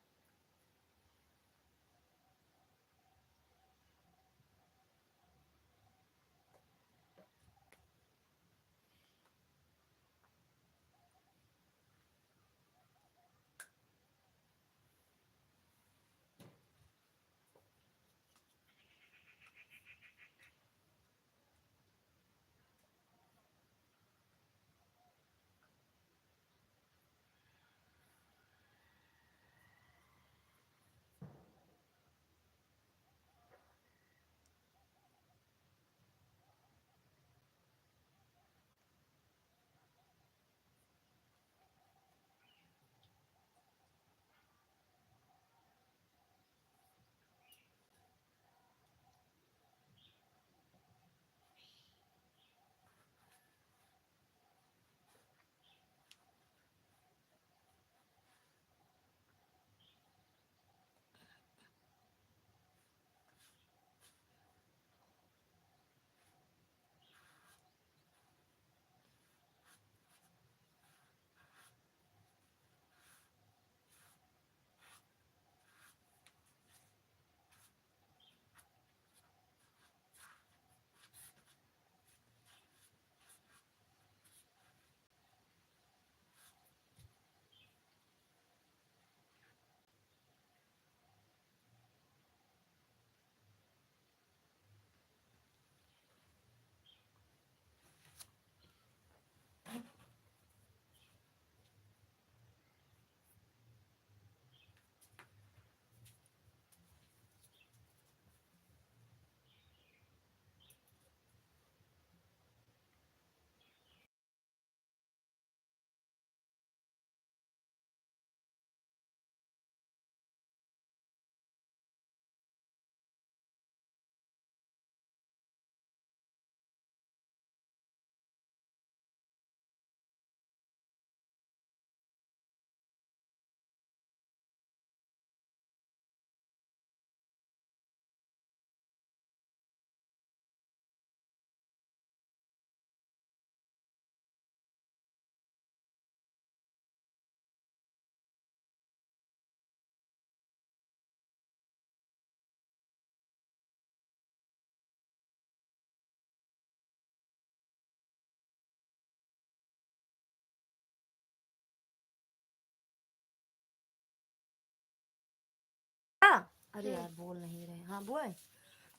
अरे यार बोल नहीं रहे। हाँ बुआ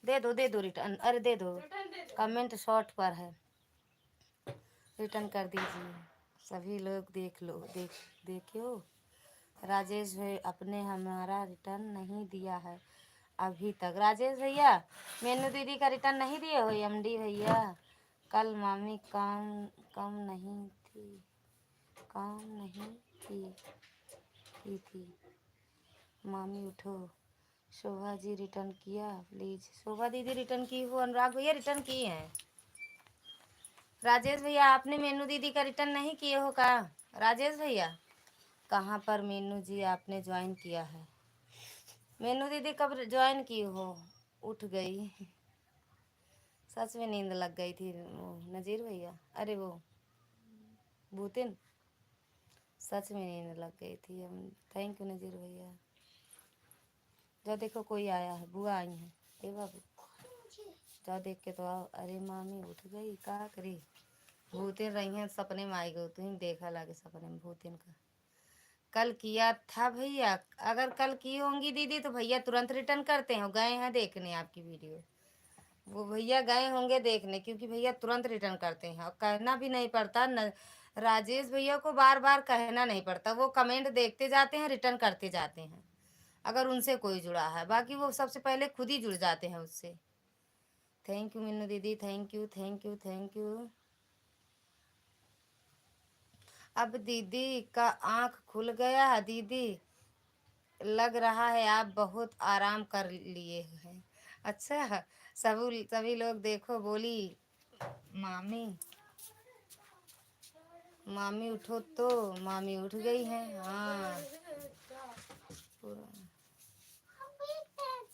दे दो रिटर्न, अरे दे दो, रिटर्न दे दो। कमेंट शॉर्ट पर है, रिटर्न कर दीजिए। सभी लोग देख लो, देखियो राजेश भाई अपने हमारा रिटर्न नहीं दिया है अभी तक। राजेश भैया मेनू दीदी का रिटर्न नहीं दिए हो एमडी भैया। कल मामी काम नहीं थी, काम नहीं की की थी। मामी उठो, शोभा जी रिटर्न किया प्लीज। शोभा दीदी रिटर्न की हो, अनुराग भैया रिटर्न किए हैं। राजेश भैया आपने मेनू दीदी का रिटर्न नहीं किए हो का? राजेश भैया कहाँ पर मीनू जी आपने ज्वाइन किया है? मीनू दीदी कब ज्वाइन की हो? उठ गई, सच में नींद लग गई थी वो नजीर भैया, अरे वो भूतिन, सच में नींद लग गई थी हम। थैंक यू नजीर भैया। जाओ देखो कोई आया है, बुआ आई है, ए बाबू जाओ देख के तो आओ। अरे मामी उठ गई, का करी, भूतिन रही हैं सपने में आई गई, तुम देखा लगे सपने में भूतिन का। कल किया था भैया, अगर कल की होंगी दीदी तो भैया तुरंत रिटर्न करते हैं, गए हैं देखने आपकी वीडियो, वो भैया गए होंगे देखने, क्योंकि भैया तुरंत रिटर्न करते हैं और कहना भी नहीं पड़ता न। राजेश भैया को बार बार कहना नहीं पड़ता, वो कमेंट देखते जाते हैं, रिटर्न करते जाते हैं अगर उनसे कोई जुड़ा है, बाकी वो सबसे पहले खुद ही जुड़ जाते हैं उससे। थैंक यू मीनू दीदी, thank you thank you thank you. अब दीदी का आँख खुल गया है दीदी, लग रहा है आप बहुत आराम कर लिए हैं। अच्छा सभी लोग देखो बोली मामी, मामी उठो तो मामी उठ गई हैं। हाँ पूरा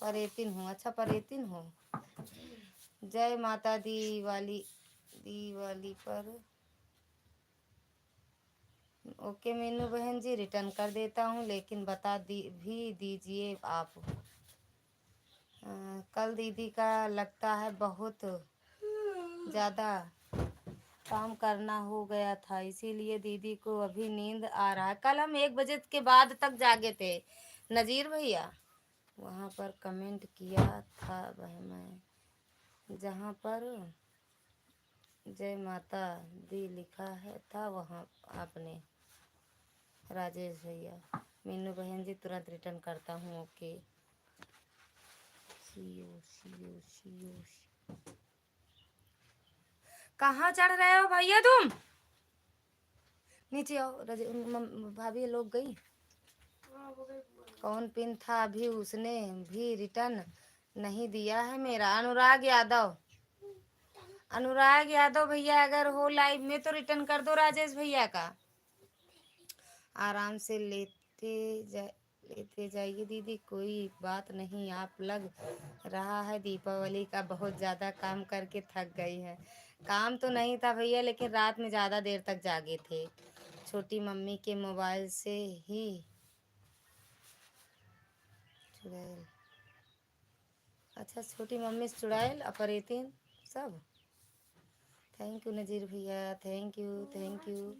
परेतिन हूँ, अच्छा परेतिन हूँ। जय माता दी वाली पर ओके मीनू बहन जी रिटर्न कर देता हूँ, लेकिन बता भी दीजिए आप। कल दीदी का लगता है बहुत ज़्यादा काम करना हो गया था, इसीलिए दीदी को अभी नींद आ रहा है। कल हम 1 बजे के बाद तक जागे थे नज़ीर भैया, वहाँ पर कमेंट किया था वह मैं, जहाँ पर जय माता दी लिखा है था वहाँ आपने। राजेश भैया मीनू बहन जी तुरंत रिटर्न करता हूँ, ओके सी ओ। कहाँ चढ़ रहे हो भैया तुम? नीचे आओ, भाभी लोग गई। हाँ वो गई बुआ। कौन पिन था अभी, उसने भी रिटर्न नहीं दिया है मेरा। अनुराग यादव, अनुराग यादव भैया अगर हो लाइव में तो रिटर्न कर दो राजेश भैया का। आराम से लेते जाइए दीदी, कोई बात नहीं। आप लग रहा है दीपावली का बहुत ज़्यादा काम करके थक गई है। काम तो नहीं था भैया, लेकिन रात में ज़्यादा देर तक जागे थे, छोटी मम्मी के मोबाइल से ही चुड़ैल। अच्छा छोटी मम्मी से चुड़ैल अपरेतिन सब। थैंक यू नजीर भैया, thank you thank you.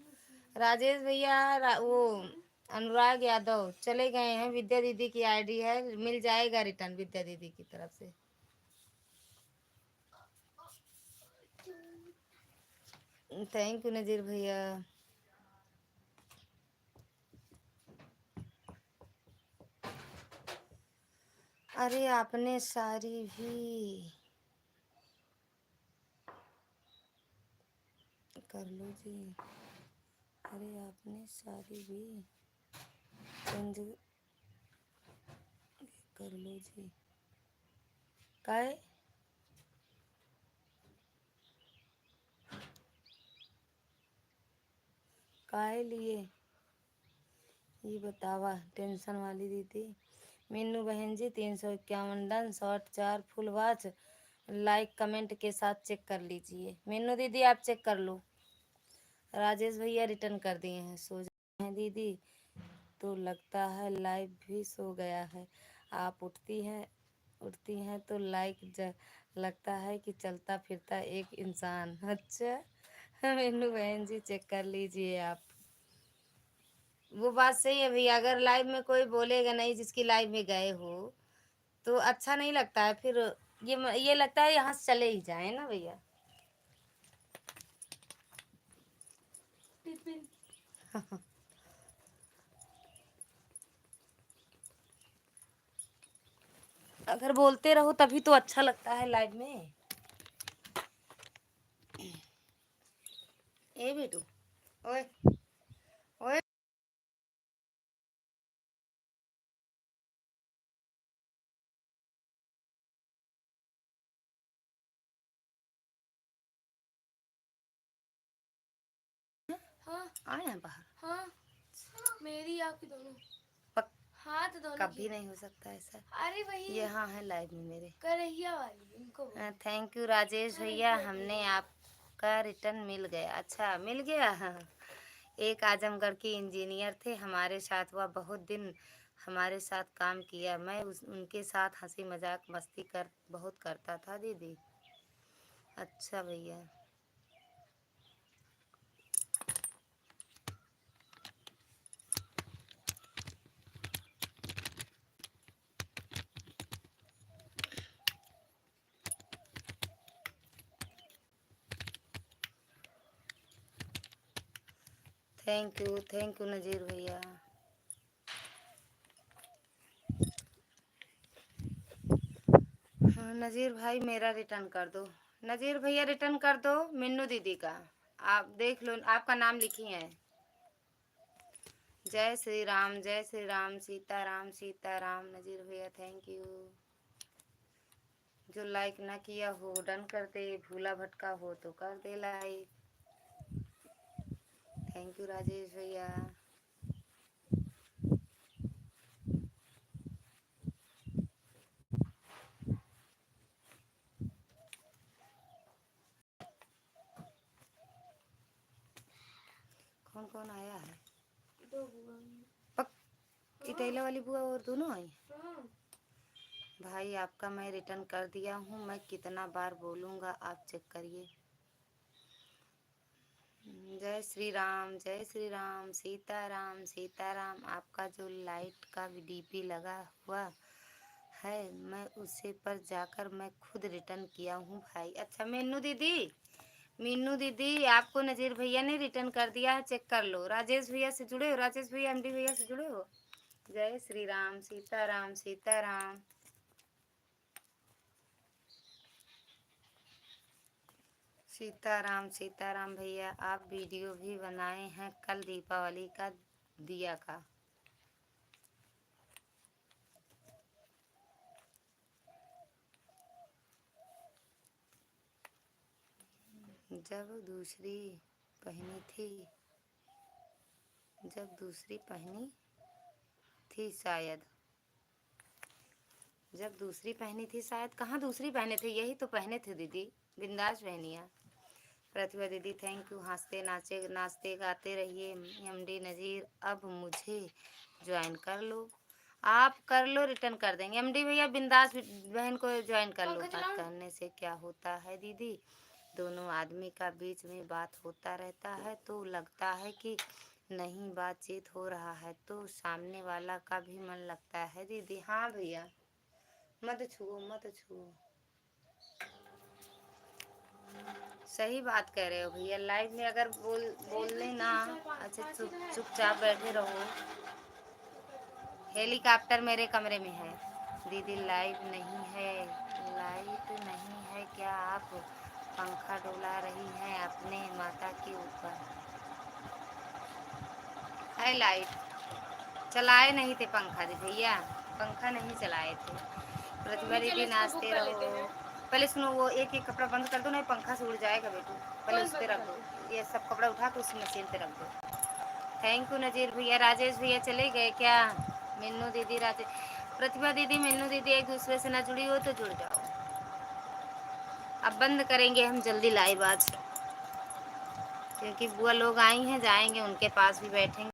Rajesh भैया वो अनुराग यादव चले गए हैं, विद्या दीदी की आईडी है, मिल जाएगा रिटर्न विद्या दीदी की तरफ से। थैंक यू नजीर भैया। अरे आपने सारी भी कर लो जी, अरे आपने सारी भी चेंज कर लो जी। काय काय लिए ये बतावा टेंशन वाली दीदी। मीनू बहन जी 351 done, short 4 full watch, like comment के साथ चेक कर लीजिए। मीनू दीदी आप चेक कर लो। राजेश भैया रिटर्न कर दिए हैं, सो जाए हैं दीदी तो लगता है लाइव भी सो गया है। आप उठती हैं तो लगता है कि चलता फिरता एक इंसान। अच्छा मीनू बहन जी चेक कर लीजिए आप। वो बात सही है भैया, अगर लाइव में कोई बोलेगा नहीं जिसकी लाइव में गए हो तो अच्छा नहीं लगता है फिर। ये लगता है यहाँ से चले ही जाए ना भैया। टिफिन। अगर बोलते रहो तभी तो अच्छा लगता है लाइव में। ए बेटू, ओए ओए। हाँ आए हैं बाहर। हाँ, मेरी आपकी दोनों पक, हाथ दोनों कभी की। नहीं हो सकता ऐसा। अरे वही ये हाँ है लाइव में मेरे। करहिया वाली इनको बोलो। थैंक यू राजेश भैया, हमने आपका रिटर्न मिल गया। अच्छा मिल गया। हाँ। एक आजमगढ़ के इंजीनियर थे हमारे साथ, वह बहुत दिन हमारे साथ काम किया। मैं उनके साथ हंसी मजाक मस्ती बहुत करता था दीदी। अच्छा भैया। थैंक यू नज़ीर भैया। हाँ नज़ीर भाई मेरा रिटर्न कर दो। नज़ीर भैया रिटर्न कर दो मिन्नू दीदी का। आप देख लो, आपका नाम लिखी है। जय श्री राम, जय श्री राम, सीताराम सीताराम। नज़ीर भैया थैंक यू। जो लाइक ना किया हो डन कर दे, भूला भटका हो तो कर they like. Thank you Rajesh भैया। कौन कौन आया है? दो बुआ। पक इटैला वाली बुआ और दोनों आई। हाँ। भाई आपका मैं रिटर्न कर दिया हूँ। मैं कितना बार बोलूँगा, आप चेक करिए। जय श्री राम, जय श्री राम, सीताराम सीताराम। आपका जो लाइट का डीपी लगा हुआ है, मैं उसे पर जाकर मैं खुद रिटर्न किया हूँ भाई। अच्छा मीनू दीदी, मीनू दीदी आपको नज़ीर भैया ने रिटर्न कर दिया है, चेक कर लो। राजेश भैया से जुड़े हो? राजेश भैया एमडी भैया से जुड़े हो? जय श्री राम, सीताराम सीताराम। सीताराम सीताराम भैया। आप वीडियो भी बनाए हैं कल दीपावली का दिया का। जब दूसरी पहनी थी, जब दूसरी पहनी थी शायद, जब दूसरी पहनी थी शायद। कहाँ दूसरी पहने थे, यही तो पहने थे दीदी, बिंदास पहनिया। प्रतिभा दीदी थैंक यू। हंसते नाचे नाचते गाते रहिए। एमडी नज़ीर अब मुझे ज्वाइन कर लो। आप कर लो, रिटर्न कर देंगे। एमडी भैया बिंदास बहन को ज्वाइन कर लो। बात करने से क्या होता है दीदी, दोनों आदमी का बीच में बात होता रहता है तो लगता है कि नहीं बातचीत हो रहा है, तो सामने वाला का भी मन लगता है दीदी। हाँ भैया, मत छुओ मत छुओ। सही बात कह रहे हो भैया। लाइव में अगर बोलने ना, अच्छा चुपचाप बैठे रहो। हेलीकॉप्टर मेरे कमरे में है दीदी। लाइव नहीं है, लाइट नहीं है क्या? आप पंखा डोला रही हैं अपने माता के ऊपर। है लाइट, चलाए नहीं थे पंखा जी भैया, पंखा नहीं चलाए थे। प्रतिभा दीदी नाचते रहो। पहले सुनो, वो एक एक कपड़ा बंद कर दो, नहीं पंखा से उड़ जाएगा बेटू। पहले उस पर रख दो, ये सब कपड़ा उठा के उस मशीन पे रख दो। थैंक यू नज़ीर भैया। राजेश भैया चले गए क्या? मिन्नू दीदी, राजेश, प्रतिभा दीदी, मिन्नू दीदी एक दूसरे से ना जुड़ी हो तो जुड़ जाओ। अब बंद करेंगे हम जल्दी लाइव आज, क्योंकि बुआ लोग आई हैं, जाएंगे उनके पास भी बैठेंगे।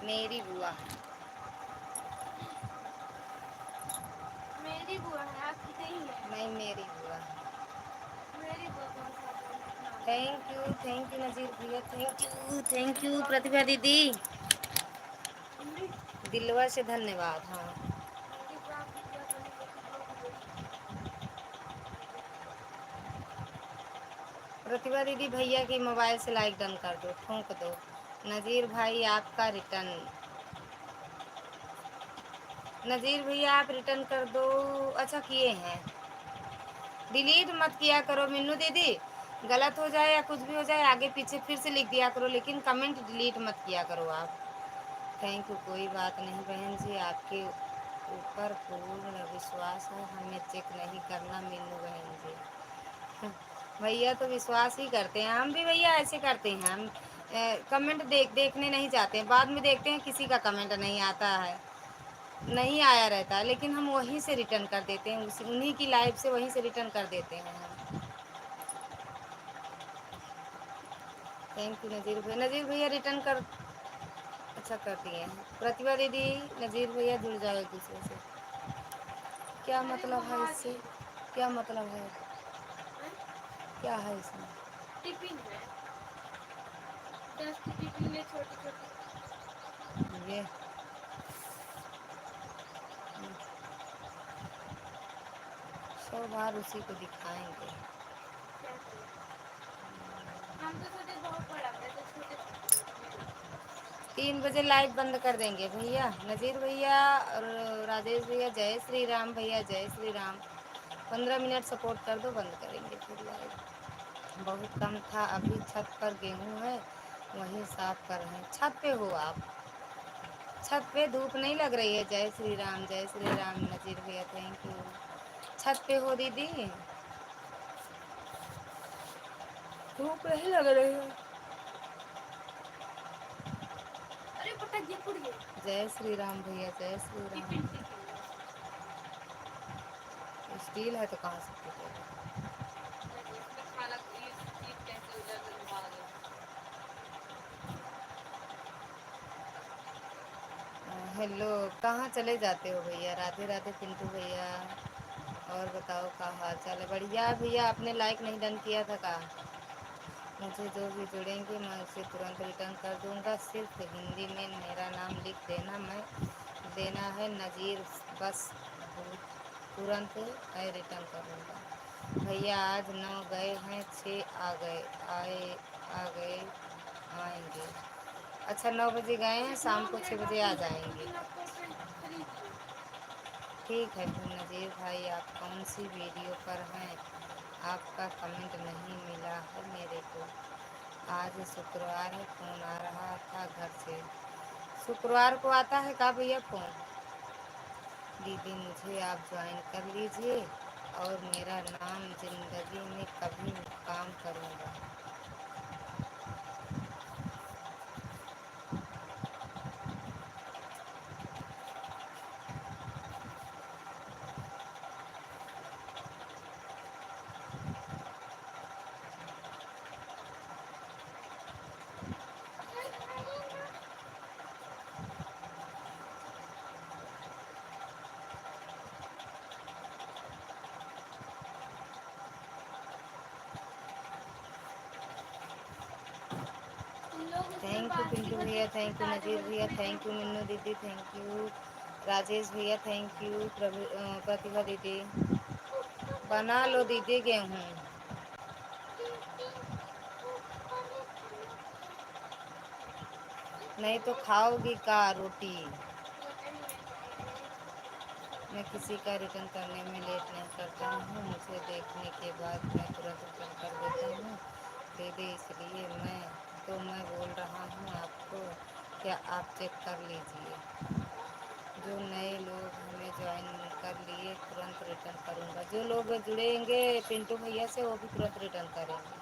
मेरी बुआ, मेरी बुआ है, आपकी नहीं है। नहीं मेरी बुआ। मेरी बुआ कौन सा? थैंक यू नज़ीर भैया, थैंक यू प्रतिभा दीदी, दिलवा से धन्यवाद। हाँ प्रतिभा दीदी भैया की मोबाइल से लाइक डन कर दो, ठोंक दो। नज़ीर भाई आपका रिटर्न, नज़ीर भैया आप रिटर्न कर दो। अच्छा किए हैं, डिलीट मत किया करो मिन्नू दीदी, गलत हो जाए या कुछ भी हो जाए आगे पीछे फिर से लिख दिया करो, लेकिन कमेंट डिलीट मत किया करो आप। थैंक यू, कोई बात नहीं बहन जी, आपके ऊपर पूर्ण विश्वास है, हमें चेक नहीं करना मिन्नू बहन जी। भैया तो विश्वास ही करते हैं, हम भी भैया ऐसे करते हैं, हम कमेंट देखने नहीं जाते हैं, बाद में देखते हैं किसी का कमेंट नहीं आता है, नहीं आया रहता है, लेकिन हम वहीं से रिटर्न कर देते हैं, उसी उन्हीं की लाइफ से वहीं से रिटर्न कर देते हैं हम। थैंक यू नज़ीर भैया, नज़ीर भैया रिटर्न कर, अच्छा कर दिए हैं। प्रतिभा दीदी नज़ीर भैया जुड़ जाओ एक दूसरे से, क्या अरे मतलब है वहाँ इससे, की क्या मतलब है, हैं? क्या है इसमें? टिफिन है, 10 की टिफिन ले, छोटी छोटी। ये सौ बार उसी को दिखाएंगे। क्या करें, हम तो सोचे बहुत बड़ा बड़ा, तो छोटे छोटे। 3 बजे लाइव बंद कर देंगे भैया, नज़ीर भैया और राजेश भैया, जय श्री राम भैया, जय श्री राम। 15 मिनट सपोर्ट कर दो, बंद करेंगे फिर लाइव। बहुत कम था, अभी छत पर गेहूं है वहीं साफ कर रहे हैं। छत पे हो आप, छत पे धूप नहीं लग रही है? जय श्री राम, जय श्री राम नज़ीर भैया, थैंक यू। छत पे हो दीदी, धूप नहीं लग रही है? अरे पता ये पुड़िए जय श्री राम भैया, जय Shri tiffin Ram. Tiffin steel है तो कहाँ से फूटेगा? इसमें खाना ये चीज कैसे उधर से भाग गया। हेलो, कहाँ चले जाते हो भैया? राधे राधे पिंटू भैया, और बताओ क्या हाल चाल है? बढ़िया भैया, आपने लाइक नहीं डन किया था का? मुझे जो भी जुड़ेंगे मैं उसे तुरंत रिटर्न कर दूंगा, सिर्फ हिंदी में मेरा नाम लिख देना, मैं देना है नज़ीर, बस तुरंत मैं रिटर्न करूँगा। भैया आज 9 गए हैं, 6 आ गए, आ गए, आएंगे। अच्छा 9 बजे गए हैं, शाम 9 को छः मिनट बजे आ बाकी है, जाएंगे। टिफिन आपको खरीदिए। ठीक है फिर नज़ीर भाई, आप कौन सी वीडियो पर हैं? आपका कमेंट नहीं मिला है मेरे को। आज शुक्रवार है, फ़ोन आ रहा था घर से। शुक्रवार को आता है का भैया फ़ोन? दीदी मुझे आप ज्वाइन कर लीजिए और मेरा नाम ज़िंदगी में कभी काम करूँगा। इन लोग उसमें थैंक यू बात की पिंटू बजे भैया, थैंक यू ताजे नज़ीर बजे भैया, से थैंक यू रिटर्न मिन्नू दीदी, थैंक यू राजेश भैया, थैंक यू प्रतिभा दीदी। बना लो दीदी गेहूँ, नहीं तो खाओगी का रोटी? मैं किसी का रिटर्न करने में लेट नहीं करता हूँ, मुझे देखने के बाद मैं तुरंत रिटर्न कर देता हूँ दीदी, इसलिए मैं बोल रहा हूँ आपको, क्या आप चेक कर लीजिए। जो नए लोग हमें ज्वाइन कर लिए तुरंत रिटर्न करूँगा, जो लोग जुड़ेंगे पिंटू भैया से वो भी तुरंत रिटर्न करेंगे।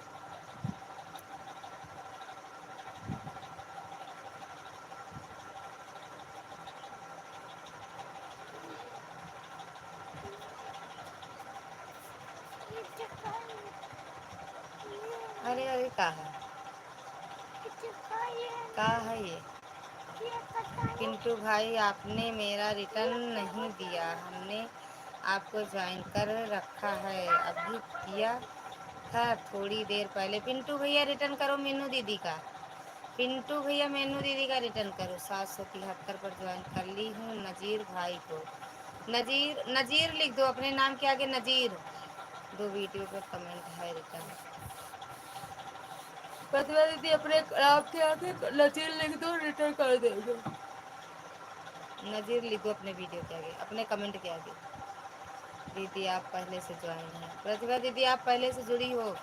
अरे अरे का है ये? पिंटू भाई आपने मेरा रिटर्न नहीं दिया, हमने आपको ज्वाइन कर रखा है, अभी किया था थोड़ी देर पहले। पिंटू भैया रिटर्न करो मीनू दीदी का, पिंटू भैया मीनू दीदी का रिटर्न करो। 773 पर ज्वाइन कर ली हूँ नज़ीर भाई को। नज़ीर नज़ीर लिख दो अपने नाम के आगे, नज़ीर। 2 वीडियो पर कमेंट है रिटर्न। प्रतिभा दीदी अपने आपके आगे नजीर लिख दो, रिटर्न कर देंगे। नजीर लिख दो अपने वीडियो के आगे, अपने कमेंट के आगे। दीदी आप पहले से ज्वाइन हैं। प्रतिभा दीदी आप पहले से जुड़ी हो,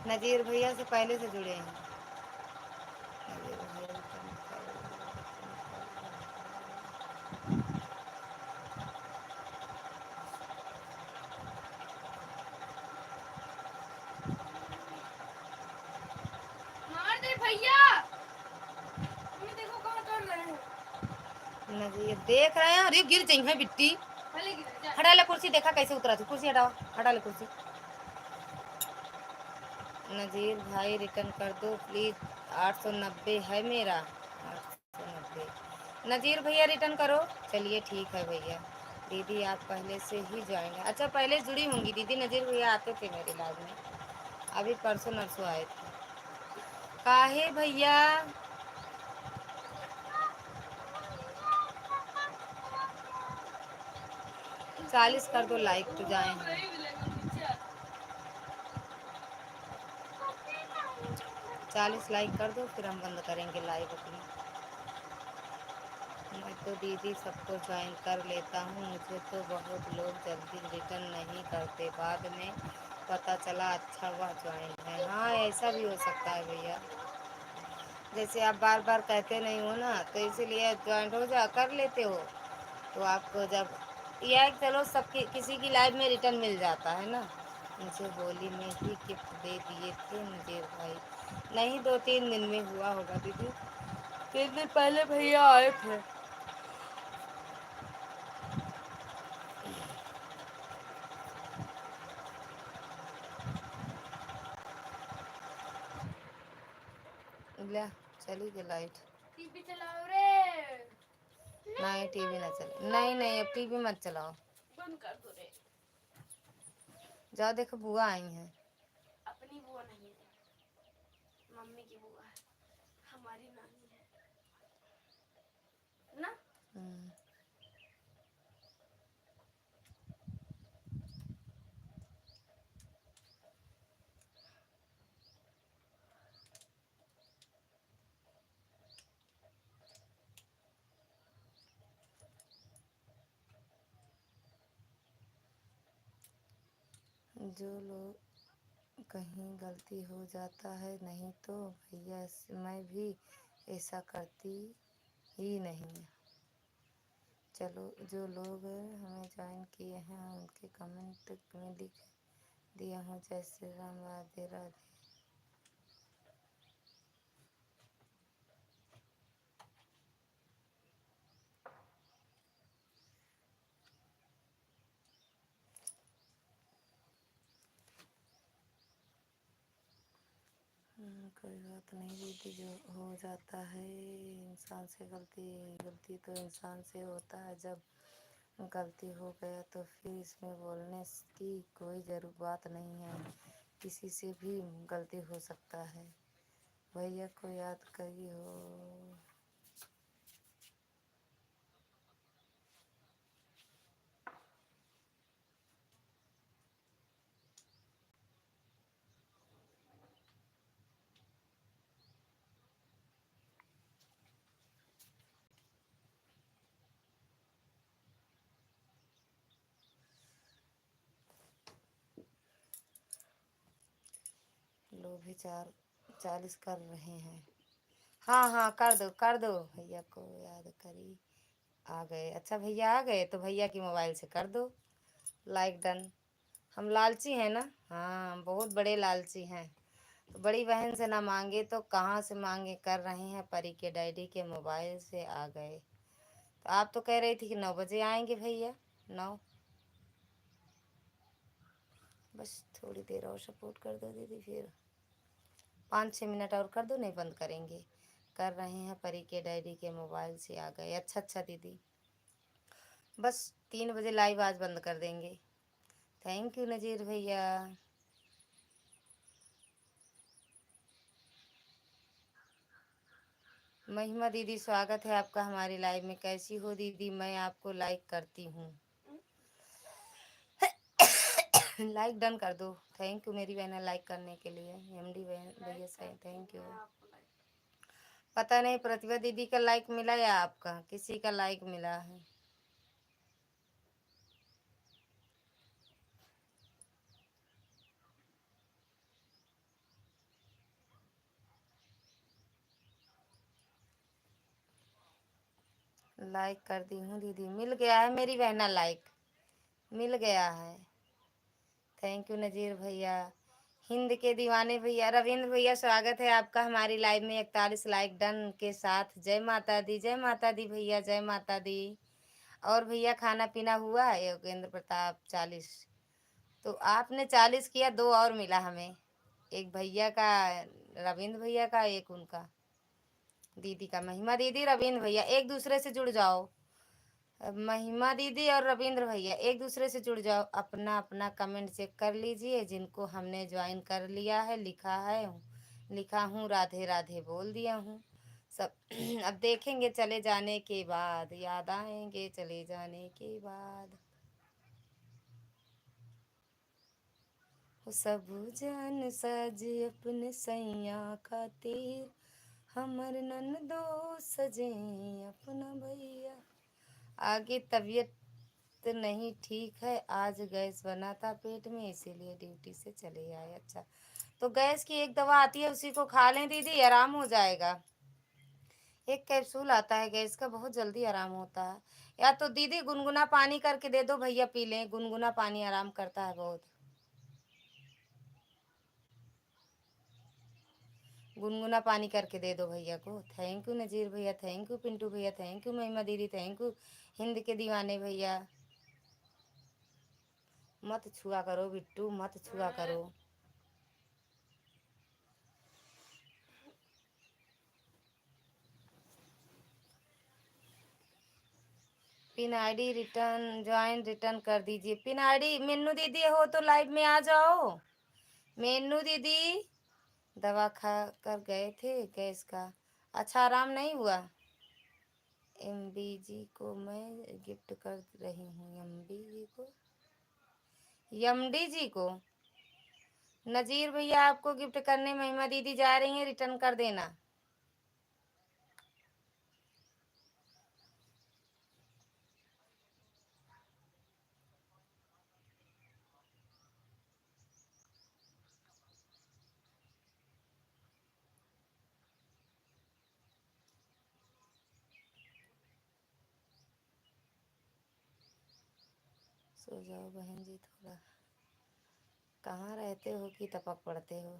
नजीर भैया से पहले से जुड़े हैं। नजीर भैया मार दे भैया, ये देखो कहाँ कर रहे हैं। नजीर देख रहे हैं, अरे गिर जाएंगे बिट्टी। भले गिरा जा। हटा ले कुर्सी, देखा कैसे उतरा थी, कुर्सी हटाओ, हटा ले कुर्सी। नजीर भाई रिटर्न कर दो प्लीज, 890 है मेरा, 890। नजीर भैया रिटर्न करो। चलिए ठीक है भैया। दीदी आप पहले से ही ज्वाइन है, अच्छा पहले जुड़ी होंगी दीदी। नजीर भैया आते थे मेरे इलाज में, अभी परसों नरसों आए थे। काहे भैया, 40 कर दो लाइक तो जाए हम। 40 लाइक कर दो, फिर हम बंद करेंगे लाइव अपनी। मैं तो दीदी सबको ज्वाइन कर लेता हूँ, मुझे तो बहुत लोग जल्दी रिटर्न नहीं करते, बाद में पता चला अच्छा वह ज्वाइन है। हाँ ऐसा भी हो सकता है भैया, जैसे आप बार बार कहते नहीं हो ना, तो इसीलिए ज्वाइन हो जा कर लेते हो, तो आपको जब यह है कि चलो सबकी किसी की लाइफ में रिटर्न मिल जाता है ना। मुझे होली में ही गिफ्ट दे दिए थे नजीर भाई। नहीं 2-3 दिन में हुआ होगा दीदी, 3 दिन पहले भैया आए थे। ले चली गई लाइट। टीवी चलाओ रे। नहीं टीवी ना चले, नहीं नहीं अब टीवी मत चलाओ, बंद कर दो रे। जाओ देखो बुआ आई हैं। अपनी बुआ नहीं है, मम्मी की बुआ है, हमारी नानी है ना। हम्म, जो लोग कहीं गलती हो जाता है, नहीं तो भैया मैं भी ऐसा करती ही नहीं। चलो जो लोग हमें ज्वाइन किए हैं उनके कमेंट में लिख दिया हूँ, जय श्री राम, राधे राधे। कोई बात नहीं दीदी, जो हो जाता है इंसान से गलती, गलती तो इंसान से होता है, जब गलती हो गया तो फिर इसमें बोलने की कोई जरूर बात नहीं है, किसी से भी गलती हो सकता है। भैया को याद करी हो। लोग भी 40 कर रहे हैं। हाँ हाँ कर दो, भैया को याद करी। आ गए, अच्छा भैया आ गए तो भैया की मोबाइल से कर दो लाइक डन। हम लालची हैं ना, हाँ हम बहुत बड़े लालची हैं, तो बड़ी बहन से ना मांगे तो कहाँ से मांगे, कर रहे हैं परी के डैडी के मोबाइल से आ गए। तो आप तो कह रही थी कि 9 बजे आएंगे भैया, 9। बस थोड़ी देर और सपोर्ट कर दो दीदी, फिर 5-6 मिनट और कर दो, नहीं बंद करेंगे। कर रहे हैं परी के डैडी के मोबाइल से आ गए, अच्छा अच्छा दीदी, बस 3 बजे लाइव आज बंद कर देंगे। थैंक यू नज़ीर भैया। महिमा दीदी स्वागत है आपका हमारी लाइव में, कैसी हो दीदी, मैं आपको लाइक करती हूँ। लाइक डन कर दो। थैंक यू मेरी बहना लाइक करने के लिए। एमडी भैया से थैंक यू। पता नहीं प्रतिभा दीदी का लाइक मिला या आपका, किसी का लाइक मिला है। लाइक कर दी हूँ दीदी, मिल गया है मेरी बहना, लाइक मिल गया है। थैंक यू नजीर भैया। हिंद के दीवाने भैया, रविंद्र भैया स्वागत है आपका हमारी लाइव में 41 लाइक डन के साथ। जय माता दी, जय माता दी भैया, जय माता दी। और भैया खाना पीना हुआ है? योगेंद्र प्रताप 40। तो आपने 40 किया, 2 और मिला हमें, एक भैया का, रविंद्र भैया का, एक उनका दीदी का। महिमा दीदी, रविंद्र भैया एक दूसरे से जुड़ जाओ। महिमा दीदी और रविंद्र भैया एक दूसरे से जुड़ जाओ। अपना अपना कमेंट चेक कर लीजिए। जिनको हमने ज्वाइन कर लिया है, लिखा हूँ राधे राधे बोल दिया हूँ सब। अब देखेंगे चले जाने के बाद, याद आएंगे चले जाने के बाद। सब जान साज अपने सैया खातिर, हमर ननदो सजे अपना भैया। आगे तबीयत नहीं ठीक है, आज गैस बना था पेट में, इसीलिए ड्यूटी से चले आए। अच्छा, तो गैस की एक दवा आती है, उसी को खा लें दीदी, आराम हो जाएगा। एक कैप्सूल आता है गैस का, बहुत जल्दी आराम होता है। या तो दीदी गुनगुना पानी करके दे दो, भैया पी लें, गुनगुना पानी आराम करता है बहुत। गुनगुना पानी करके दे दो भैया को। थैंक यू नजीर भैया, थैंक यू पिंटू भैया, थैंक यू महिमा दीदी, थैंक यू हिंद के दीवाने भैया। मत छुआ करो बिट्टू, मत छुआ करो। Pin ID return, join return कर दीजिए। पिन आईडी मेनू दीदी हो तो लाइव में आ जाओ। मेनू दीदी दवा खा कर गए थे गैस का, अच्छा आराम नहीं हुआ। एमबी जी को मैं गिफ्ट कर रही हूँ, एमबी जी को, यमडी जी को। नजीर भैया आपको गिफ्ट करने महिमा दीदी जा रही हैं, रिटर्न कर देना। सो जाओ बहन जी थोड़ा, कहाँ रहते हो कि टपक पड़ते हो।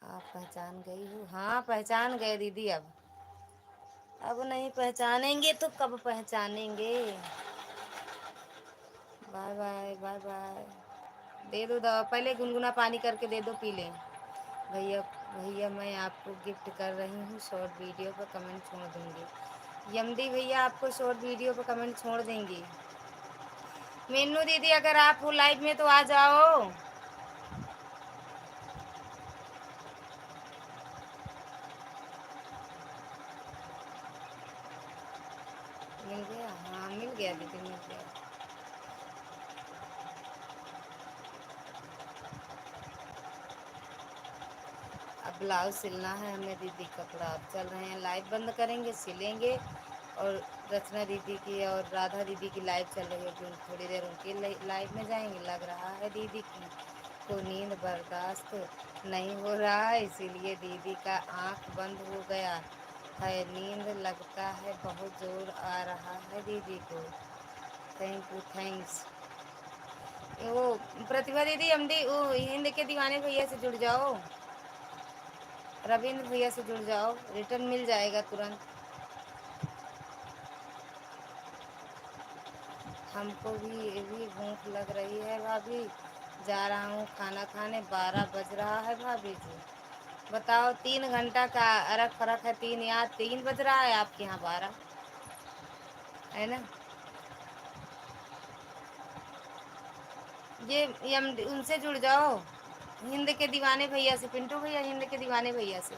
आप पहचान गई हो? हाँ पहचान गए दीदी। अब नहीं पहचानेंगे तो कब पहचानेंगे। Bye bye bye bye. दे दो दवा, पहले गुनगुना पानी करके दे दो, पी लें। भैया भैया मैं आपको गिफ्ट कर रही हूँ, शॉर्ट वीडियो पर कमेंट छोड़ दूँगी। यमडी भैया आपको शॉर्ट वीडियो पर कमेंट छोड़ देंगी। मीनू दीदी अगर आप हो लाइव में तो आ जाओ। मिल गया? हाँ मिल गया दीदी, मिल गया। अब ब्लाउज सिलना है हमें दीदी, कपड़ा अब चल रहे हैं, लाइव बंद करेंगे सिलेंगे। और रचना दीदी की और राधा दीदी की लाइव चल रही है, फिर थोड़ी देर उनकी लाइव में जाएंगे। लग रहा है दीदी की को नींद बर्दाश्त नहीं हो रहा है, इसीलिए दीदी का आँख बंद हो गया है। नींद लगता है बहुत जोर आ रहा है दीदी को। Thank you, thanks. वो प्रतिभा दीदी एमडी वो हिंद के दीवाने भैया से जुड़ जाओ, रविंद्र भैया से जुड़ जाओ, रिटर्न मिल जाएगा तुरंत। हमको भी भूख लग रही है भाभी, जा रहा हूँ खाना खाने, 12 बज रहा है भाभी जी। बताओ 3 घंटा का अरक फरक है, 3 बज रहा है आपके यहाँ 12 है ना। ये उनसे जुड़ जाओ, हिंद के दीवाने भैया से, पिंटू भैया हिंद के दीवाने भैया से।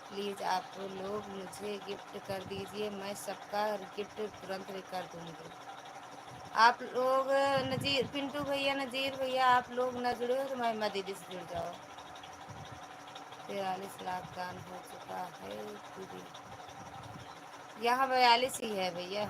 प्लीज़ आप लोग मुझे गिफ्ट कर दीजिए, मैं सबका गिफ्ट तुरंत कर दूँगी। आप लोग नजीर पिंटू भैया नजीर भैया आप लोग न जुड़े हो तो महिमा दीदी से जुड़ जाओ। 43 लाख दान हो चुका है दीदी। यहाँ 42 ही है भैया।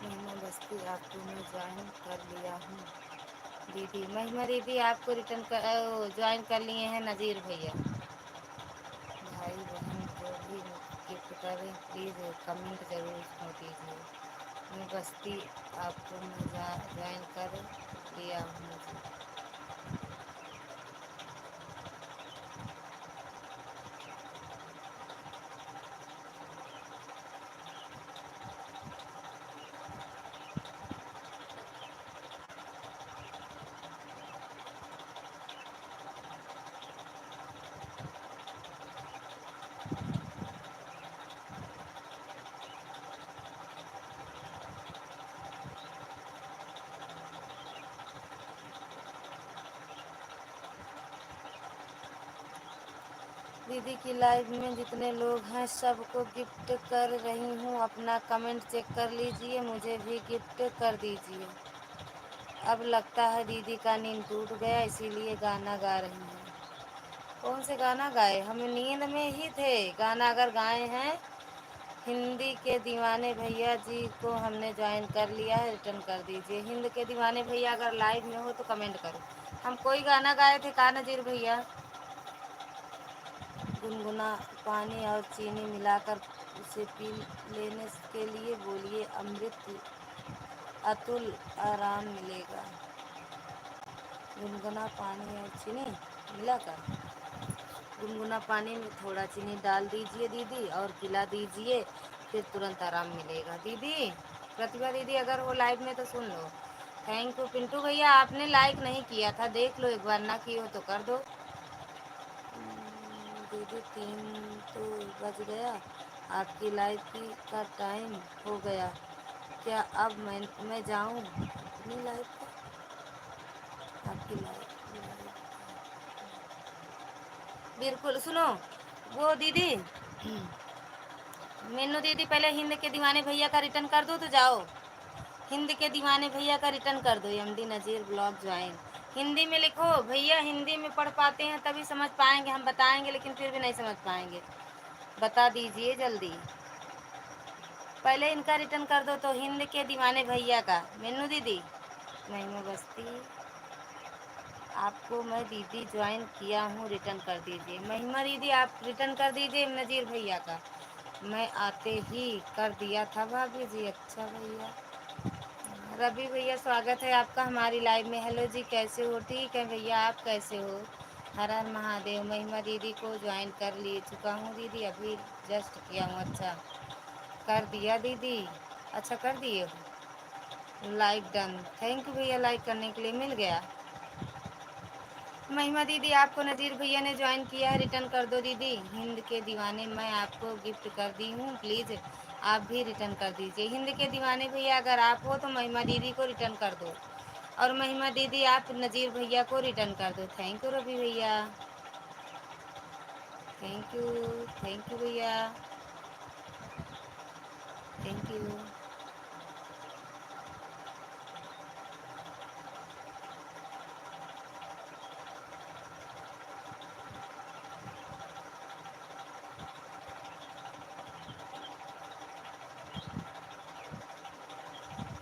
महिमा बस्ती आपको मैं ज्वाइन कर लिया हूँ दीदी। महिमा दीदी आपको रिटर्न कर ज्वाइन कर लिए हैं नज़ीर भैया। भाई बहन जो भी गिफ्ट करें प्लीज़ कमेंट ज़रूर कीजिए। मैं बस्ती आपको मैं ज्वाइन कर लिया हूँ जी। दीदी की लाइव में जितने लोग हैं सबको गिफ्ट कर रही हूँ। अपना कमेंट चेक कर लीजिए, मुझे भी गिफ्ट कर दीजिए। अब लगता है दीदी का नींद टूट गया इसीलिए गाना गा रही हैं। कौन से गाना गाए? हम नींद में ही थे। गाना अगर गाए हैं हिंदी के दीवाने भैया जी को हमने ज्वाइन कर लिया है, रिटर्न कर दीजिए। हिंद के दीवाने भैया अगर लाइव में हो तो कमेंट करो। हम कोई गाना गाए थे का नजीर भैया? गुनगुना पानी और चीनी मिलाकर उसे पी लेने के लिए बोलिए अमृत अतुल आराम मिलेगा। गुनगुना पानी और चीनी मिलाकर गुनगुना पानी में थोड़ा चीनी डाल दीजिए दीदी और पिला दीजिए, फिर तुरंत आराम मिलेगा। दीदी प्रतिभा दीदी अगर वो लाइव में तो सुन लो। Thank you. पिंटू भैया आपने लाइक नहीं किया था, देख लो एक बार, ना की हो तो कर दो। दीदी 3 तो बज गया, आपकी लाइव की का टाइम हो गया क्या? अब मैं जाऊँ अपनी लाइव पर? आपकी लाइव बिल्कुल सुनो वो दीदी मीनू दीदी पहले हिंद के दीवाने भैया का रिटर्न कर दो तो जाओ। हिंद के दीवाने भैया का रिटर्न कर दो। एमडी नज़ीर ब्लॉग ज्वाइन हिंदी में लिखो भैया, हिंदी में पढ़ पाते हैं तभी समझ पाएंगे। हम बताएंगे लेकिन फिर भी नहीं समझ पाएंगे। बता दीजिए जल्दी। पहले इनका रिटर्न कर दो तो हिंद के दीवाने भैया का। मीनू दीदी महिमा बस्ती आपको मैं दीदी ज्वाइन किया हूँ, रिटर्न कर दीजिए। महिमा दीदी आप रिटर्न कर दीजिए नज़ीर भैया का। मैं आते ही कर दिया था भाभी जी। अच्छा भैया। रवि भैया स्वागत है आपका हमारी लाइव में। हेलो जी कैसे हो? ठीक है भैया, आप कैसे हो? हर हर महादेव। महिमा दीदी को ज्वाइन कर लिए चुका हूँ दीदी, अभी जस्ट किया हूँ। अच्छा कर दिया दीदी? अच्छा कर दिए हो। Like done. थैंक यू भैया, लाइक करने के लिए मिल गया। महिमा दीदी आपको नज़ीर भैया ने ज्वाइन किया है, रिटर्न कर दो दीदी। हिंद के दीवाने मैं आपको गिफ्ट कर दी हूँ, प्लीज़ आप भी रिटर्न कर दीजिए। हिंद के दीवाने भैया अगर आप हो तो महिमा दीदी को रिटर्न कर दो, और महिमा दीदी आप नज़ीर भैया को रिटर्न कर दो। थैंक यू रवि भैया, थैंक यू भैया, थैंक यू।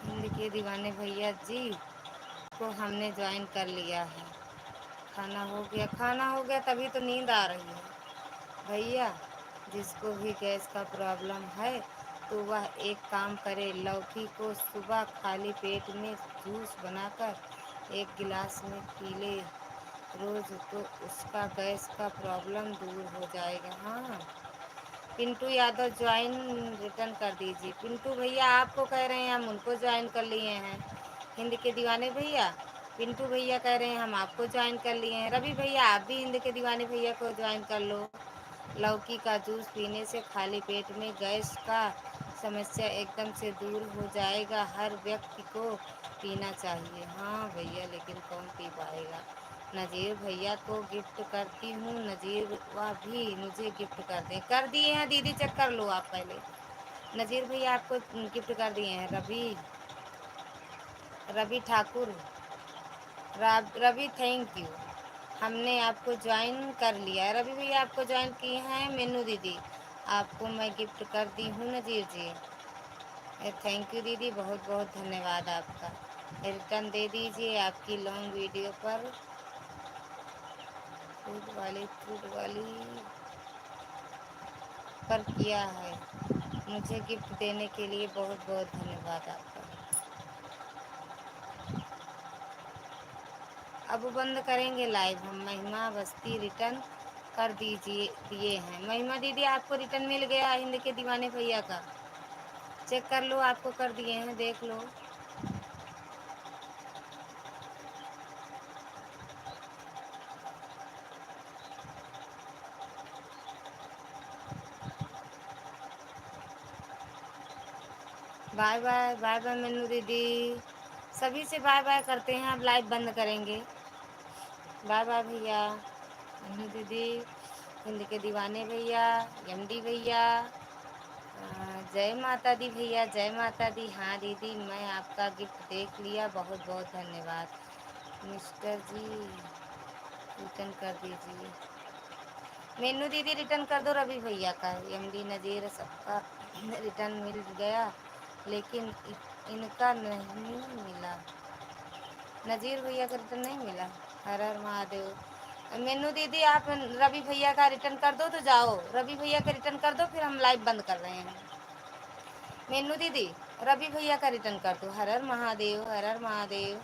हिंद के दीवाने भैया जी को हमने ज्वाइन कर लिया है। खाना हो गया, खाना हो गया तभी तो नींद आ रही है भैया। जिसको भी गैस का प्रॉब्लम है तो वह एक काम करे, लौकी को सुबह खाली पेट में जूस बनाकर एक गिलास में पी ले रोज, तो उसका गैस का प्रॉब्लम दूर हो जाएगा। हाँ, पिंटू यादव ज्वाइन रिटर्न कर दीजिए। पिंटू भैया आपको कह रहे हैं, हम उनको ज्वाइन कर लिए हैं। हिंद के दीवाने भैया, पिंटू भैया कह रहे हैं हम आपको ज्वाइन कर लिए हैं। रवि भैया आप भी हिंद के दीवाने भैया को ज्वाइन कर लो। लौकी का जूस पीने से खाली पेट में गैस का समस्या एकदम से दूर हो जाएगा। हर व्यक्ति को पीना चाहिए। हाँ भैया, लेकिन कौन पी पाएगा। नज़ीर भैया को गिफ्ट करती हूँ। नज़ीर वह भी मुझे गिफ्ट कर दें। कर दिए हैं दीदी, चेक कर लो आप पहले। नज़ीर भैया आपको गिफ्ट कर दिए हैं। Ravi Thakur, Ravi thank you. हमने आपको ज्वाइन कर लिया है। रवि भैया आपको ज्वाइन किए हैं। मेनू दीदी आपको मैं गिफ्ट कर दी हूँ। नज़ीर जी थैंक यू दीदी, बहुत बहुत धन्यवाद आपका। रिटर्न दे दीजिए आपकी लॉन्ग वीडियो पर फूड वाली पर किया है। मुझे गिफ्ट देने के लिए बहुत बहुत धन्यवाद आपका। अब बंद करेंगे लाइव हम। महिमा बस्ती रिटर्न कर दीजिए दिए हैं। महिमा दीदी आपको रिटर्न मिल गया हिंद के दीवाने भैया का, चेक कर लो, आपको कर दिए हैं, देख लो। Bye bye, bye bye Mannu दीदी। सभी से बाय बाय करते हैं, अब लाइव बंद करेंगे। बाय बाय भैया, मन्नू दीदी, हिंद के दीवाने भैया, एमडी भैया, जय माता दी भैया, जय माता दी। हाँ दीदी, मैं आपका गिफ्ट देख लिया, बहुत बहुत धन्यवाद। मिस्टर जी रिटर्न कर दीजिए। मेनू दीदी रिटर्न कर दो रवि भैया का। एमडी नज़ीर सबका रिटर्न मिल गया, लेकिन इनका नहीं मिला। नज़ीर भैया का रिटर्न नहीं मिला। हर हर महादेव। मेनू दीदी आप रवि भैया का रिटर्न कर दो तो जाओ। रवि भैया का रिटर्न कर दो, फिर हम लाइव बंद कर रहे हैं। मेनू दीदी रवि भैया का रिटर्न कर दो। हर हर महादेव, हर हर महादेव।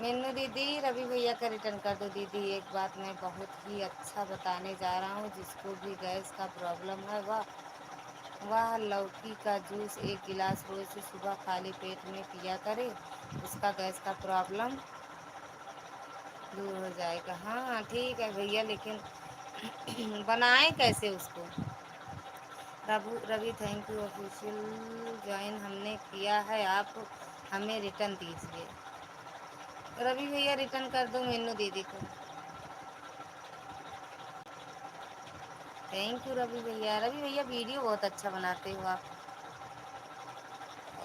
मेनू दीदी रवि भैया का रिटर्न कर दो। दीदी एक बात मैं बहुत ही अच्छा बताने जा रहा हूँ। जिसको भी गैस का प्रॉब्लम है वह लौकी का जूस एक गिलास रोज सुबह खाली पेट में पिया करे, उसका गैस का प्रॉब्लम दूर हो जाएगा। हाँ ठीक है भैया, लेकिन बनाएं कैसे उसको। Ravi thank you. Official join हमने किया है, आप हमें रिटर्न दीजिए। रवि भैया रिटर्न कर दो मेनू दीदी को। थैंक यू रवि भैया। रवि भैया वीडियो बहुत अच्छा बनाते हो आप।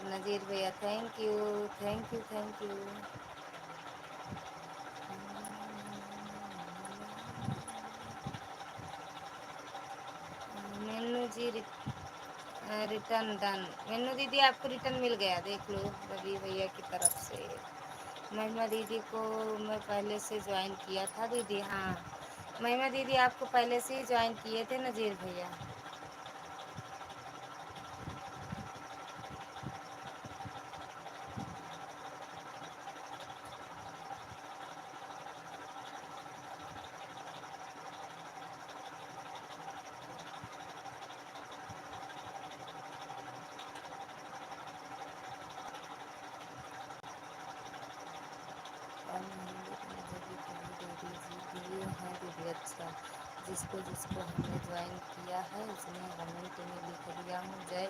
नज़ीर भैया thank you, thank you, thank you. Menu ji return done. Menu दीदी आपको रिटर्न मिल गया, देख लो रवि भैया की तरफ से। महिमा दीदी को मैं पहले से ज्वाइन किया था दीदी। हाँ महिमा दीदी आपको पहले से ही ज्वाइन किए थे नज़ीर भैया। दिए हैं दीदी, अच्छा। जिसको जिसको हमने ज्वाइन किया है उसने कमेंट में लिख दिया हूँ, जय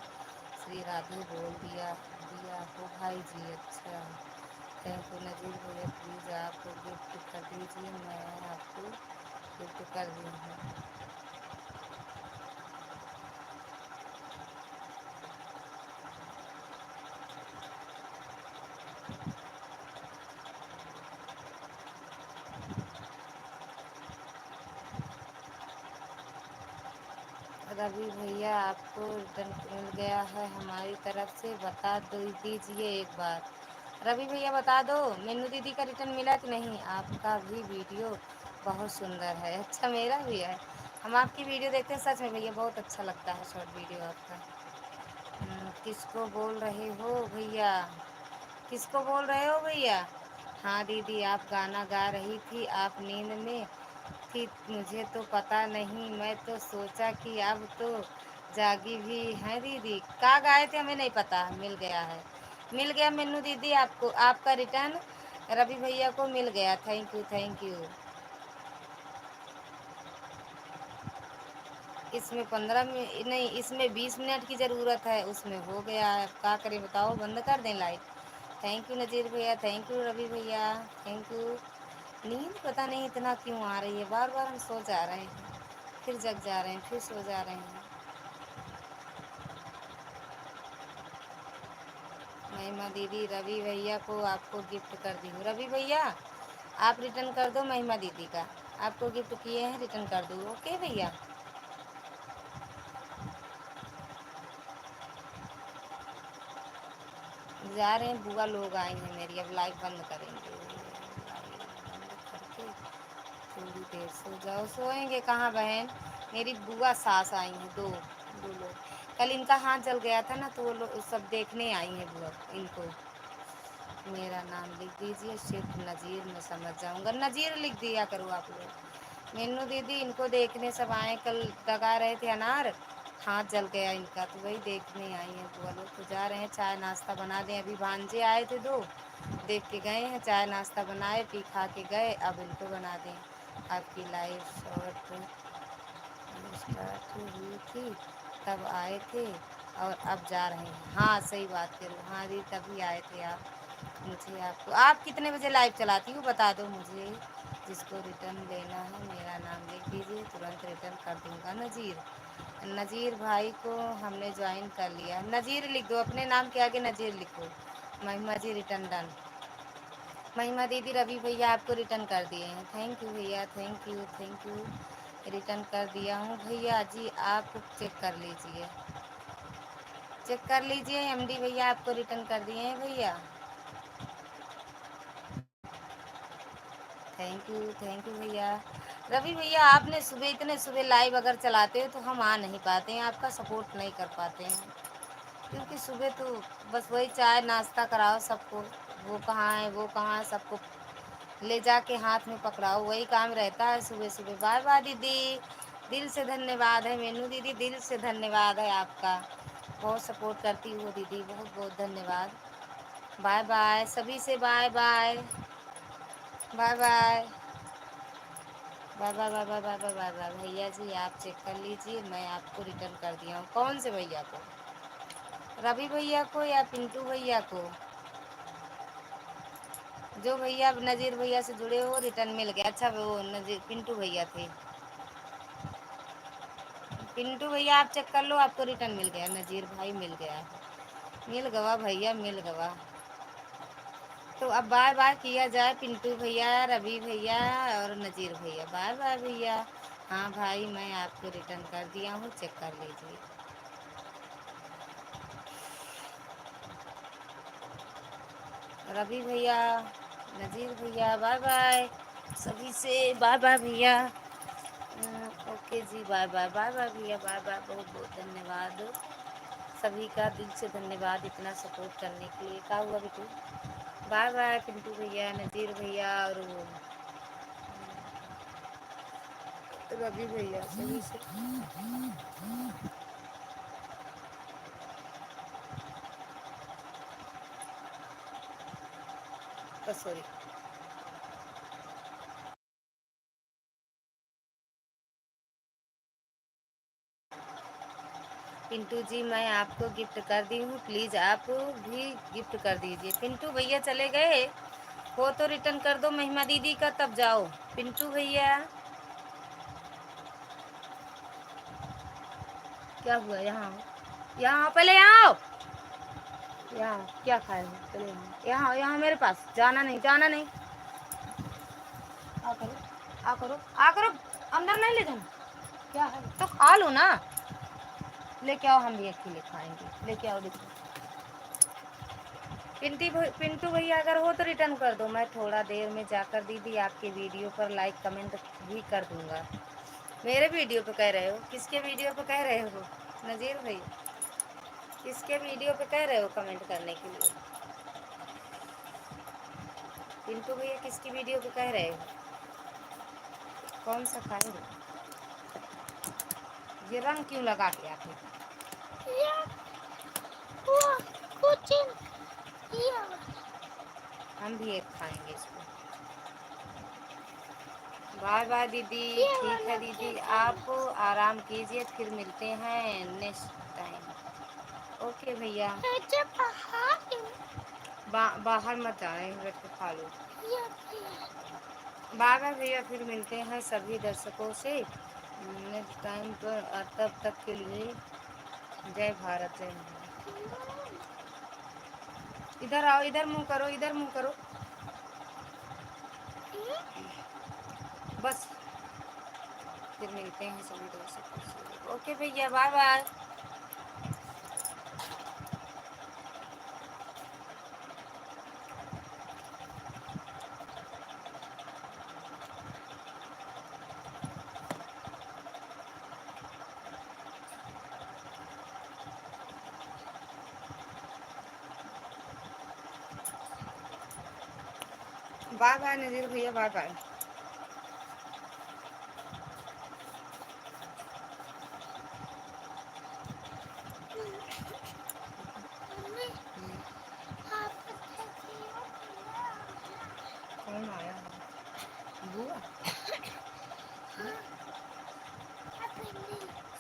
श्री राधे बोल दिया हो भाई जी। अच्छा थैंक यू नज़ीर भैया, प्लीज़ आप गिफ्ट कर दीजिए। मैं आपको गिफ्ट कर दी हूँ। रवि भैया आपको रिटर्न मिल गया है हमारी तरफ से, बता दो दीजिए एक बार। रवि भैया बता दो मीनू दीदी का रिटर्न मिला कि नहीं। आपका भी वीडियो बहुत सुंदर है। अच्छा मेरा भी है, हम आपकी वीडियो देखते हैं सच में भैया, बहुत अच्छा लगता है शॉर्ट वीडियो आपका। किसको बोल रहे हो भैया, किसको बोल रहे हो भैया। हाँ दीदी आप गाना गा रही थी, आप नींद में थी, मुझे तो पता नहीं, मैं तो सोचा कि अब तो जागी भी हैं दीदी। कहाँ गाए थे हमें नहीं पता, मिल गया है, मिल गया मीनू दीदी आपको, आपका रिटर्न रवि भैया को मिल गया। Thank you thank you. इसमें 15 नहीं, इसमें 20 मिनट की ज़रूरत है, उसमें हो गया है। क्या करें बताओ, बंद कर दें लाइट। थैंक यू नज़ीर भैया, थैंक यू रवि भैया, थैंक यू। नींद पता नहीं इतना क्यों आ रही है, बार बार हम सो जा रहे हैं, फिर जग जा रहे हैं, फिर सो जा रहे हैं। महिमा दीदी रवि भैया को आपको गिफ्ट कर दी हूँ। रवि भैया आप रिटर्न कर दो महिमा दीदी का, आपको गिफ्ट किए हैं, रिटर्न कर दो। ओके भैया। जा रहे हैं, बुआ लोग आए हैं मेरी, अब लाइव बंद करेंगे, लाइव बंद करके थोड़ी देर सो जाओ। सोएंगे कहाँ बहन, मेरी बुआ सास आई हैं, दो लोग, कल इनका हाथ जल गया था ना, तो वो लोग सब देखने आई हैं बुआ इनको। मेरा नाम लिख दीजिए, सिर्फ नज़ीर, मैं समझ जाऊंगा। नज़ीर लिख दिया करो आप लोग। मीनू दीदी इनको देखने सब आए, कल दगा रहे थे अनार, हाथ जल गया इनका, तो वही देखने आई हैं बुआ लोग। तो जा रहे हैं, चाय नाश्ता बना दें, अभी भांजे आए थे दो, देख के गए हैं, चाय नाश्ता बनाए, पी खा के गए, अब इनको बना दें। आपकी लाइव शॉर्ट स्टार्ट हुई थी तब आए थे, और अब जा रहे हैं। हाँ सही बात करो, हाँ जी तभी आए थे आप। मुझे आपको, आप कितने बजे लाइव चलाती हो बता दो मुझे। जिसको रिटर्न लेना है मेरा नाम लिख दीजिए, तुरंत रिटर्न कर दूंगा। नज़ीर, नज़ीर भाई को हमने ज्वाइन कर लिया। नज़ीर लिख दो, अपने नाम के आगे नज़ीर लिखो। महिमा जी रिटर्न डन। महिमा दीदी रवि भैया आपको रिटर्न कर दिए हैं। थैंक यू भैया, thank you thank you. Return कर दिया हूँ भैया जी, आप चेक कर लीजिए, चेक कर लीजिए। एमडी भैया आपको रिटर्न कर दिए हैं भैया। थैंक यू भैया। रवि भैया आपने सुबह, इतने सुबह लाइव अगर चलाते हो तो हम आ नहीं पाते हैं, आपका सपोर्ट नहीं कर पाते हैं, क्योंकि सुबह तो बस वही चाय नाश्ता कराओ सबको, वो कहाँ है वो कहाँ है, सबको ले जाके हाथ में पकड़ाओ, वही काम रहता है सुबह सुबह। बाय बाय दीदी, दिल से धन्यवाद है मीनू दीदी, दिल से धन्यवाद है आपका, बहुत सपोर्ट करती हो दीदी, बहुत बहुत धन्यवाद। बाय बाय सभी से, bye bye, bye bye, bye bye bye bye bye bye bye bye. भैया जी आप चेक कर लीजिए, मैं आपको रिटर्न कर दिया हूँ। कौन से भैया को, रवि भैया को या पिंटू भैया को। जो भैया नज़ीर भैया से जुड़े हो रिटर्न मिल गया। अच्छा वो नज़ीर पिंटू भैया थे, पिंटू भैया आप चेक कर लो, आपको रिटर्न मिल गया। नज़ीर भाई मिल गया, मिल गवा भैया, मिल गवा। तो अब बाय बाय किया जाए, पिंटू भैया, रवि भैया और नज़ीर भैया, बाय बाय भैया। हाँ भाई मैं आपको रिटर्न कर दिया हूँ, चेक कर लीजिए। रवि भैया, नज़ीर भैया, बाय बाय सभी से, बाय बाय भैया। ओके जी, बाय बाय, बाय बाय भैया, बाय बाय, बहुत बहुत धन्यवाद सभी का, दिल से धन्यवाद इतना सपोर्ट करने के लिए। क्या हुआ बिटू, बाय बाय पिंटू भैया, नज़ीर भैया और वो रवि भैया, सभी से। सॉरी, पिंटू जी मैं आपको गिफ्ट कर दी हूँ, प्लीज़ आप भी गिफ्ट कर दीजिए। पिंटू भैया चले गए हो तो रिटर्न कर दो महिमा दीदी का, तब जाओ। पिंटू भैया क्या हुआ, यहाँ आओ, यहाँ आओ, पहले यहाँ आओ, यहाँ आओ। क्या खाए हो, पहले यहाँ आओ, यहाँ मेरे पास, जाना नहीं, जाना नहीं। आ करो, आ करो, आ करो, अंदर नहीं ले जाना। क्या है तो खा लो ना, लेके आओ, हम भी अकेले खाएंगे। लेके आओ देखो। पिंटू भैया अगर हो तो रिटर्न कर दो। मैं थोड़ा देर में जाकर दीदी आपके वीडियो पर लाइक कमेंट भी कर दूंगा। मेरे वीडियो पे कह रहे हो? किसके वीडियो पे कह रहे हो नज़ीर भैया? किसके वीडियो पे कह रहे हो कमेंट करने के लिए? पिंटू भैया किसकी वीडियो पे कह रहे हो? कौन सा खाए हो? ये रंग क्यों लगा के आते? हम भी एक खाएंगे इसको। बाय बाय दीदी। ठीक है दीदी, आप आराम कीजिए, फिर मिलते हैं नेक्स्ट टाइम। ओके भैया। बाहर मत जाना, यहीं बैठ के खा लो। बाय बाय भैया, फिर मिलते हैं सभी दर्शकों से नेक्स्ट टाइम पर। तब तक के लिए जय भारत, जय हिंद। इधर आओ, इधर मुंह करो, इधर मुंह करो बस। फिर मिलते हैं सभी दर्शकों से। ओके भैया, बाय बाय। बाय बाय नज़ीर भैया, बाय बाय। कौन आया है? बुआ?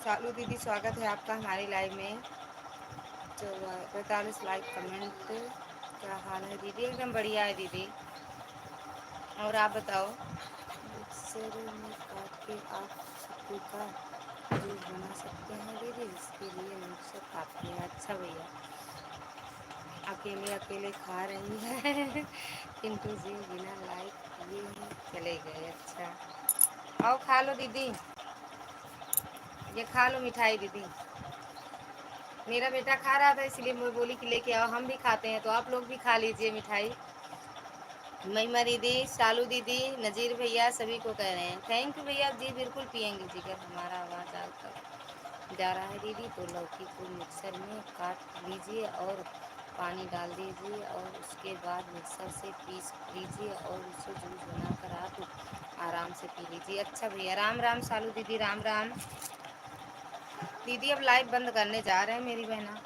सालू दीदी, स्वागत है आपका हमारी लाइव में। 45 लाइक कमेंट। क्या हाल है दीदी? एकदम बढ़िया है दीदी। और आप बताओ? मिक्सर में काट के आप सत्तू का जूस बना सकते हैं दीदी, इसके लिए मिक्सर काफ़ी है। अच्छा भैया, अकेले अकेले खा रही है पिंटू जी बिना लाइक किए ही चले गए। अच्छा, आओ खा लो दीदी, ये खा लो मिठाई दीदी। मेरा बेटा खा रहा था इसलिए मैं बोली कि लेके आओ, हम भी खाते हैं तो आप लोग भी खा लीजिए मिठाई। महिमा दीदी, शालू दीदी, नज़ीर भैया सभी को कह रहे हैं थैंक यू भैया जी। बिल्कुल पियेंगे जिगर, हमारा आवाज़ आकर जा रहा है दीदी। तो लौकी को मिक्सर में काट लीजिए और पानी डाल दीजिए और उसके बाद मिक्सर से पीस लीजिए और उसे जूस बनाकर आप आराम से पी लीजिए। अच्छा भैया, राम राम शालू दीदी, राम राम दीदी। अब लाइव बंद करने जा रहे हैं मेरी बहना।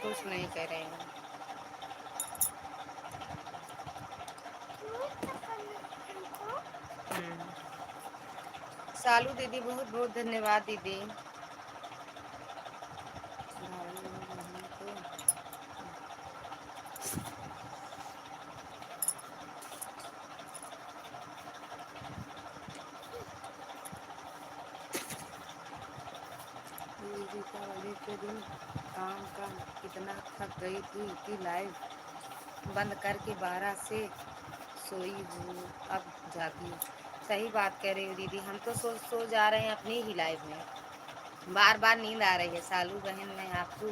कुछ नहीं कह रहे हैं। शालू दीदी, बहुत बहुत धन्यवाद दीदी। दीपावली के दिन काम का इतना थक गई थी कि लाइव बंद करके 12 से सोई हूँ, अब जागी। सही बात कह रही हो दीदी, हम तो सो जा रहे हैं अपनी ही लाइव में। बार बार नींद आ रही है। सालू बहन, मैं आपको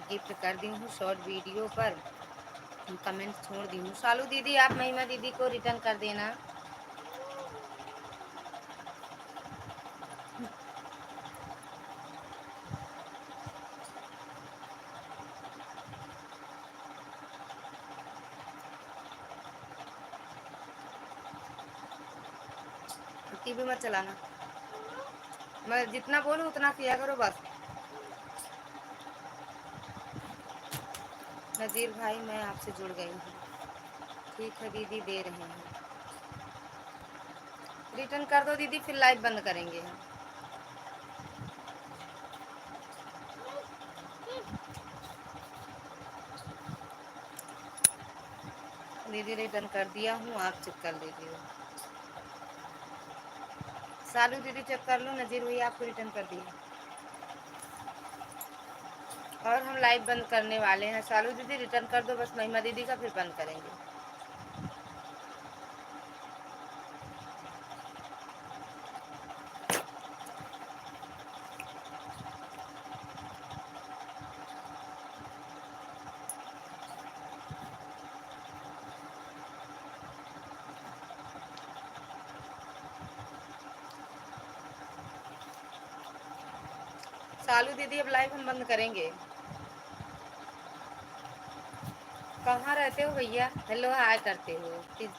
गिफ्ट कर दी हूँ शॉर्ट वीडियो पर, कमेंट छोड़ दी हूँ। सालू दीदी, आप महिमा दीदी को रिटर्न कर देना। टीवी मत चलाना, मैं जितना बोलूँ उतना किया करो बस। नज़ीर भाई, मैं आपसे जुड़ गई हूँ। ठीक है दीदी, दे रहे हैं। रिटर्न कर दो दीदी, फिर लाइव बंद करेंगे हम। दीदी रिटर्न कर दिया हूँ, आप चेक कर लीजिए। सालू दीदी चेक कर लो, नज़ीर भैया आपको रिटर्न कर दिया। और हम लाइव बंद करने वाले हैं। सालू दीदी रिटर्न कर दो बस महिमा दीदी का, फिर बंद करेंगे। सालू दीदी अब लाइव हम बंद करेंगे। कहाँ रहते हो भैया? हेलो हाय करते हो?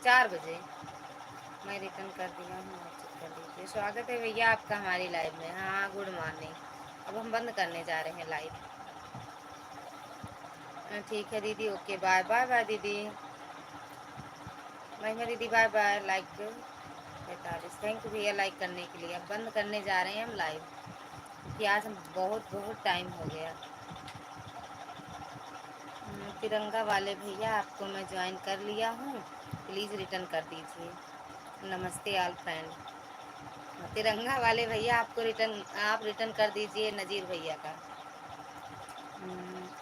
4 बजे मैं रिटर्न कर दिया हूँ, आप चेक कर लीजिए। स्वागत है भैया आपका हमारी लाइव में। हाँ गुड मॉर्निंग। अब हम बंद करने जा रहे हैं लाइव। ठीक है दीदी, ओके बाय बाय बाय दीदी। महिमा दीदी bye bye. Like 45, thank you भैया लाइक करने के लिए। अब बंद करने जा रहे हैं हम लाइव, क्योंकि आज हम बहुत बहुत टाइम हो गया। तिरंगा वाले भैया आपको मैं ज्वाइन कर लिया हूँ, प्लीज़ रिटर्न कर दीजिए। नमस्ते ऑल फ्रेंड। तिरंगा वाले भैया आपको आप रिटर्न कर दीजिए नज़ीर भैया का।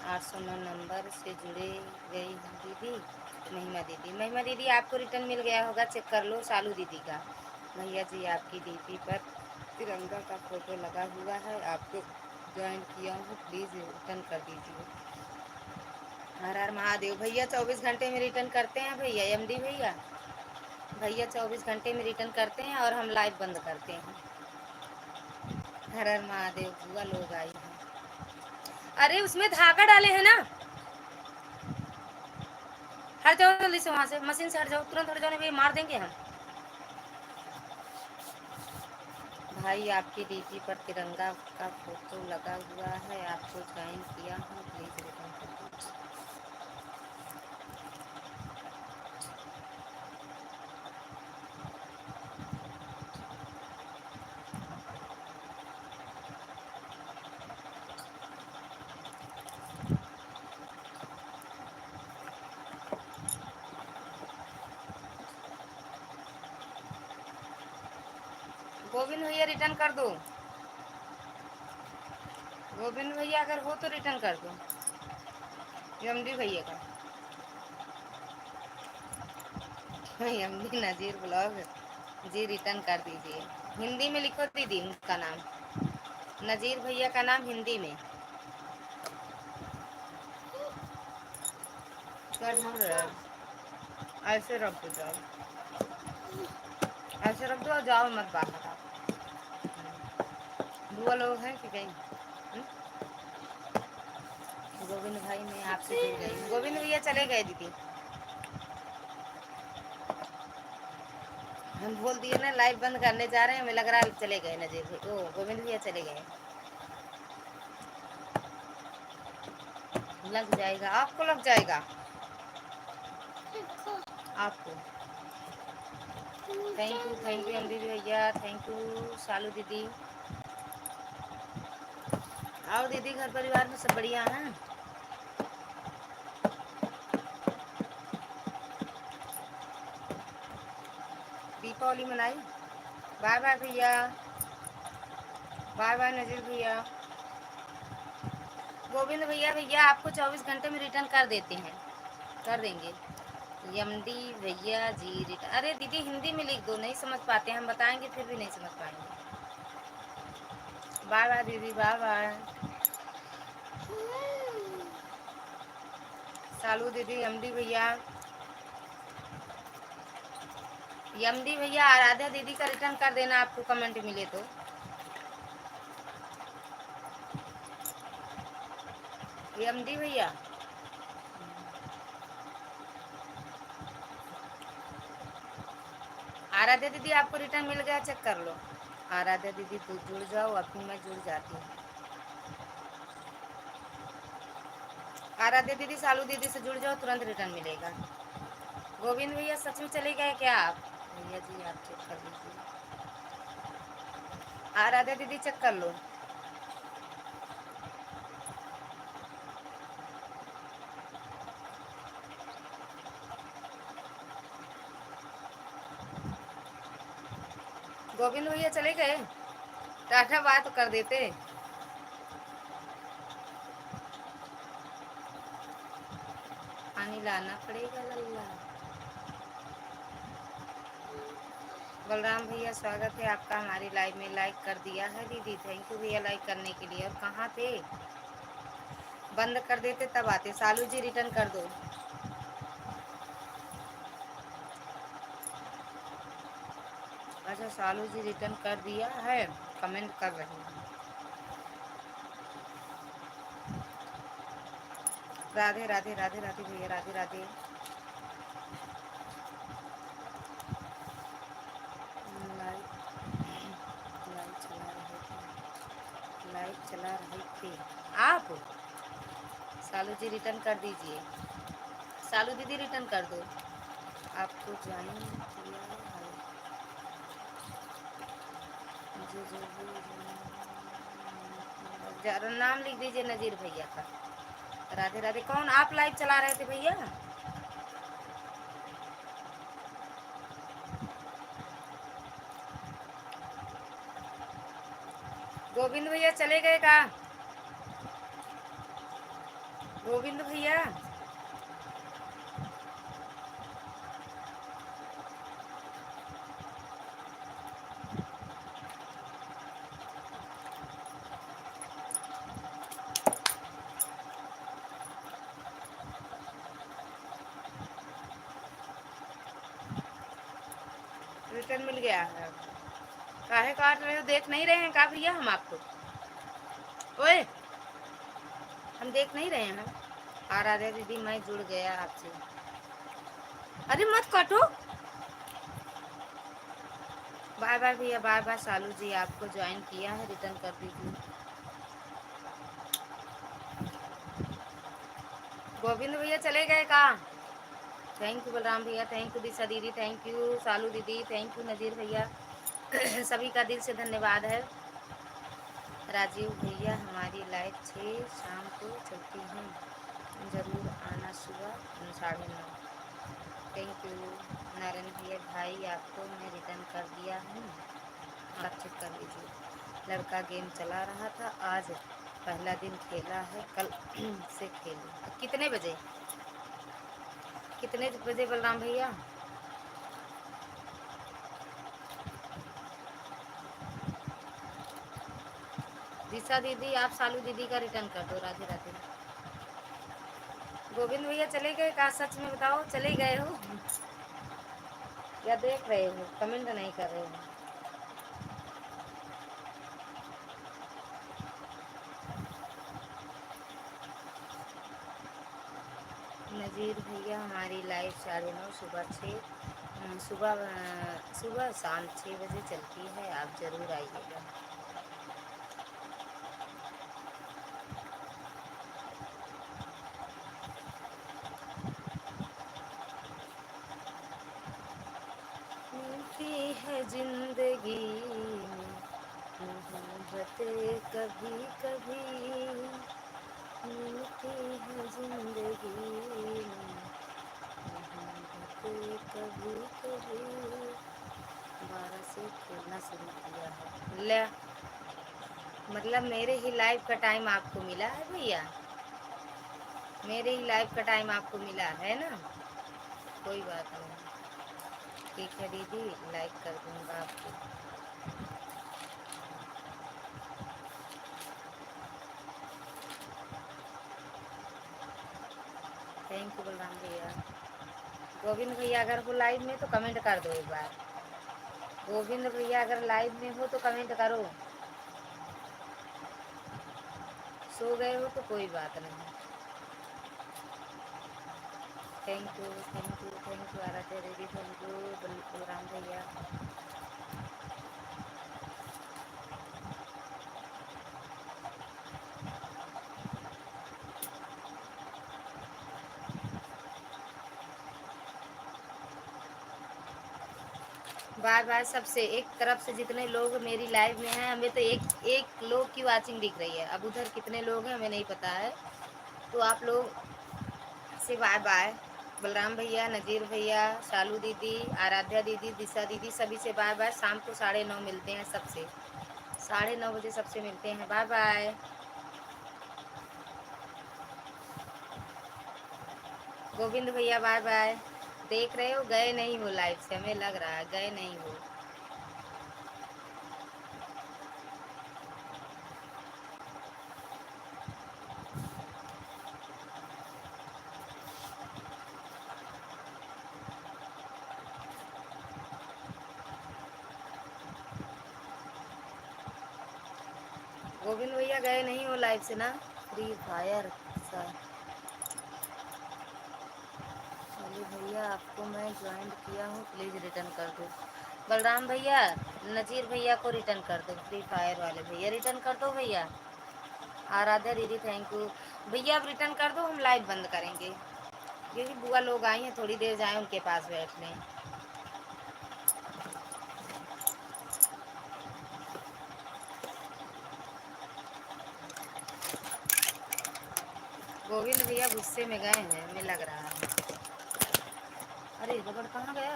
809 नंबर से जुड़े गई हूँ दीदी। महिमा दीदी आपको रिटर्न मिल गया होगा, चेक कर लो। सालू दीदी का। भैया जी आपकी डीपी पर तिरंगा का फोटो लगा हुआ है, आपको ज्वाइन किया हूँ, प्लीज़ रिटर्न कर दीजिए। हर हर महादेव। भैया 24 घंटे में रिटर्न करते हैं भैया, एमडी भैया। भैया 24 घंटे में रिटर्न करते हैं और हम लाइव बंद करते हैं। हर हर महादेव। बुआ लोग आई हैं। अरे उसमें धागा डाले हैं ना, हट जाओ जल्दी से, वहां से मशीन से हट जाओ, तुरंत हट जाओ, नहीं मार देंगे हम। भाई आपकी डीपी पर तिरंगा का फोटो लगा हुआ है, आपको ज्वाइन किया हूँ, प्लीज रिटर्न कर दीजिए। गोविंद भैया रिटर्न कर दो। गोविंद भैया अगर हो तो रिटर्न कर दो। एमडी भैया का। एमडी नजीर ब्लॉग जी रिटर्न कर दीजिए। हिंदी में लिखो दीदी उनका नाम, नजीर भैया का नाम हिंदी में। क्या ढूंढ रहे हैं? ऐसे रख दो, जाओ ऐसे रख दो, जाओ मत बाहर आप। बुआ लोग हैं कि कहीं? गोविंद भाई मैं आपसे जुड़ गई। गोविंद भैया चले गए दीदी, हम बोल दिए ना लाइव बंद करने जा रहे हैं, हमें लग रहा है चले गए नजीर भाई। ओ गोविंद भैया चले गए। लग जाएगा आपको, लग जाएगा आपको। थैंक यू एमडी भैया, थैंक यू सालू दीदी। आओ दीदी, घर परिवार में सब बढ़िया हैं? दीपावली मनाई? बाय बाय भैया, बाय बाय नजीर भैया। गोविंद भैया, भैया आपको 24 घंटे में रिटर्न कर देते हैं, कर देंगे। एमडी भैया जी रिटर्न। अरे दीदी हिंदी में लिख दो, नहीं समझ पाते, हम बताएंगे फिर भी नहीं समझ पाएंगे। बाय बाय दीदी, बाय बाय। सालू दीदी, एमडी भैया, एमडी भैया आराध्या दीदी का रिटर्न कर देना आपको कमेंट मिले तो। एमडी भैया आराध्या दीदी आपको रिटर्न मिल गया, चेक कर लो। आराध्या दीदी तो जुड़ जाओ, अभी मैं जुड़ जाती हूँ। आराध्या दीदी सालू दीदी से जुड़ जाओ, तुरंत रिटर्न मिलेगा। गोविंद भैया सच में चले गए क्या आप? भैया जी आप चेक कर लीजिए। आराध्या दीदी चेक कर लो। गोविंद भैया चले गए, टाटा बात कर देते। मिलाना पड़ेगा लल्ला। बलराम भैया स्वागत है आपका हमारी लाइव में। लाइक कर दिया है दीदी, थैंक यू भैया लाइक करने के लिए। और कहाँ थे? बंद कर देते तब आते। सालू जी रिटर्न कर दो। अच्छा सालू जी रिटर्न कर दिया है, कमेंट कर रहे हैं। राधे राधे राधे राधे भैया, राधे राधे। लाइक लाइक चला रहे थे, लाइक चला रहे थे आप। सालू जी रिटर्न कर दीजिए, सालू दीदी रिटर्न कर दो। आपको ज्वाइन किया है मुझे जो भी नाम लिख दीजिए नजीर भैया का। राधे राधे। कौन आप लाइव चला रहे थे भैया? गोविंद भैया चले गए का? गोविंद भैया रिटर्न मिल गया है। काहे काट रहे हो? देख नहीं रहे हैं का भैया हम आपको? ओए हम देख नहीं रहे हैं। आ राधे दीदी मैं जुड़ गया आपसे। अरे मत काटो। बाय बाय भैया, बाय बाय। सालू जी आपको ज्वाइन किया है, रिटर्न कर दीजिए। गोविंद भैया चले गए का? थैंक यू बलराम भैया, थैंक यू दिशा दीदी, थैंक यू सालू दीदी, थैंक यू नजीर भैया। सभी का दिल से धन्यवाद है। राजीव भैया हमारी लाइव 6 शाम को चलती हैं, ज़रूर आना सुबह 9:30। थैंक यू नारायण भैया। भाई आपको मैं रिटर्न कर दिया हूँ, आप चेक कर लीजिए। लड़का गेम चला रहा था, आज पहला दिन खेला है, कल से खेले। कितने बजे? कितने बजे बलराम भैया? दिशा दीदी आप सालू दीदी का रिटर्न कर दो। राधे राधे। गोविंद भैया चले गए का? सच में बताओ चले गए हो या देख रहे हो, कमेंट नहीं कर रहे हो? नज़ीर भैया हमारी लाइव 9:30 सुबह 6 सुबह शाम 6 बजे चलती है, आप ज़रूर आइएगा। मिलती है जिंदगी में मोहब्बतें कभी कभी, मिलती है जिंदगी में मोहब्बतें कभी कभी। 12 से खेलना शुरू किया है ले, मतलब मेरे ही लाइव का टाइम आपको मिला है भैया, मेरे ही लाइव का टाइम आपको मिला है ना। कोई बात नहीं, ठीक है दीदी लाइक कर दूंगा आपको। थैंक यू बलराम भैया। गोविंद भैया अगर हो लाइव में तो कमेंट कर दो एक बार। गोविंद भैया अगर लाइव में हो तो कमेंट करो। सो गए हो तो कोई बात नहीं। Thank you thank you thank you Aaradhya दीदी, थैंक यू बलराम भैया। बाय बाय सबसे, एक तरफ से जितने लोग मेरी लाइव में हैं, हमें तो एक एक लोग की वाचिंग दिख रही है। अब उधर कितने लोग हैं हमें नहीं पता है, तो आप लोग से बाय बाय। बलराम भैया, नज़ीर भैया, शालू दीदी, आराध्या दीदी, दिशा दीदी, सभी से बाय बाय। शाम को 9:30 मिलते हैं सबसे, 9:30 बजे सबसे मिलते हैं। Bye bye. गोविंद भैया बाय बाय। देख रहे हो गए नहीं हो लाइव से, हमें लग रहा है गए नहीं हो। गोविंद भैया गए नहीं हो लाइव से ना। फ्री फायर सर चलिए भैया, आपको मैं ज्वाइन किया हूँ, प्लीज़ रिटर्न कर दो। बलराम भैया, नजीर भैया को रिटर्न कर दो, फ्री फायर वाले भैया रिटर्न कर दो भैया। आराध्या दीदी थैंक यू। भैया आप रिटर्न कर दो, हम लाइव बंद करेंगे क्योंकि बुआ लोग आई हैं, थोड़ी देर जाए उनके पास बैठ लें। गोविंद भैया गुस्से में गए हैं, हमें लग रहा है। अरे रबड़ कहाँ गया,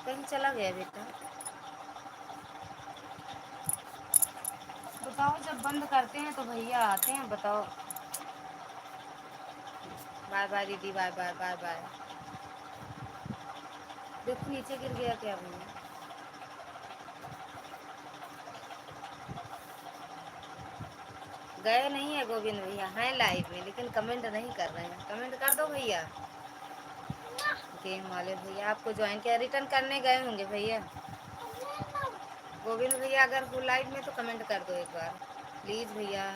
कहीं चला गया बेटा। बताओ जब बंद करते हैं तो भैया आते हैं, बताओ। बाय बाय दीदी, बाय बाय बाय बाय। देखो नीचे गिर गया क्या भैया। गए नहीं है गोविंद भैया, हैं लाइव में लेकिन कमेंट नहीं कर रहे हैं। कमेंट कर दो भैया। गेम वाले भैया आपको ज्वाइन किया, रिटर्न करने गए होंगे भैया। गोविंद भैया अगर वो लाइव में तो कमेंट कर दो एक बार प्लीज़ भैया।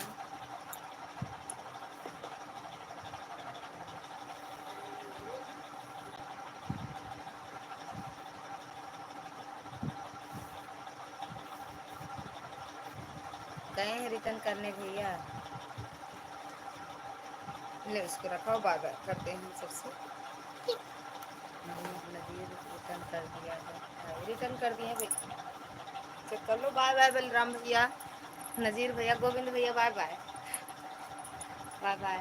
गए हैं रिटर्न करने भैया। ले उसको रखा हो, बाय बाय करते हैं सबसे। नदी रिटर्न कर दिया है, रिटर्न कर दिए भैया, चेक कर लो। बाय बाय बलराम भैया, नज़ीर भैया, गोविंद भैया बाय बाय बाय बाय।